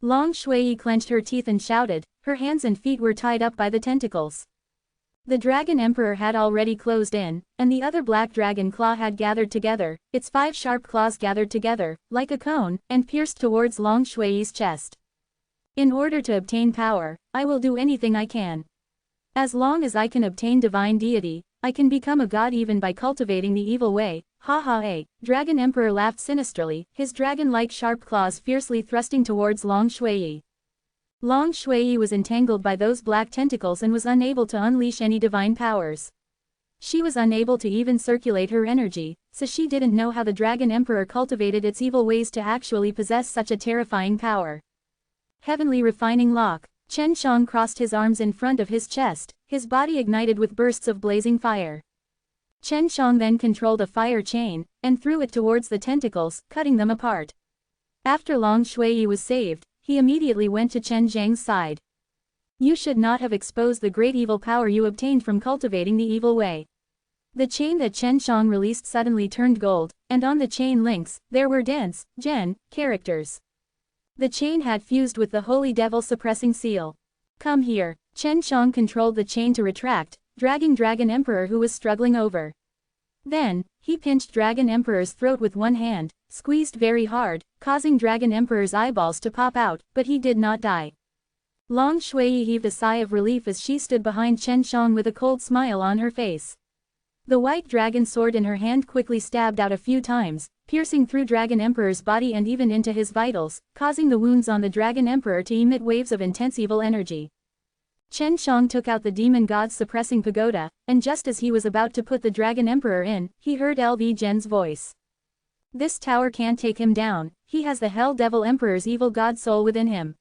Long Shui clenched her teeth and shouted, her hands and feet were tied up by the tentacles. The Dragon Emperor had already closed in, and the other black dragon claw had gathered together, its 5 sharp claws gathered together, like a cone, and pierced towards Long Shui's chest. In order to obtain power, I will do anything I can. As long as I can obtain divine deity, I can become a god even by cultivating the evil way. Ha ha ha! Dragon Emperor laughed sinisterly, his dragon-like sharp claws fiercely thrusting towards Long Shui. Long Shui was entangled by those black tentacles and was unable to unleash any divine powers. She was unable to even circulate her energy, so she didn't know how the Dragon Emperor cultivated its evil ways to actually possess such a terrifying power. Heavenly Refining Lock. Chen Shang crossed his arms in front of his chest, his body ignited with bursts of blazing fire. Chen Shang then controlled a fire chain, and threw it towards the tentacles, cutting them apart. After Long Shui was saved, he immediately went to Chen Zhang's side. You should not have exposed the great evil power you obtained from cultivating the evil way. The chain that Chen Shang released suddenly turned gold, and on the chain links, there were dense, Gen, characters. The chain had fused with the Holy Devil suppressing seal. Come here. Chen Shang controlled the chain to retract, dragging Dragon Emperor who was struggling over. Then, he pinched Dragon Emperor's throat with one hand, squeezed very hard, causing Dragon Emperor's eyeballs to pop out, but he did not die. Long Shui heaved a sigh of relief as she stood behind Chen Shang with a cold smile on her face. The white dragon sword in her hand quickly stabbed out a few times, piercing through Dragon Emperor's body and even into his vitals, causing the wounds on the Dragon Emperor to emit waves of intense evil energy. Chen Shang took out the demon god's suppressing pagoda, and just as he was about to put the Dragon Emperor in, he heard LV Gen's voice. This tower can't take him down, he has the Hell Devil Emperor's evil god soul within him.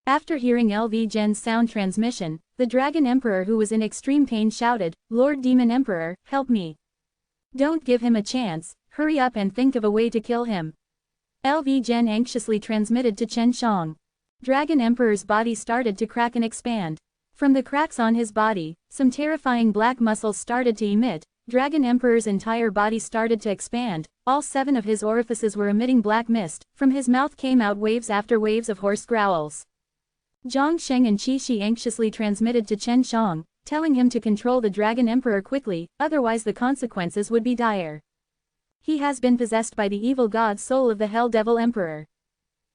After hearing LV Gen's sound transmission, the Dragon Emperor who was in extreme pain shouted, Lord Demon Emperor, help me. Don't give him a chance, Hurry up and think of a way to kill him. LV Gen anxiously transmitted to Chen Shang. Dragon Emperor's body started to crack and expand. From the cracks on his body, some terrifying black muscles started to emit. Dragon Emperor's entire body started to expand. All 7 of his orifices were emitting black mist. From his mouth came out waves after waves of hoarse growls. Zhang Sheng and Qi Shi anxiously transmitted to Chen Shang, telling him to control the Dragon Emperor quickly, otherwise the consequences would be dire. He has been possessed by the evil god soul of the Hell Devil Emperor.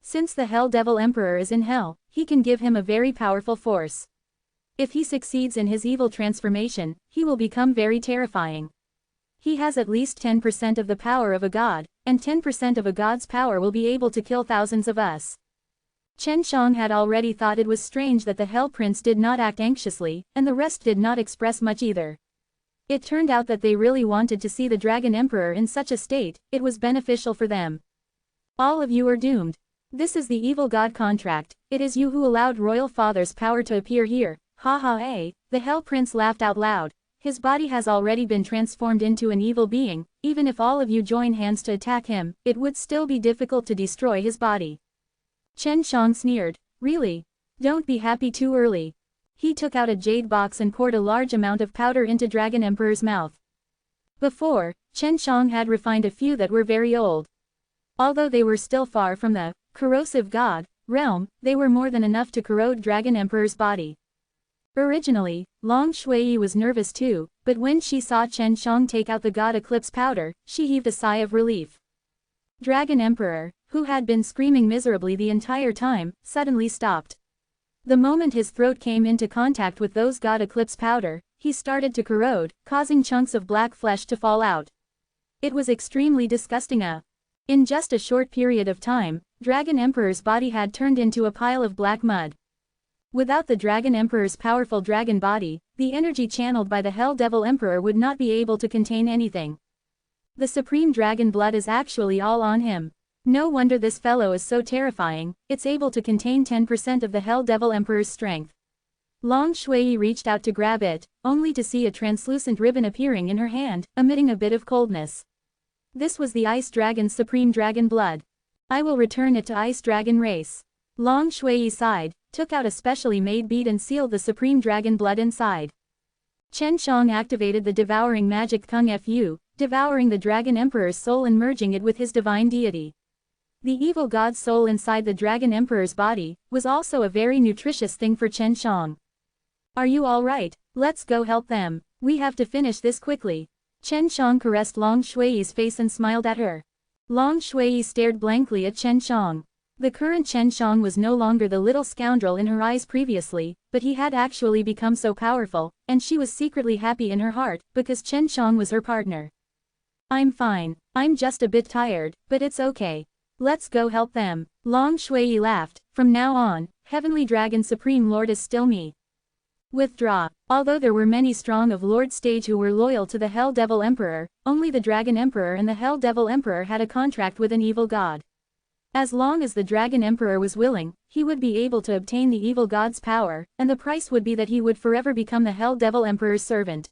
Since the Hell Devil Emperor is in hell, he can give him a very powerful force. If he succeeds in his evil transformation, he will become very terrifying. He has at least 10% of the power of a god, and 10% of a god's power will be able to kill thousands of us. Chen Shang had already thought it was strange that the Hell Prince did not act anxiously, and the rest did not express much either. It turned out that they really wanted to see the Dragon Emperor in such a state. It was beneficial for them. All of you are doomed. This is the evil god contract. It is you who allowed Royal Father's power to appear here. Ha ha eh, the Hell Prince laughed out loud. His body has already been transformed into an evil being. Even if all of you join hands to attack him, it would still be difficult to destroy his body. Chen Shang sneered. Really? Don't be happy too early. He took out a jade box and poured a large amount of powder into Dragon Emperor's mouth. Before, Chen Shang had refined a few that were very old. Although they were still far from the corrosive god realm, they were more than enough to corrode Dragon Emperor's body. Originally, Long Shui was nervous too, but when she saw Chen Shang take out the God Eclipse powder, she heaved a sigh of relief. Dragon Emperor, who had been screaming miserably the entire time, suddenly stopped. The moment his throat came into contact with those God Eclipse powder, he started to corrode, causing chunks of black flesh to fall out. It was extremely disgusting. In just a short period of time, Dragon Emperor's body had turned into a pile of black mud. Without the Dragon Emperor's powerful dragon body, the energy channeled by the Hell Devil Emperor would not be able to contain anything. The Supreme Dragon blood is actually all on him. No wonder this fellow is so terrifying. It's able to contain 10% of the Hell Devil Emperor's strength. Long Shui reached out to grab it, only to see a translucent ribbon appearing in her hand, emitting a bit of coldness. This was the Ice Dragon's Supreme Dragon blood. I will return it to Ice Dragon race. Long Shui sighed, took out a specially made bead and sealed the Supreme Dragon blood inside. Chen Shang activated the devouring magic Kung Fu, devouring the Dragon Emperor's soul and merging it with his divine deity. The evil god's soul inside the Dragon Emperor's body was also a very nutritious thing for Chen Shang. Are you all right? Let's go help them. We have to finish this quickly. Chen Shang caressed Long Shui's face and smiled at her. Long Shui stared blankly at Chen Shang. The current Chen Shang was no longer the little scoundrel in her eyes previously, but he had actually become so powerful, and she was secretly happy in her heart, because Chen Shang was her partner. I'm fine. I'm just a bit tired, but it's okay. Let's go help them. Long Shui laughed. From now on, Heavenly Dragon Supreme Lord is still me. Withdraw. Although there were many strong of Lord Stage who were loyal to the Hell Devil Emperor, only the Dragon Emperor and the Hell Devil Emperor had a contract with an evil god. As long as the Dragon Emperor was willing, he would be able to obtain the evil god's power, and the price would be that he would forever become the Hell Devil Emperor's servant.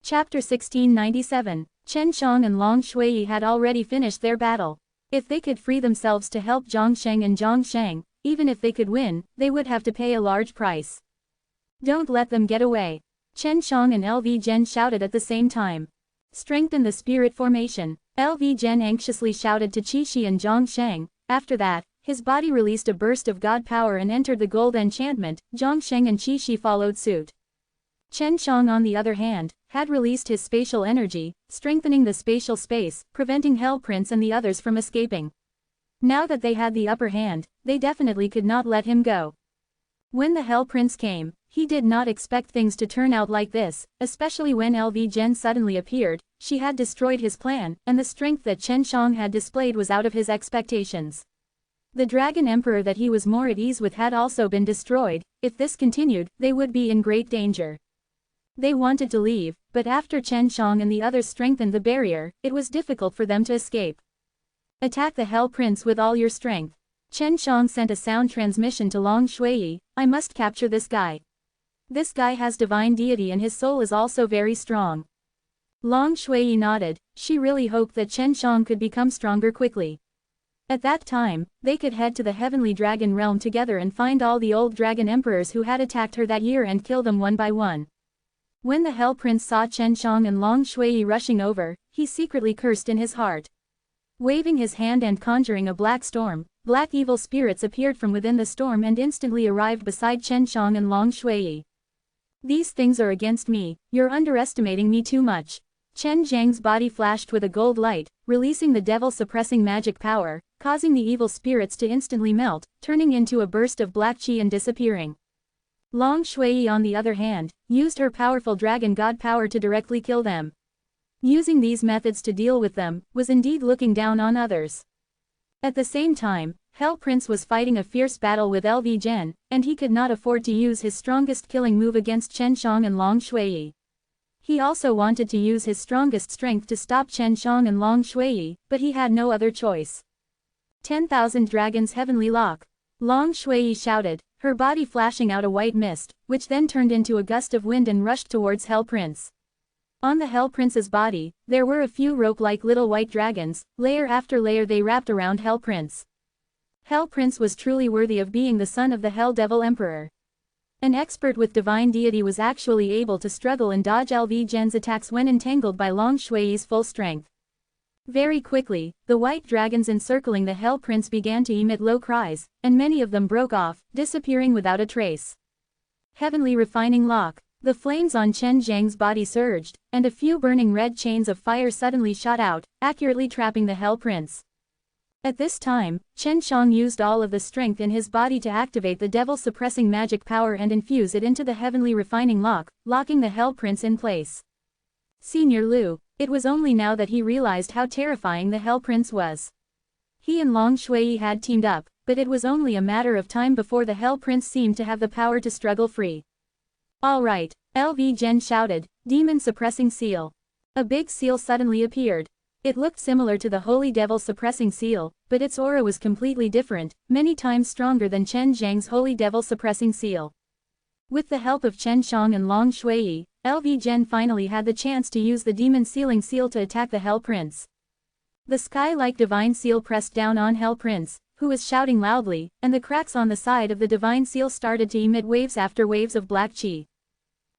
Chapter 1697. Chen Shang and Long Shui had already finished their battle. If they could free themselves to help Zhang Sheng and Zhang Sheng, even if they could win, they would have to pay a large price. Don't let them get away. Chen Shang and LV Gen shouted at the same time. Strengthen the spirit formation. LV Gen anxiously shouted to Qi Shi and Zhang Sheng. After that, his body released a burst of god power and entered the gold enchantment. Zhang Sheng and Qi Shi followed suit. Chen Shang, on the other hand, had released his spatial energy, strengthening the spatial space, preventing Hell Prince and the others from escaping. Now that they had the upper hand, they definitely could not let him go. When the Hell Prince came, he did not expect things to turn out like this, especially when LV Gen suddenly appeared. She had destroyed his plan, and the strength that Chen Shang had displayed was out of his expectations. The Dragon Emperor that he was more at ease with had also been destroyed. If this continued, they would be in great danger. They wanted to leave, but after Chen Shang and the others strengthened the barrier, it was difficult for them to escape. Attack the Hell Prince with all your strength. Chen Shang sent a sound transmission to Long Shui. I must capture this guy. This guy has divine deity and his soul is also very strong. Long Shui nodded. She really hoped that Chen Shang could become stronger quickly. At that time, they could head to the Heavenly Dragon Realm together and find all the old dragon emperors who had attacked her that year and kill them one by one. When the Hell Prince saw Chen Shang and Long Shui rushing over, he secretly cursed in his heart. Waving his hand and conjuring a black storm, black evil spirits appeared from within the storm and instantly arrived beside Chen Shang and Long Shui. These things are against me, you're underestimating me too much. Chen Zhang's body flashed with a gold light, releasing the devil-suppressing magic power, causing the evil spirits to instantly melt, turning into a burst of black chi and disappearing. Long Shui on the other hand, used her powerful dragon god power to directly kill them. Using these methods to deal with them, was indeed looking down on others. At the same time, Hell Prince was fighting a fierce battle with LV Gen, and he could not afford to use his strongest killing move against Chen Shang and Long Shui. He also wanted to use his strongest strength to stop Chen Shang and Long Shui, but he had no other choice. 10,000 Dragons Heavenly Lock. Long Shui shouted, her body flashing out a white mist, which then turned into a gust of wind and rushed towards Hell Prince. On the Hell Prince's body, there were a few rope-like little white dragons, layer after layer they wrapped around Hell Prince. Hell Prince was truly worthy of being the son of the Hell Devil Emperor. An expert with divine deity was actually able to struggle and dodge LV Gen's attacks when entangled by Long Shui's full strength. Very quickly, the white dragons encircling the Hell Prince began to emit low cries, and many of them broke off, disappearing without a trace. Heavenly Refining Lock. The flames on Chen Zhang's body surged, and a few burning red chains of fire suddenly shot out, accurately trapping the Hell Prince. At this time, Chen Shang used all of the strength in his body to activate the devil-suppressing magic power and infuse it into the Heavenly Refining Lock, locking the Hell Prince in place. Senior Liu, it was only now that he realized how terrifying the Hell Prince was. He and Long Shui had teamed up, but it was only a matter of time before the Hell Prince seemed to have the power to struggle free. All right, LV Gen shouted, Demon Suppressing Seal. A big seal suddenly appeared. It looked similar to the Holy Devil Suppressing Seal, but its aura was completely different, many times stronger than Chen Zhang's Holy Devil Suppressing Seal. With the help of Chen Shang and Long Shui, LV Gen finally had the chance to use the Demon Sealing Seal to attack the Hell Prince. The sky-like Divine Seal pressed down on Hell Prince, who was shouting loudly, and the cracks on the side of the Divine Seal started to emit waves after waves of black chi.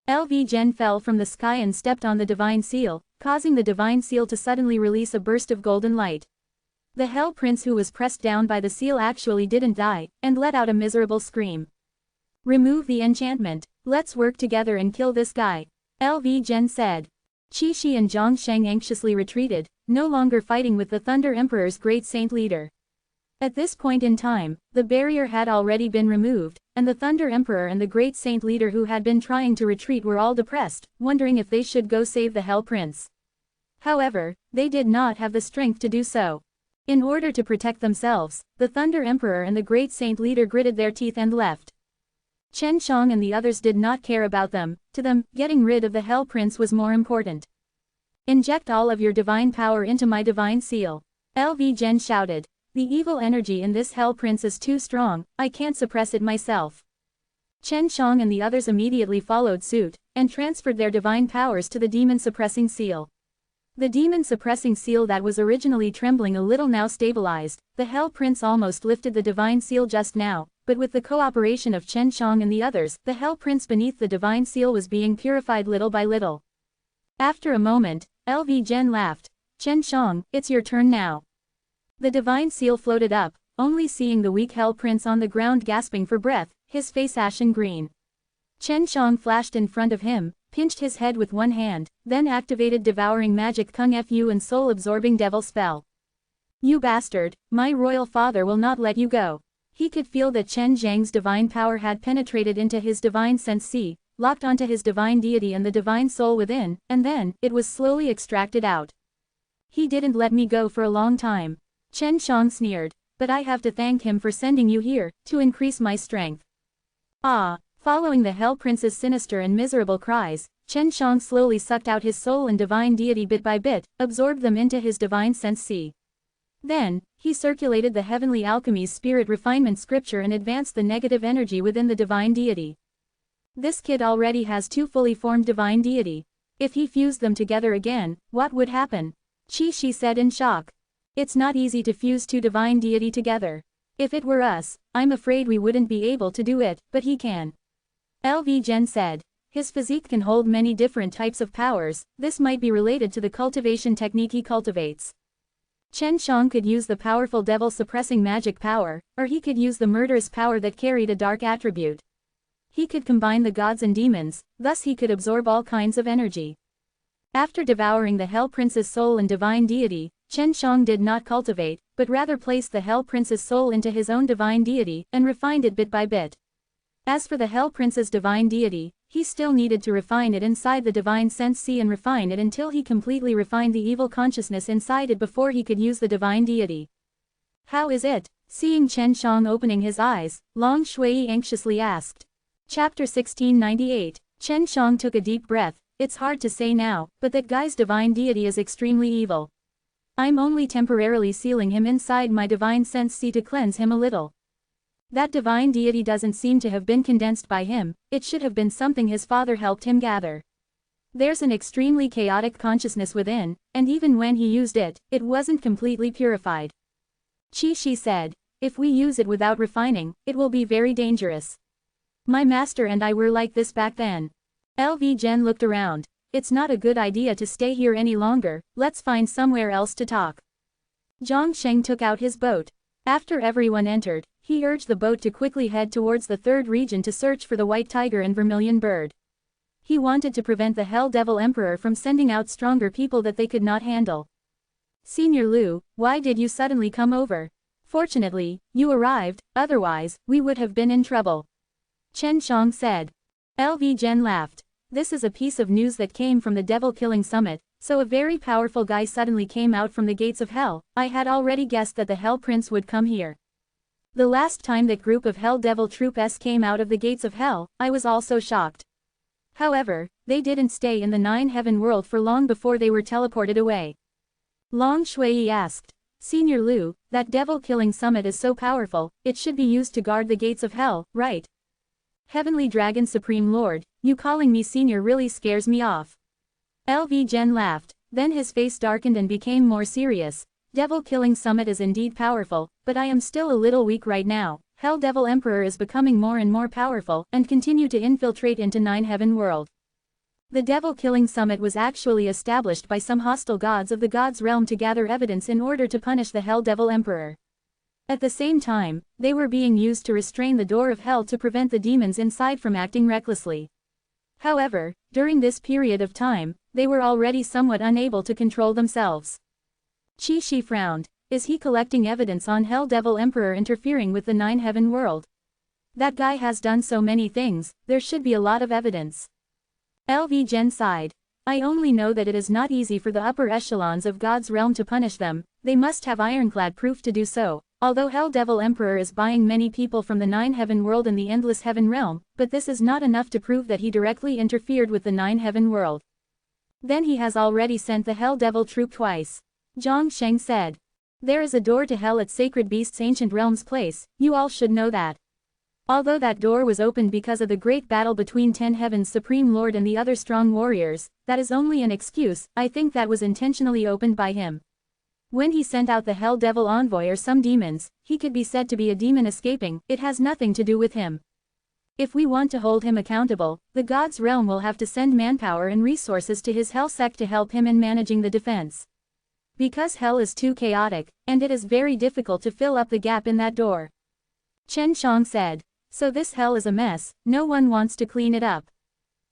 LV Gen fell from the sky and stepped on the Divine Seal, causing the Divine Seal to suddenly release a burst of golden light. The Hell Prince who was pressed down by the seal actually didn't die, and let out a miserable scream. Remove the enchantment, let's work together and kill this guy, LV Gen said. Qi Shi and Zhang Sheng anxiously retreated, no longer fighting with the Thunder Emperor's great saint leader. At this point in time, the barrier had already been removed, and the Thunder Emperor and the great saint leader who had been trying to retreat were all depressed, wondering if they should go save the Hell Prince. However, they did not have the strength to do so. In order to protect themselves, the Thunder Emperor and the great saint leader gritted their teeth and left. Chen Shang and the others did not care about them. To them, getting rid of the Hell Prince was more important. Inject all of your divine power into my divine seal, LV Gen shouted. The evil energy in this Hell Prince is too strong, I can't suppress it myself. Chen Shang and the others immediately followed suit, and transferred their divine powers to the Demon Suppressing Seal. The Demon Suppressing Seal that was originally trembling a little now stabilized. The Hell Prince almost lifted the Divine Seal just now, but with the cooperation of Chen Shang and the others, the Hell Prince beneath the Divine Seal was being purified little by little. After a moment, LV Gen laughed. Chen Shang, it's your turn now. The Divine Seal floated up, only seeing the weak Hell Prince on the ground gasping for breath, his face ashen green. Chen Shang flashed in front of him, pinched his head with one hand, then activated Devouring Magic Kung Fu and Soul-Absorbing Devil Spell. You bastard, my royal father will not let you go. He could feel that Chen Zhang's divine power had penetrated into his divine sense C, locked onto his divine deity and the divine soul within, and then, it was slowly extracted out. He didn't let me go for a long time. Chen Shang sneered, but I have to thank him for sending you here, to increase my strength. Ah! Following the Hell Prince's sinister and miserable cries, Chen Shang slowly sucked out his soul and divine deity bit by bit, absorbed them into his divine sense C. Then, he circulated the Heavenly Alchemy's Spirit Refinement Scripture and advanced the negative energy within the divine deity. This kid already has two fully formed divine deity. If he fused them together again, what would happen? She said in shock. It's not easy to fuse two divine deity together. If it were us, I'm afraid we wouldn't be able to do it, but he can. LV Jen said. His physique can hold many different types of powers, this might be related to the cultivation technique he cultivates. Chen Shang could use the powerful devil-suppressing magic power, or he could use the murderous power that carried a dark attribute. He could combine the gods and demons, thus he could absorb all kinds of energy. After devouring the Hell Prince's soul and divine deity, Chen Shang did not cultivate, but rather placed the Hell Prince's soul into his own divine deity, and refined it bit by bit. As for the Hell Prince's divine deity, he still needed to refine it inside the divine sense sea and refine it until he completely refined the evil consciousness inside it before he could use the divine deity. How is it? Seeing Chen Shang opening his eyes, Long Shui anxiously asked. Chapter 1698. Chen Shang took a deep breath. It's hard to say now, but that guy's divine deity is extremely evil. I'm only temporarily sealing him inside my divine sense sea to cleanse him a little. That divine deity doesn't seem to have been condensed by him, it should have been something his father helped him gather. There's an extremely chaotic consciousness within, and even when he used it, it wasn't completely purified. She said, if we use it without refining, it will be very dangerous. My master and I were like this back then. LV Jen looked around. It's not a good idea to stay here any longer, let's find somewhere else to talk. Zhang Sheng took out his boat. After everyone entered, he urged the boat to quickly head towards the third region to search for the white tiger and vermilion bird. He wanted to prevent the Hell Devil Emperor from sending out stronger people that they could not handle. Senior Liu, why did you suddenly come over? Fortunately, you arrived, otherwise, we would have been in trouble. Chen Shang said. LV Jen laughed. This is a piece of news that came from the devil-killing summit, so a very powerful guy suddenly came out from the gates of hell. I had already guessed that the Hell Prince would come here. The last time that group of Hell Devil Troopes came out of the gates of hell, I was also shocked. However, they didn't stay in the Nine Heaven world for long before they were teleported away. Long Shui asked. Senior Liu, that devil-killing summit is so powerful, it should be used to guard the gates of hell, right? Heavenly Dragon Supreme Lord, you calling me senior really scares me off. LV Jen laughed, then his face darkened and became more serious. Devil-killing summit is indeed powerful, but I am still a little weak right now. Hell Devil Emperor is becoming more and more powerful, and continue to infiltrate into Nine Heaven world. The devil-killing summit was actually established by some hostile gods of the gods' realm to gather evidence in order to punish the Hell Devil Emperor. At the same time, they were being used to restrain the door of hell to prevent the demons inside from acting recklessly. However, during this period of time, they were already somewhat unable to control themselves. Shi frowned. Is he collecting evidence on Hell Devil Emperor interfering with the Nine Heaven world? That guy has done so many things, there should be a lot of evidence. LV Jen sighed. I only know that it is not easy for the upper echelons of God's realm to punish them, they must have ironclad proof to do so. Although Hell Devil Emperor is buying many people from the Nine Heaven world and the Endless Heaven realm, but this is not enough to prove that he directly interfered with the Nine Heaven world. Then he has already sent the Hell Devil troop twice. Zhang Sheng said. There is a door to hell at Sacred Beast's Ancient Realms place, you all should know that. Although that door was opened because of the great battle between Ten Heaven's Supreme Lord and the other strong warriors, that is only an excuse, I think that was intentionally opened by him. When he sent out the Hell Devil Envoy or some demons, he could be said to be a demon escaping, it has nothing to do with him. If we want to hold him accountable, the God's realm will have to send manpower and resources to his hell sect to help him in managing the defense. Because hell is too chaotic, and it is very difficult to fill up the gap in that door. Chen Shang said. So this hell is a mess, no one wants to clean it up.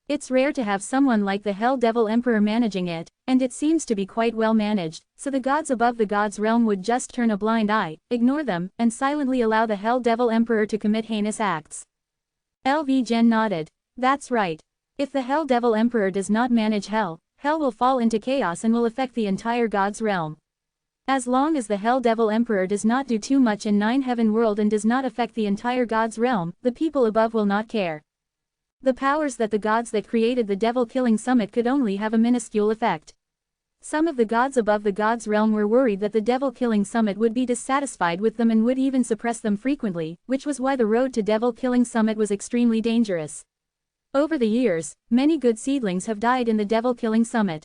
It's rare to have someone like the Hell Devil Emperor managing it, and it seems to be quite well managed, so the gods above the gods' realm would just turn a blind eye, ignore them, and silently allow the Hell Devil Emperor to commit heinous acts. LV Jen nodded. That's right. If the Hell Devil Emperor does not manage hell, hell will fall into chaos and will affect the entire gods' realm. As long as the Hell Devil Emperor does not do too much in Nine Heaven world and does not affect the entire gods' realm, the people above will not care. The powers that the gods that created the devil-killing summit could only have a minuscule effect. Some of the gods above the gods' realm were worried that the devil-killing summit would be dissatisfied with them and would even suppress them frequently, which was why the road to devil-killing summit was extremely dangerous. Over the years, many good seedlings have died in the devil-killing summit.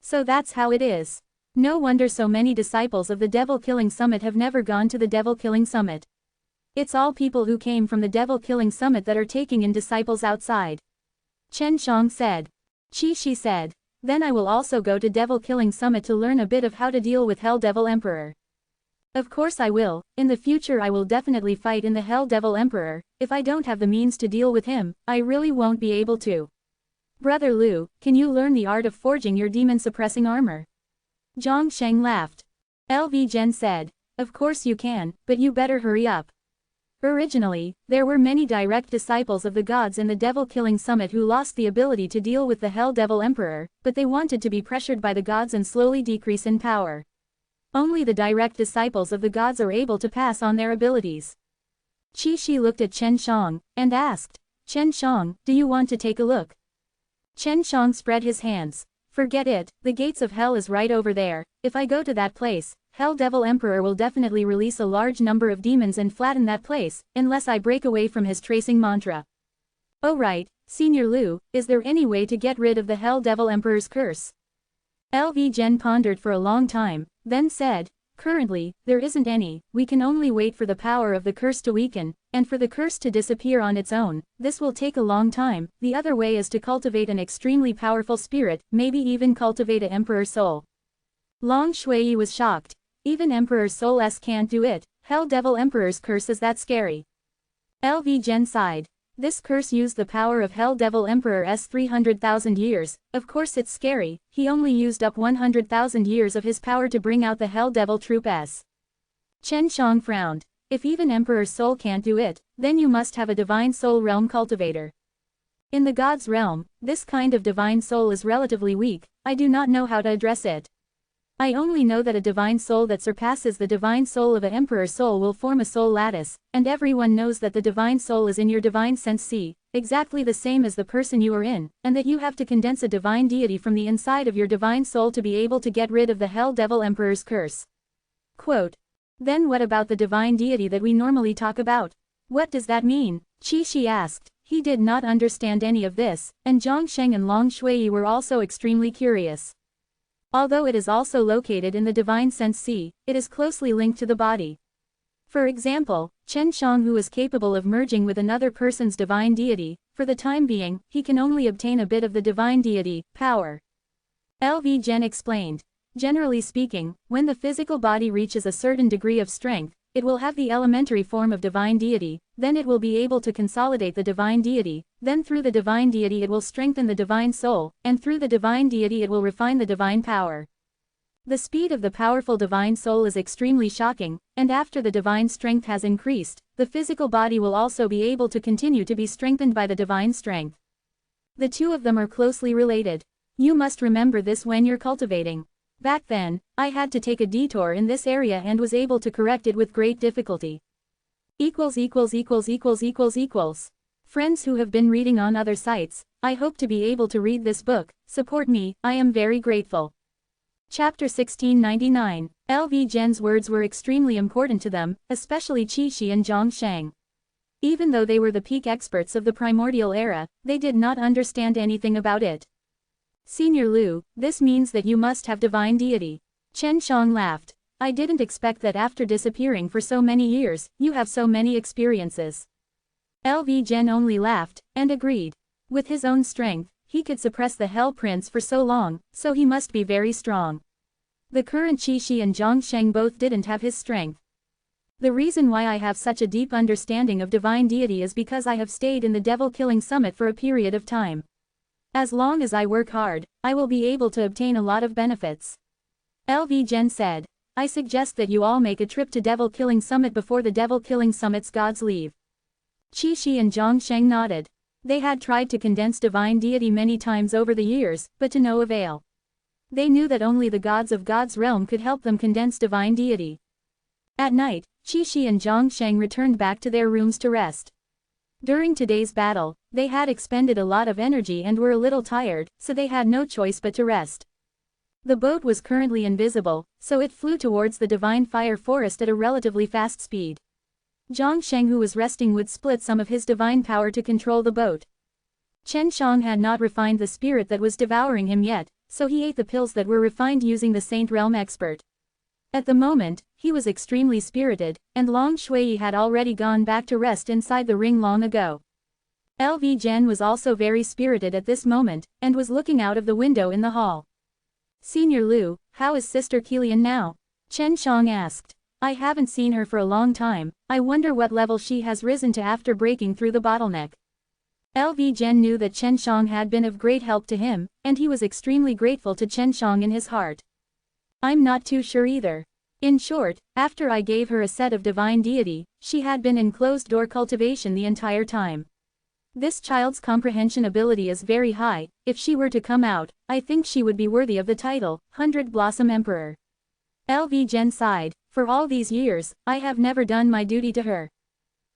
So that's how it is. No wonder so many disciples of the devil-killing summit have never gone to the devil-killing summit. It's all people who came from the devil-killing summit that are taking in disciples outside. Chen Shang said. Qi Shi said. Then I will also go to devil-killing summit to learn a bit of how to deal with Hell Devil Emperor. Of course I will. In the future I will definitely fight in the Hell Devil Emperor. If I don't have the means to deal with him, I really won't be able to. Brother Liu, can you learn the art of forging your demon-suppressing armor? Zhang Sheng laughed. LV Gen said. Of course you can, but you better hurry up. Originally, there were many direct disciples of the gods in the devil-killing summit who lost the ability to deal with the Hell Devil Emperor, but they wanted to be pressured by the gods and slowly decrease in power. Only the direct disciples of the gods are able to pass on their abilities. Qi Shi looked at Chen Shang, and asked, Chen Shang, do you want to take a look? Chen Shang spread his hands. Forget it, the gates of hell is right over there. If I go to that place, Hell Devil Emperor will definitely release a large number of demons and flatten that place, unless I break away from his tracing mantra. Oh right, Senior Liu, is there any way to get rid of the Hell Devil Emperor's curse? LV Gen pondered for a long time, then said, currently, there isn't any, we can only wait for the power of the curse to weaken, and for the curse to disappear on its own. This will take a long time. The other way is to cultivate an extremely powerful spirit, maybe even cultivate an Emperor soul. Long Shui was shocked. Even Emperor Soul-S can't do it. Hell Devil Emperor's curse is that scary. LV Gen sighed. This curse used the power of Hell Devil Emperor's 300,000 years. Of course it's scary. He only used up 100,000 years of his power to bring out the Hell Devil Troop S. Chen Shang frowned. If even Emperor Soul can't do it, then you must have a Divine Soul Realm cultivator. In the God's realm, this kind of Divine Soul is relatively weak. I do not know how to address it. I only know that a divine soul that surpasses the divine soul of an emperor soul will form a soul lattice, and everyone knows that the divine soul is in your divine sense C, exactly the same as the person you are in, and that you have to condense a divine deity from the inside of your divine soul to be able to get rid of the Hell Devil Emperor's curse. Quote. Then what about the divine deity that we normally talk about? What does that mean? Qi Shi asked. He did not understand any of this, and Zhang Sheng and Long Shui were also extremely curious. Although it is also located in the divine sense C, it is closely linked to the body. For example, Chen Shang, who is capable of merging with another person's divine deity, for the time being, he can only obtain a bit of the divine deity power. LV Gen explained. Generally speaking, when the physical body reaches a certain degree of strength, it will have the elementary form of divine deity, then it will be able to consolidate the divine deity, then through the divine deity it will strengthen the divine soul, and through the divine deity it will refine the divine power. The speed of the powerful divine soul is extremely shocking, and after the divine strength has increased, the physical body will also be able to continue to be strengthened by the divine strength. The two of them are closely related. You must remember this when you're cultivating. Back then, I had to take a detour in this area and was able to correct it with great difficulty. Friends who have been reading on other sites, I hope to be able to read this book. Support me, I am very grateful. Chapter 1699. LV Gen's words were extremely important to them, especially Qi Shi and Zhang Sheng. Even though they were the peak experts of the primordial era, they did not understand anything about it. Senior Liu, this means that you must have divine deity. Chen Shang laughed. I didn't expect that after disappearing for so many years, you have so many experiences. LV Gen only laughed, and agreed. With his own strength, he could suppress the Hell Prince for so long, so he must be very strong. The current Qi Shi and Zhang Sheng both didn't have his strength. The reason why I have such a deep understanding of divine deity is because I have stayed in the devil-killing summit for a period of time. As long as I work hard, I will be able to obtain a lot of benefits. LV Gen said. I suggest that you all make a trip to Devil-Killing Summit before the Devil-Killing Summit's gods leave. Qi Shi and Zhang Sheng nodded. They had tried to condense divine deity many times over the years, but to no avail. They knew that only the gods of God's realm could help them condense divine deity. At night, Qi Shi and Zhang Sheng returned back to their rooms to rest. During today's battle, they had expended a lot of energy and were a little tired, so they had no choice but to rest. The boat was currently invisible, so it flew towards the divine fire forest at a relatively fast speed. Zhang Sheng, who was resting, would split some of his divine power to control the boat. Chen Shang had not refined the spirit that was devouring him yet, so he ate the pills that were refined using the Saint Realm expert. At the moment, he was extremely spirited, and Long Shui had already gone back to rest inside the ring long ago. LV Gen was also very spirited at this moment, and was looking out of the window in the hall. Senior Liu, how is Sister Kilian now? Chen Shang asked. I haven't seen her for a long time, I wonder what level she has risen to after breaking through the bottleneck. LV Gen knew that Chen Shang had been of great help to him, and he was extremely grateful to Chen Shang in his heart. I'm not too sure either. In short, after I gave her a set of divine deity, she had been in closed-door cultivation the entire time. This child's comprehension ability is very high. If she were to come out, I think she would be worthy of the title, 100 Blossom Emperor. LV Gen sighed, for all these years, I have never done my duty to her.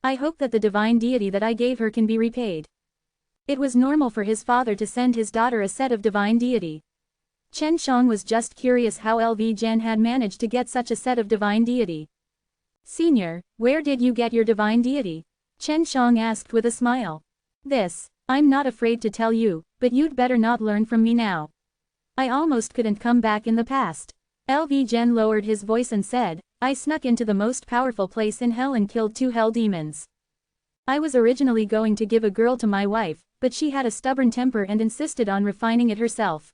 I hope that the divine deity that I gave her can be repaid. It was normal for his father to send his daughter a set of divine deity. Chen Shang was just curious how LV Gen had managed to get such a set of divine deity. Senior, where did you get your divine deity? Chen Shang asked with a smile. This, I'm not afraid to tell you, but you'd better not learn from me now. I almost couldn't come back in the past. LV Gen lowered his voice and said, I snuck into the most powerful place in hell and killed 2 hell demons. I was originally going to give a girl to my wife, but she had a stubborn temper and insisted on refining it herself.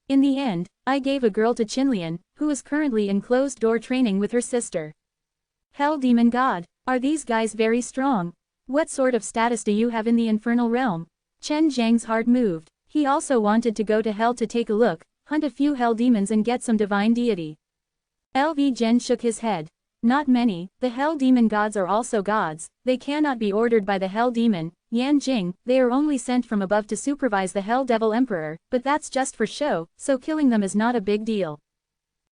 In the end, I gave a girl to Qinlian, who is currently in closed-door training with her sister. Hell Demon God, are these guys very strong? What sort of status do you have in the infernal realm? Chen Zhang's heart moved. He also wanted to go to hell to take a look, hunt a few hell demons and get some divine deity. LV Gen shook his head. Not many, the hell demon gods are also gods, they cannot be ordered by the hell demon, Yan Jing, they are only sent from above to supervise the hell devil emperor, but that's just for show, so killing them is not a big deal.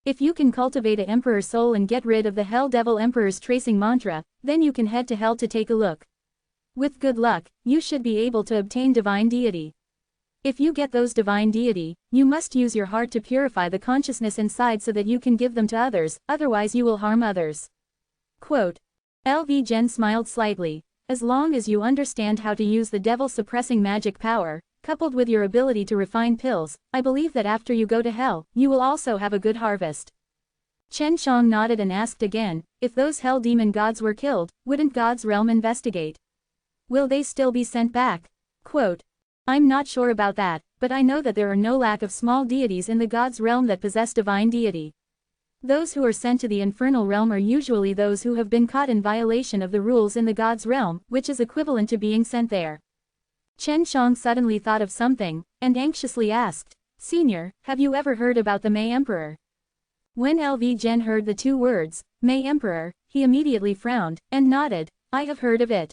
If you can cultivate a emperor soul and get rid of the hell devil emperor's tracing mantra, then you can head to hell to take a look. With good luck, you should be able to obtain divine deity. If you get those divine deity, you must use your heart to purify the consciousness inside so that you can give them to others, otherwise you will harm others. Quote. LV Gen smiled slightly. As long as you understand how to use the devil-suppressing magic power, coupled with your ability to refine pills, I believe that after you go to hell, you will also have a good harvest. Chen Shang nodded and asked again, if those hell demon gods were killed, wouldn't God's realm investigate? Will they still be sent back? Quote. I'm not sure about that, but I know that there are no lack of small deities in the God's realm that possess divine deity. Those who are sent to the infernal realm are usually those who have been caught in violation of the rules in the God's realm, which is equivalent to being sent there. Chen Shang suddenly thought of something, and anxiously asked, Senior, have you ever heard about the May Emperor? When LV Gen heard the 2 words, May Emperor, he immediately frowned, and nodded, I have heard of it.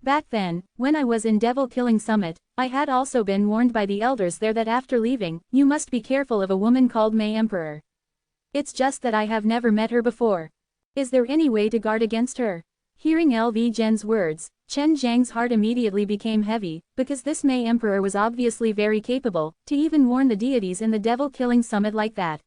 Back then, when I was in Devil Killing Summit, I had also been warned by the elders there that after leaving, you must be careful of a woman called May Emperor. It's just that I have never met her before. Is there any way to guard against her? Hearing LV Gen's words, Chen Zhang's heart immediately became heavy, because this May Emperor was obviously very capable, to even warn the deities in the Devil Killing Summit like that.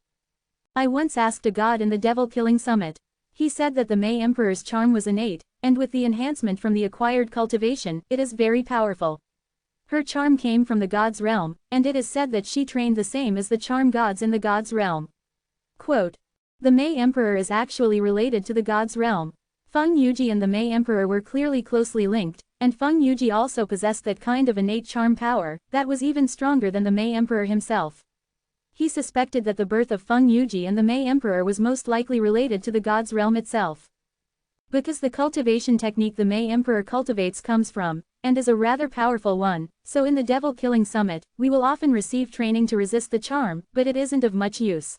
I once asked a god in the Devil Killing Summit. He said that the May Emperor's charm was innate, and with the enhancement from the acquired cultivation, it is very powerful. Her charm came from the God's realm, and it is said that she trained the same as the charm gods in the God's realm. Quote. The May Emperor is actually related to the God's realm. Feng Yuji and the May Emperor were clearly closely linked, and Feng Yuji also possessed that kind of innate charm power, that was even stronger than the May Emperor himself. He suspected that the birth of Feng Yuji and the May Emperor was most likely related to the God's realm itself. Because the cultivation technique the May Emperor cultivates comes from, and is a rather powerful one, so in the Devil Killing Summit, we will often receive training to resist the charm, but it isn't of much use.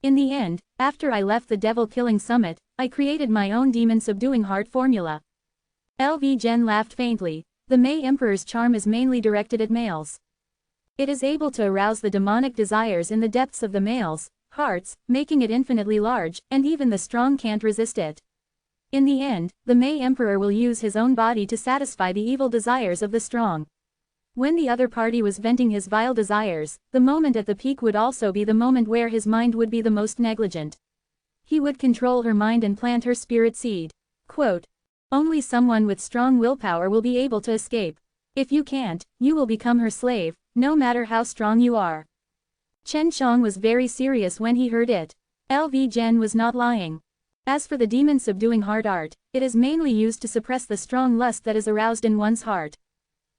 In the end, after I left the Devil Killing Summit, I created my own demon subduing heart formula. LV Gen laughed faintly. The May Emperor's charm is mainly directed at males. It is able to arouse the demonic desires in the depths of the males' hearts, making it infinitely large, and even the strong can't resist it. In the end, the May Emperor will use his own body to satisfy the evil desires of the strong. When the other party was venting his vile desires, the moment at the peak would also be the moment where his mind would be the most negligent. He would control her mind and plant her spirit seed. Quote. Only someone with strong willpower will be able to escape. If you can't, you will become her slave, no matter how strong you are. Chen Shang was very serious when he heard it. LV Gen was not lying. As for the demon subduing heart art, it is mainly used to suppress the strong lust that is aroused in one's heart.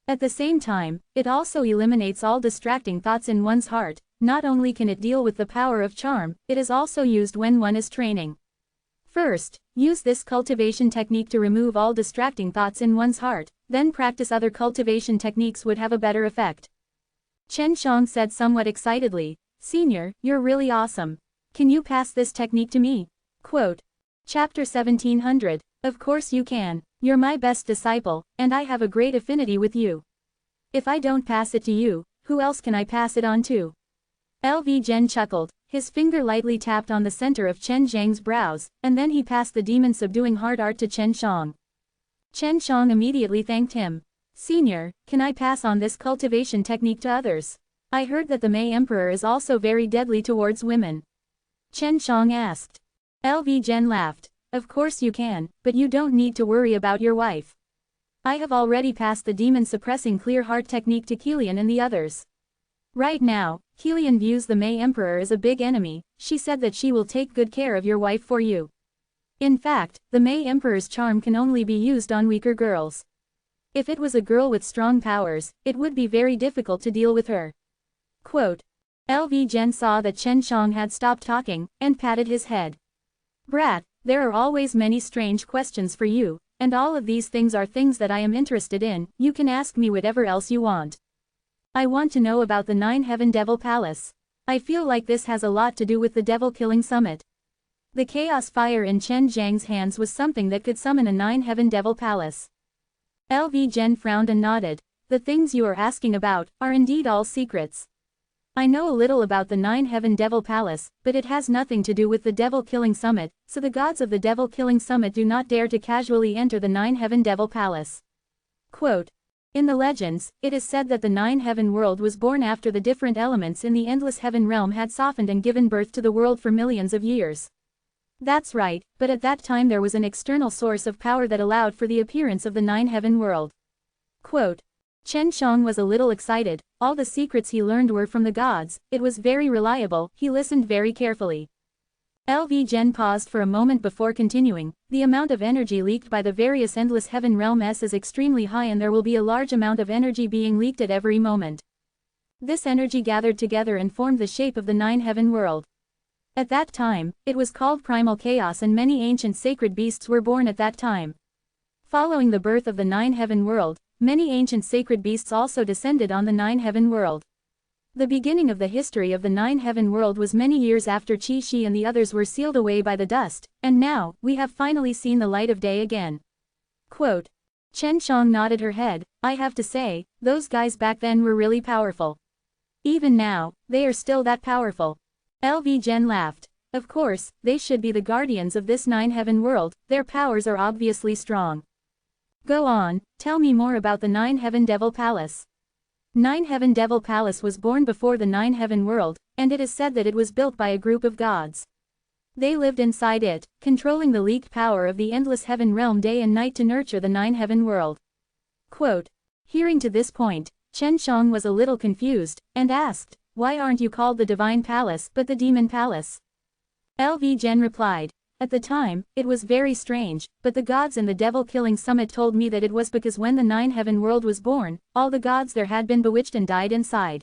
At the same time, it also eliminates all distracting thoughts in one's heart. Not only can it deal with the power of charm, it is also used when one is training. First, use this cultivation technique to remove all distracting thoughts in one's heart, then practice other cultivation techniques would have a better effect. Chen Shang said somewhat excitedly, "Senior, you're really awesome. Can you pass this technique to me?" Quote. Chapter 1700. Of course you can. You're my best disciple, and I have a great affinity with you. If I don't pass it to you, who else can I pass it on to? LV Gen chuckled, his finger lightly tapped on the center of Chen Zhang's brows, and then he passed the demon subduing heart art to Chen Shang. Chen Shang immediately thanked him. Senior, can I pass on this cultivation technique to others? I heard that the Mei Emperor is also very deadly towards women. Chen Shang asked. LV Gen laughed. Of course you can, but you don't need to worry about your wife. I have already passed the demon-suppressing clear heart technique to Kilian and the others. Right now, Kilian views the Mei Emperor as a big enemy. She said that she will take good care of your wife for you. In fact, the Mei Emperor's charm can only be used on weaker girls. If it was a girl with strong powers, it would be very difficult to deal with her. Quote. LV Gen saw that Chen Shang had stopped talking, and patted his head. Brat, there are always many strange questions for you, and all of these things are things that I am interested in. You can ask me whatever else you want. I want to know about the 9-Heaven Devil Palace. I feel like this has a lot to do with the Devil Killing Summit. The chaos fire in Chen Zhang's hands was something that could summon a 9-Heaven Devil Palace. LV Gen frowned and nodded. The things you are asking about are indeed all secrets. I know a little about the 9-Heaven Devil Palace, but it has nothing to do with the Devil Killing Summit, so the gods of the Devil Killing Summit do not dare to casually enter the 9-Heaven Devil Palace. Quote. In the legends, it is said that the 9-Heaven world was born after the different elements in the endless heaven realm had softened and given birth to the world for millions of years. That's right, but at that time there was an external source of power that allowed for the appearance of the 9-Heaven world. Quote. Chen Shang was a little excited. All the secrets he learned were from the gods. It was very reliable. He listened very carefully. LV Gen paused for a moment before continuing. The amount of energy leaked by the various endless heaven realms is extremely high, and there will be a large amount of energy being leaked at every moment. This energy gathered together and formed the shape of the 9-Heaven world. At that time, it was called primal chaos, and many ancient sacred beasts were born at that time. Following the birth of the 9-Heaven world, many ancient sacred beasts also descended on the 9-Heaven world. The beginning of the history of the 9-Heaven world was many years after Qi Shi and the others were sealed away by the dust, and now, we have finally seen the light of day again. Quote. Chen Shang nodded her head. I have to say, those guys back then were really powerful. Even now, they are still that powerful. LV Gen laughed. Of course, they should be the guardians of this 9-Heaven world. Their powers are obviously strong. Go on, tell me more about the 9-Heaven Devil Palace. 9-Heaven Devil Palace was born before the 9-Heaven world, and it is said that it was built by a group of gods. They lived inside it, controlling the leaked power of the endless heaven realm day and night to nurture the 9-Heaven world. Quote. Hearing to this point, Chen Shang was a little confused, and asked, why aren't you called the Divine Palace but the Demon Palace? LV Gen replied. At the time, it was very strange, but the gods in the Devil Killing Summit told me that it was because when the 9-Heaven world was born, all the gods there had been bewitched and died inside.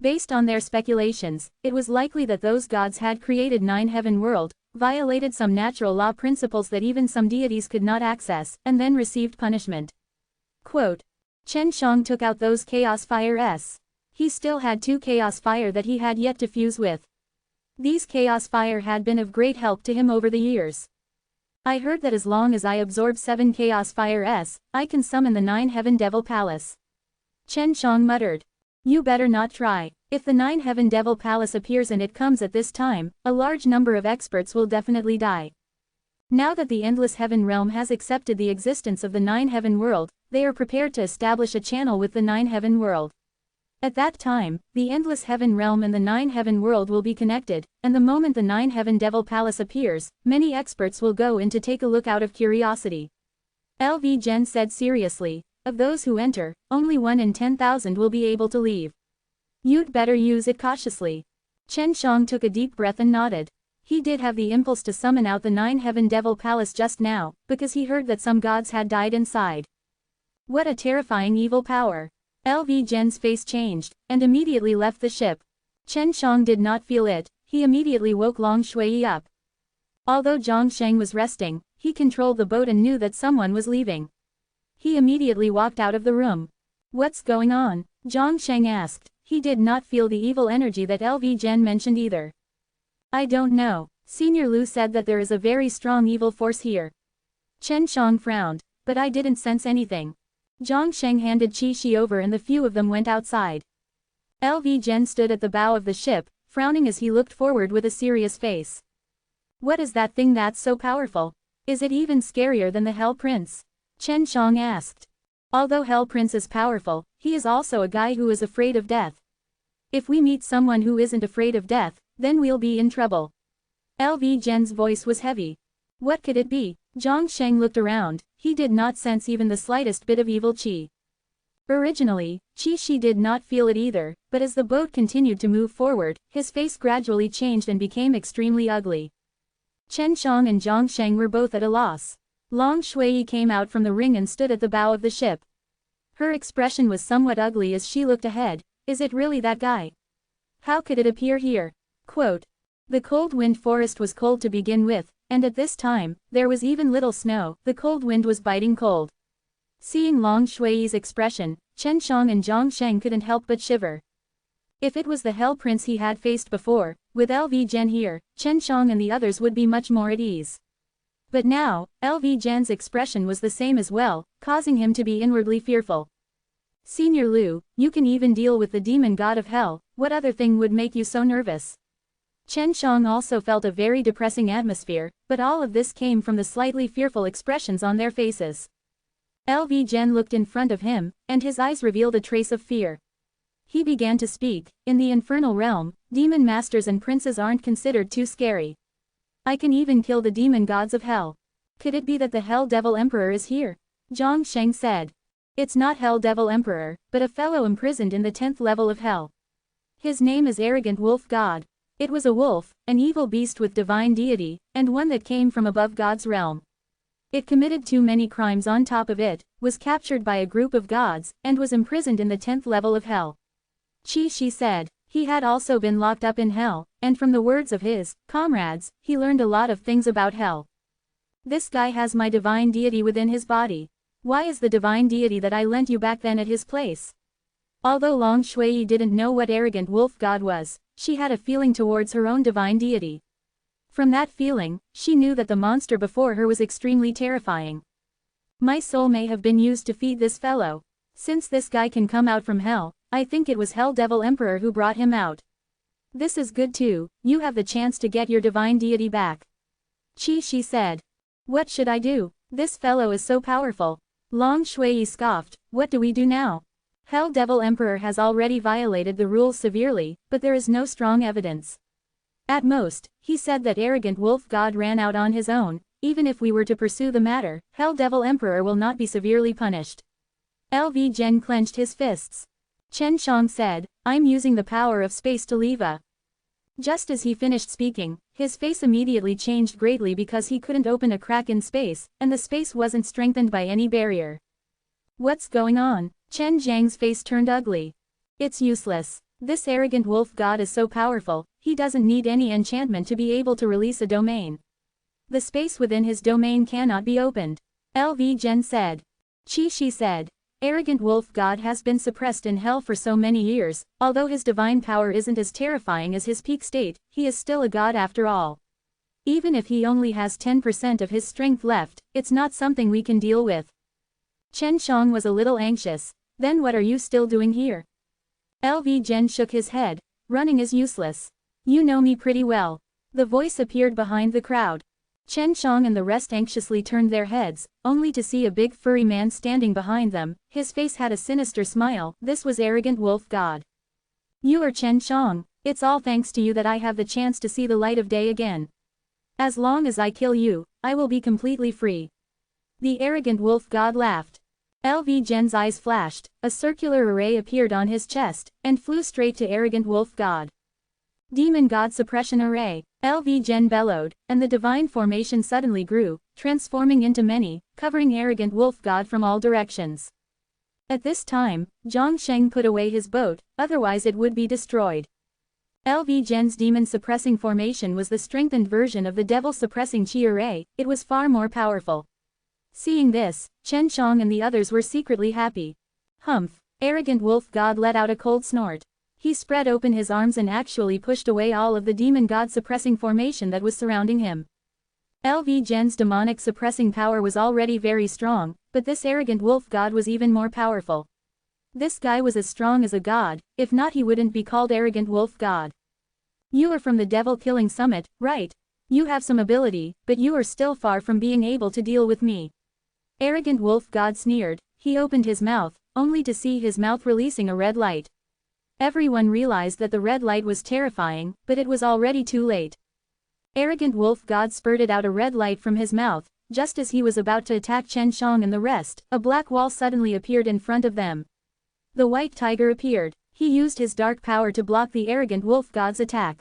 Based on their speculations, it was likely that those gods had created 9-Heaven world, violated some natural law principles that even some deities could not access, and then received punishment. Quote. Chen Shang took out those chaos fires. He still had 2 chaos fire that he had yet to fuse with. These chaos fire had been of great help to him over the years. I heard that as long as I absorb 7 chaos fires, I can summon the 9-Heaven Devil Palace. Chen Shang muttered. You better not try. If the 9-Heaven Devil Palace appears and it comes at this time, a large number of experts will definitely die. Now that the Endless Heaven Realm has accepted the existence of the 9-Heaven world, they are prepared to establish a channel with the 9-Heaven world. At that time, the Endless Heaven Realm and the 9-Heaven world will be connected, and the moment the 9-Heaven Devil Palace appears, many experts will go in to take a look out of curiosity. LV Gen said seriously, Of those who enter, only 1 in 10,000 will be able to leave. You'd better use it cautiously. Chen Shang took a deep breath and nodded. He did have the impulse to summon out the 9-heaven devil palace just now, because he heard that some gods had died inside. What a terrifying evil power. LV Gen's face changed, and immediately left the ship. Chen Shang did not feel it, he immediately woke Long Shui up. Although Zhang Sheng was resting, he controlled the boat and knew that someone was leaving. He immediately walked out of the room. What's going on? Zhang Sheng asked. He did not feel the evil energy that LV Gen mentioned either. I don't know. Senior Lu said that there is a very strong evil force here. Chen Shang frowned, but I didn't sense anything. Zhang Sheng handed Qi Shi over and the few of them went outside. LV Gen stood at the bow of the ship, frowning as he looked forward with a serious face. What is that thing that's so powerful? Is it even scarier than the Hell Prince? Chen Shang asked. Although Hell Prince is powerful, he is also a guy who is afraid of death. If we meet someone who isn't afraid of death, then we'll be in trouble. LV Gen's voice was heavy. What could it be? Zhang Sheng looked around, he did not sense even the slightest bit of evil qi. Originally, Qi Shi did not feel it either, but as the boat continued to move forward, his face gradually changed and became extremely ugly. Chen Shang and Zhang Sheng were both at a loss. Long Shui came out from the ring and stood at the bow of the ship. Her expression was somewhat ugly as she looked ahead. Is it really that guy? How could it appear here? Quote, the cold wind forest was cold to begin with, and at this time, there was even little snow, the cold wind was biting cold. Seeing Long Shui's expression, Chen Shang and Zhang Sheng couldn't help but shiver. If it was the Hell Prince he had faced before, with LV Gen here, Chen Shang and the others would be much more at ease. But now, LV Gen's expression was the same as well, causing him to be inwardly fearful. Senior Lu, you can even deal with the demon god of hell, what other thing would make you so nervous? Chen Shang also felt a very depressing atmosphere, but all of this came from the slightly fearful expressions on their faces. LV Gen looked in front of him, and his eyes revealed a trace of fear. He began to speak, in the infernal realm, demon masters and princes aren't considered too scary. I can even kill the demon gods of hell. Could it be that the Hell Devil Emperor is here? Zhang Sheng said. It's not Hell Devil Emperor, but a fellow imprisoned in the 10th level of hell. His name is Arrogant Wolf God. It was a wolf, an evil beast with divine deity, and one that came from above God's realm. It committed too many crimes on top of it, was captured by a group of gods, and was imprisoned in the 10th level of hell. Qi Shi said. He had also been locked up in hell, and from the words of his comrades, he learned a lot of things about hell. This guy has my divine deity within his body. Why is the divine deity that I lent you back then at his place? Although Long Shui didn't know what Arrogant Wolf God was, she had a feeling towards her own divine deity. From that feeling, she knew that the monster before her was extremely terrifying. My soul may have been used to feed this fellow. Since this guy can come out from hell, I think it was Hell Devil Emperor who brought him out. This is good too, you have the chance to get your divine deity back. Qi Shi said. What should I do? This fellow is so powerful. Long Shui scoffed, what do we do now? Hell Devil Emperor has already violated the rules severely, but there is no strong evidence. At most, he said that Arrogant Wolf God ran out on his own. Even if we were to pursue the matter, Hell Devil Emperor will not be severely punished. LV Gen clenched his fists. Chen Shang said, I'm using the power of space to leave a. Just as he finished speaking, his face immediately changed greatly because he couldn't open a crack in space, and the space wasn't strengthened by any barrier. What's going on? Chen Zhang's face turned ugly. It's useless. This Arrogant Wolf God is so powerful, he doesn't need any enchantment to be able to release a domain. The space within his domain cannot be opened. LV Gen said. Qi Shi said. Arrogant Wolf God has been suppressed in hell for so many years, although his divine power isn't as terrifying as his peak state, he is still a god after all. Even if he only has 10% of his strength left, it's not something we can deal with. Chen Shang was a little anxious. Then what are you still doing here? LV Gen shook his head. Running is useless. You know me pretty well. The voice appeared behind the crowd. Chen Shang and the rest anxiously turned their heads, only to see a big furry man standing behind them. His face had a sinister smile. This was Arrogant Wolf God. You are Chen Shang. It's all thanks to you that I have the chance to see the light of day again. As long as I kill you, I will be completely free. The Arrogant Wolf God laughed. LV Gen's eyes flashed, a circular array appeared on his chest, and flew straight to Arrogant Wolf God. Demon God Suppression Array, LV Gen bellowed, and the divine formation suddenly grew, transforming into many, covering Arrogant Wolf God from all directions. At this time, Zhongsheng put away his boat, otherwise it would be destroyed. LV Gen's demon suppressing formation was the strengthened version of the devil suppressing chi array, it was far more powerful. Seeing this, Chen Shang and the others were secretly happy. Humph! Arrogant Wolf God let out a cold snort. He spread open his arms and actually pushed away all of the demon god suppressing formation that was surrounding him. LV Gen's demonic suppressing power was already very strong, but this arrogant wolf god was even more powerful. This guy was as strong as a god, if not he wouldn't be called arrogant wolf god. You are from the devil killing summit, right? You have some ability, but you are still far from being able to deal with me. Arrogant wolf god sneered. He opened his mouth, only to see his mouth releasing a red light. Everyone realized that the red light was terrifying, but it was already too late. Arrogant wolf god spurted out a red light from his mouth. Just as he was about to attack Chen Shang and the rest, a black wall suddenly appeared in front of them. The white tiger appeared. He used his dark power to block the arrogant wolf god's attack.